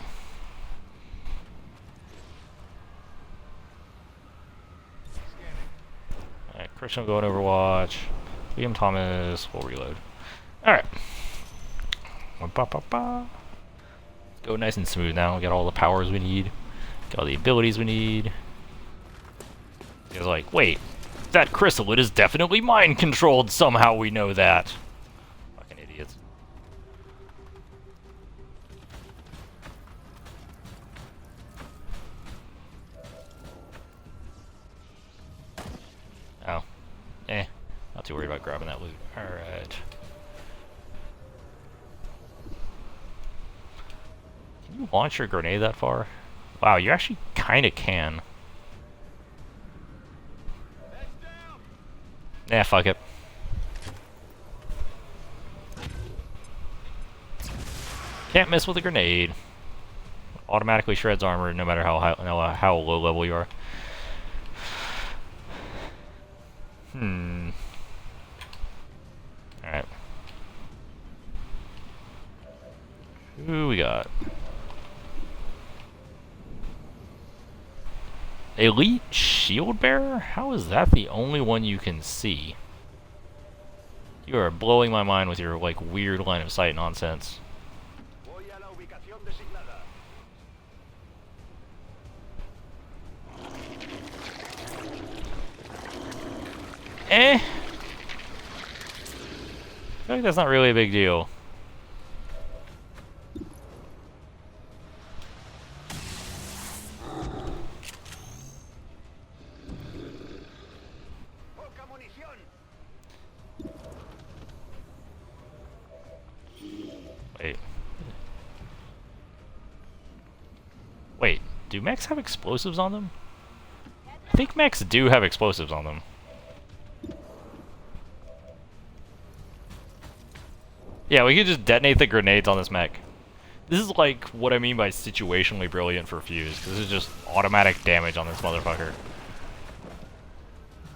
Alright, Christian will go on Overwatch. Liam Thomas will reload. Alright. Let's go nice and smooth now. We got all the powers we need. Got all the abilities we need. He's like, wait, that chrysalid is definitely mind controlled somehow, we know that. Fucking idiots. Oh. Not too worried about grabbing that loot. Alright. Can you launch your grenade that far? Wow, you actually kinda can. Fuck it. Can't miss with a grenade. Automatically shreds armor no matter how high, how low level you are. Alright. Who we got? Elite Shield Bearer? How is that the only one you can see? You are blowing my mind with your, like, weird line of sight nonsense. Voy a la ubicación designada. I feel like that's not really a big deal. Poca munición. Wait, do mechs have explosives on them? I think mechs do have explosives on them. Yeah, we could just detonate the grenades on this mech. This is like what I mean by situationally brilliant for Fuse, because this is just automatic damage on this motherfucker.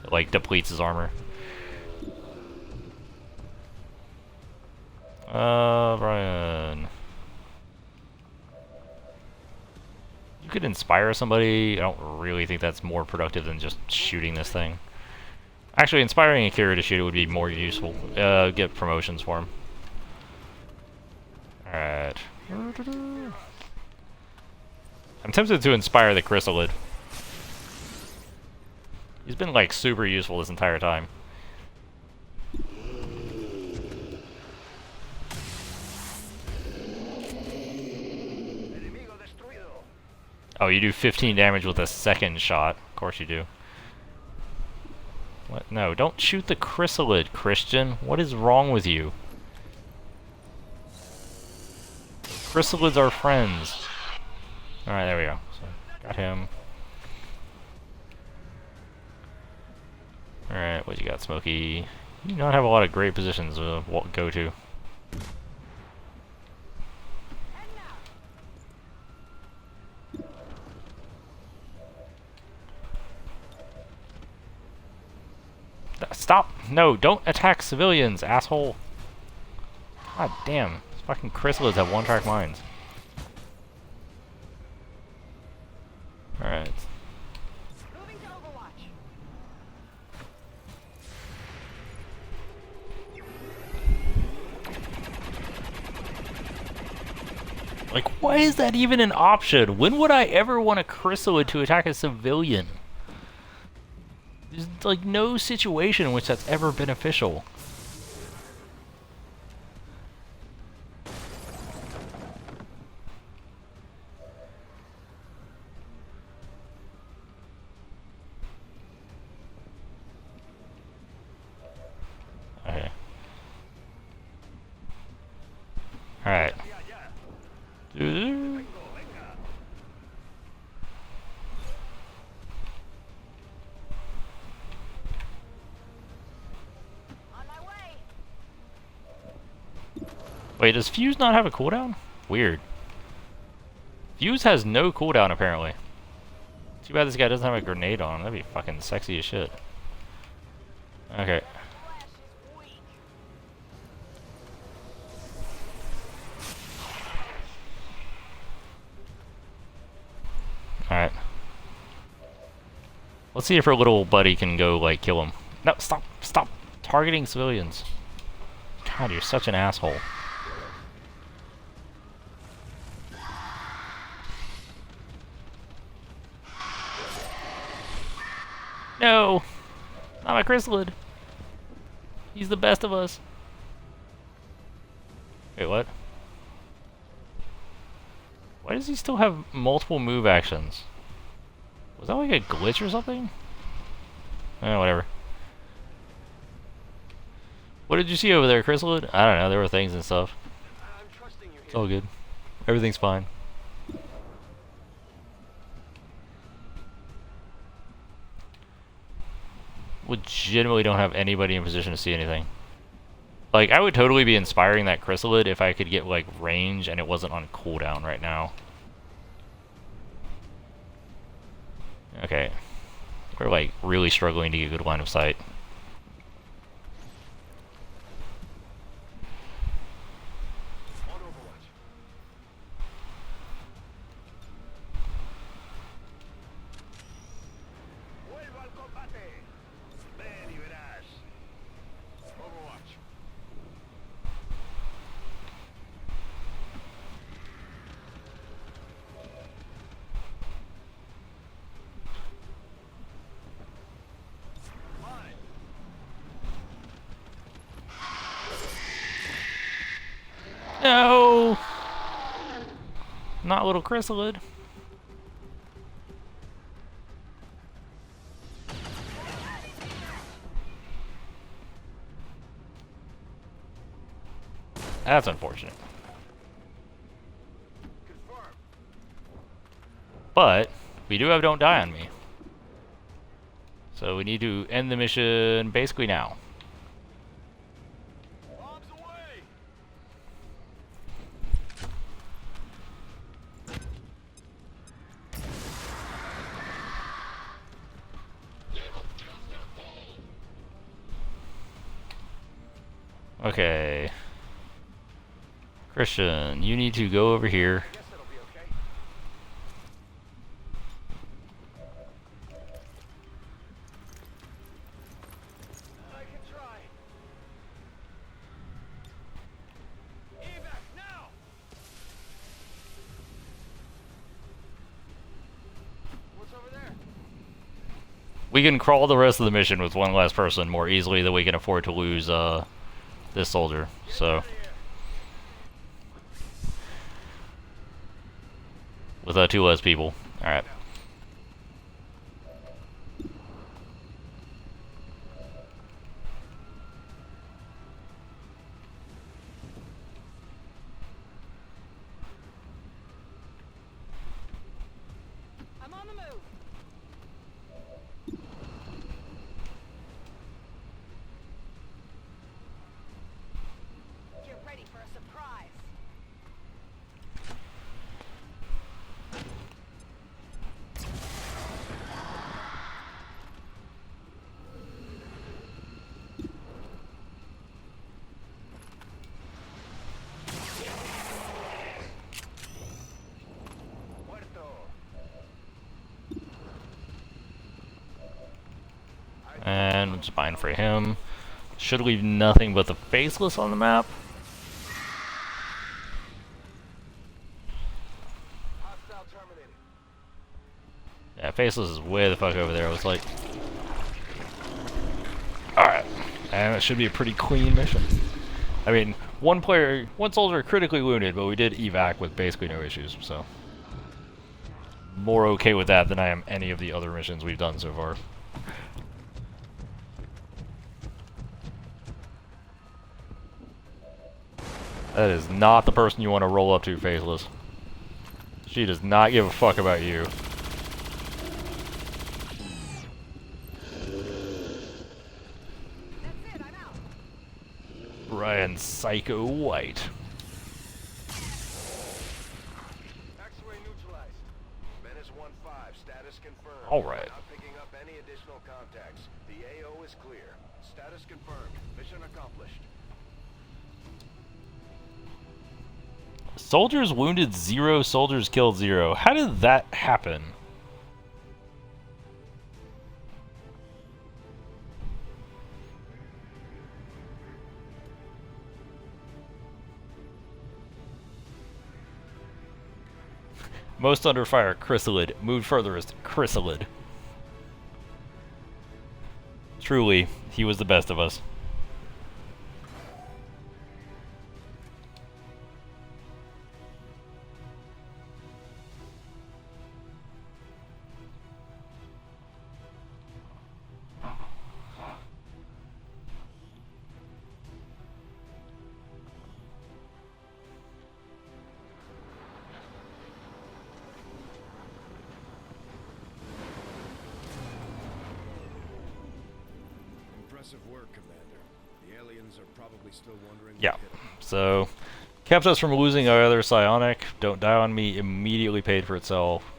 It, like, depletes his armor. Brian. You could inspire somebody. I don't really think that's more productive than just shooting this thing. Actually, inspiring Akira to shoot it would be more useful. Get promotions for him. Alright. I'm tempted to inspire the chrysalid. He's been, like, super useful this entire time. Enemigo destruido. Oh, you do 15 damage with a second shot. Of course you do. What? No, don't shoot the chrysalid, Christian. What is wrong with you? Chrysalids are friends. Alright, there we go. So, got him. Alright, what you got, Smokey? You do not have a lot of great positions to go to. Stop! No, don't attack civilians, asshole! God damn. These fucking chrysalids have one-track minds. Alright. Moving to Overwatch. Like, why is that even an option? When would I ever want a chrysalid to attack a civilian? There's, like, no situation in which that's ever beneficial. Okay. Alright. On my way. Wait, does Fuse not have a cooldown? Weird. Fuse has no cooldown, apparently. Too bad this guy doesn't have a grenade on. That'd be fucking sexy as shit. Okay. Flash is weak. Alright. Let's see if her little buddy can go, like, kill him. No, stop! Stop targeting civilians. God, you're such an asshole. No! Not my chrysalid! He's the best of us. Wait, what? Why does he still have multiple move actions? Was that like a glitch or something? Eh, whatever. What did you see over there, Chrysalid? I don't know, there were things and stuff. I'm trusting you It's here. all good. Everything's fine. Legitimately don't have anybody in position to see anything. Like, I would totally be inspiring that Chrysalid if I could get, like, range and it wasn't on cooldown right now. Okay. We're, like, really struggling to get good line of sight. On Overwatch. Vuelva al combate. Ven y verás. Overwatch. Mine. No! Not little Chrysalid. That's unfortunate. Confirm. But, we do have Don't Die on Me. So we need to end the mission basically now. Bombs away. Okay. Christian, you need to go over here. Guess that'll be okay. I can try. Evac now. What's over there? We can crawl the rest of the mission with one less person more easily than we can afford to lose this soldier. So with two less people. Alright. I'm on the move. Get ready for a surprise. Muerto. And it's fine for him. Should leave nothing but the faceless on the map. Hostile terminated. Yeah, faceless is way the fuck over there. It was like, alright. And it should be a pretty clean mission. I mean, one soldier critically wounded, but we did evac with basically no issues, so. More okay with that than I am any of the other missions we've done so far. That is not the person you want to roll up to, Faceless. She does not give a fuck about you. That's it, I'm out. Brian Psycho White. X-ray neutralized. Menace 1 115, status confirmed. All right. Not picking up any additional contacts. The AO is clear. Status confirmed. Mission accomplished. Soldiers wounded 0, soldiers killed 0. How did that happen? Most under fire, Chrysalid. Moved furthest, Chrysalid. Truly, he was the best of us. Impressive work, Commander. The aliens are probably still wondering. Yeah. So, kept us from losing our other psionic. Don't die on me. Immediately paid for itself.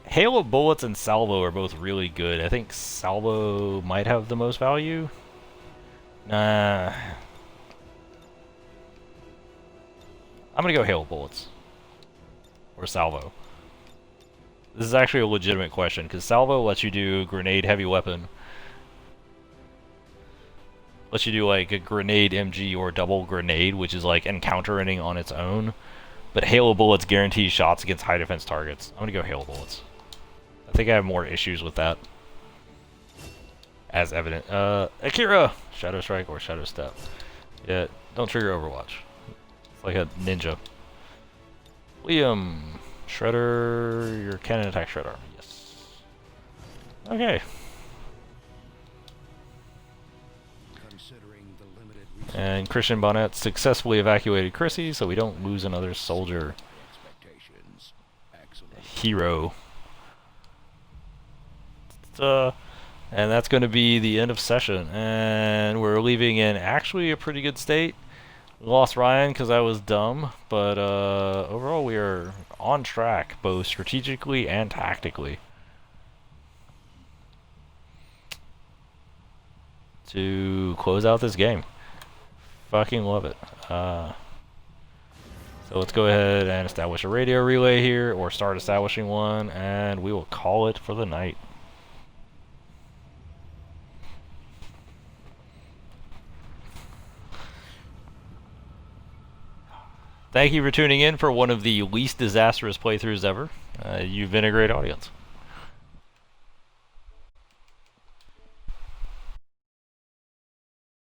Hail of Bullets and Salvo are both really good. I think Salvo might have the most value. Nah. I'm gonna go Hail of Bullets. Or Salvo. This is actually a legitimate question, because Salvo lets you do grenade heavy weapon. Lets you do like a grenade MG or double grenade, which is like encountering on its own. But Hail of Bullets guarantees shots against high defense targets. I'm gonna go Hail of Bullets. I think I have more issues with that. As evident. Akira! Shadow Strike or Shadow Step. Yeah, don't trigger Overwatch. It's like a ninja. Liam! Shredder, your cannon attack Shredder. Yes. Okay. Considering the limited resources And Christian Bonnet successfully evacuated Chrissy, so we don't lose another soldier. expectations. Excellent. Hero. And that's going to be the end of session. And we're leaving in actually a pretty good state. Lost Ryan because I was dumb, but overall we are on track, both strategically and tactically, to close out this game. Fucking love it. So let's go ahead and establish a radio relay here, or start establishing one, and we will call it for the night. Thank you for tuning in for one of the least disastrous playthroughs ever. You've been a great audience.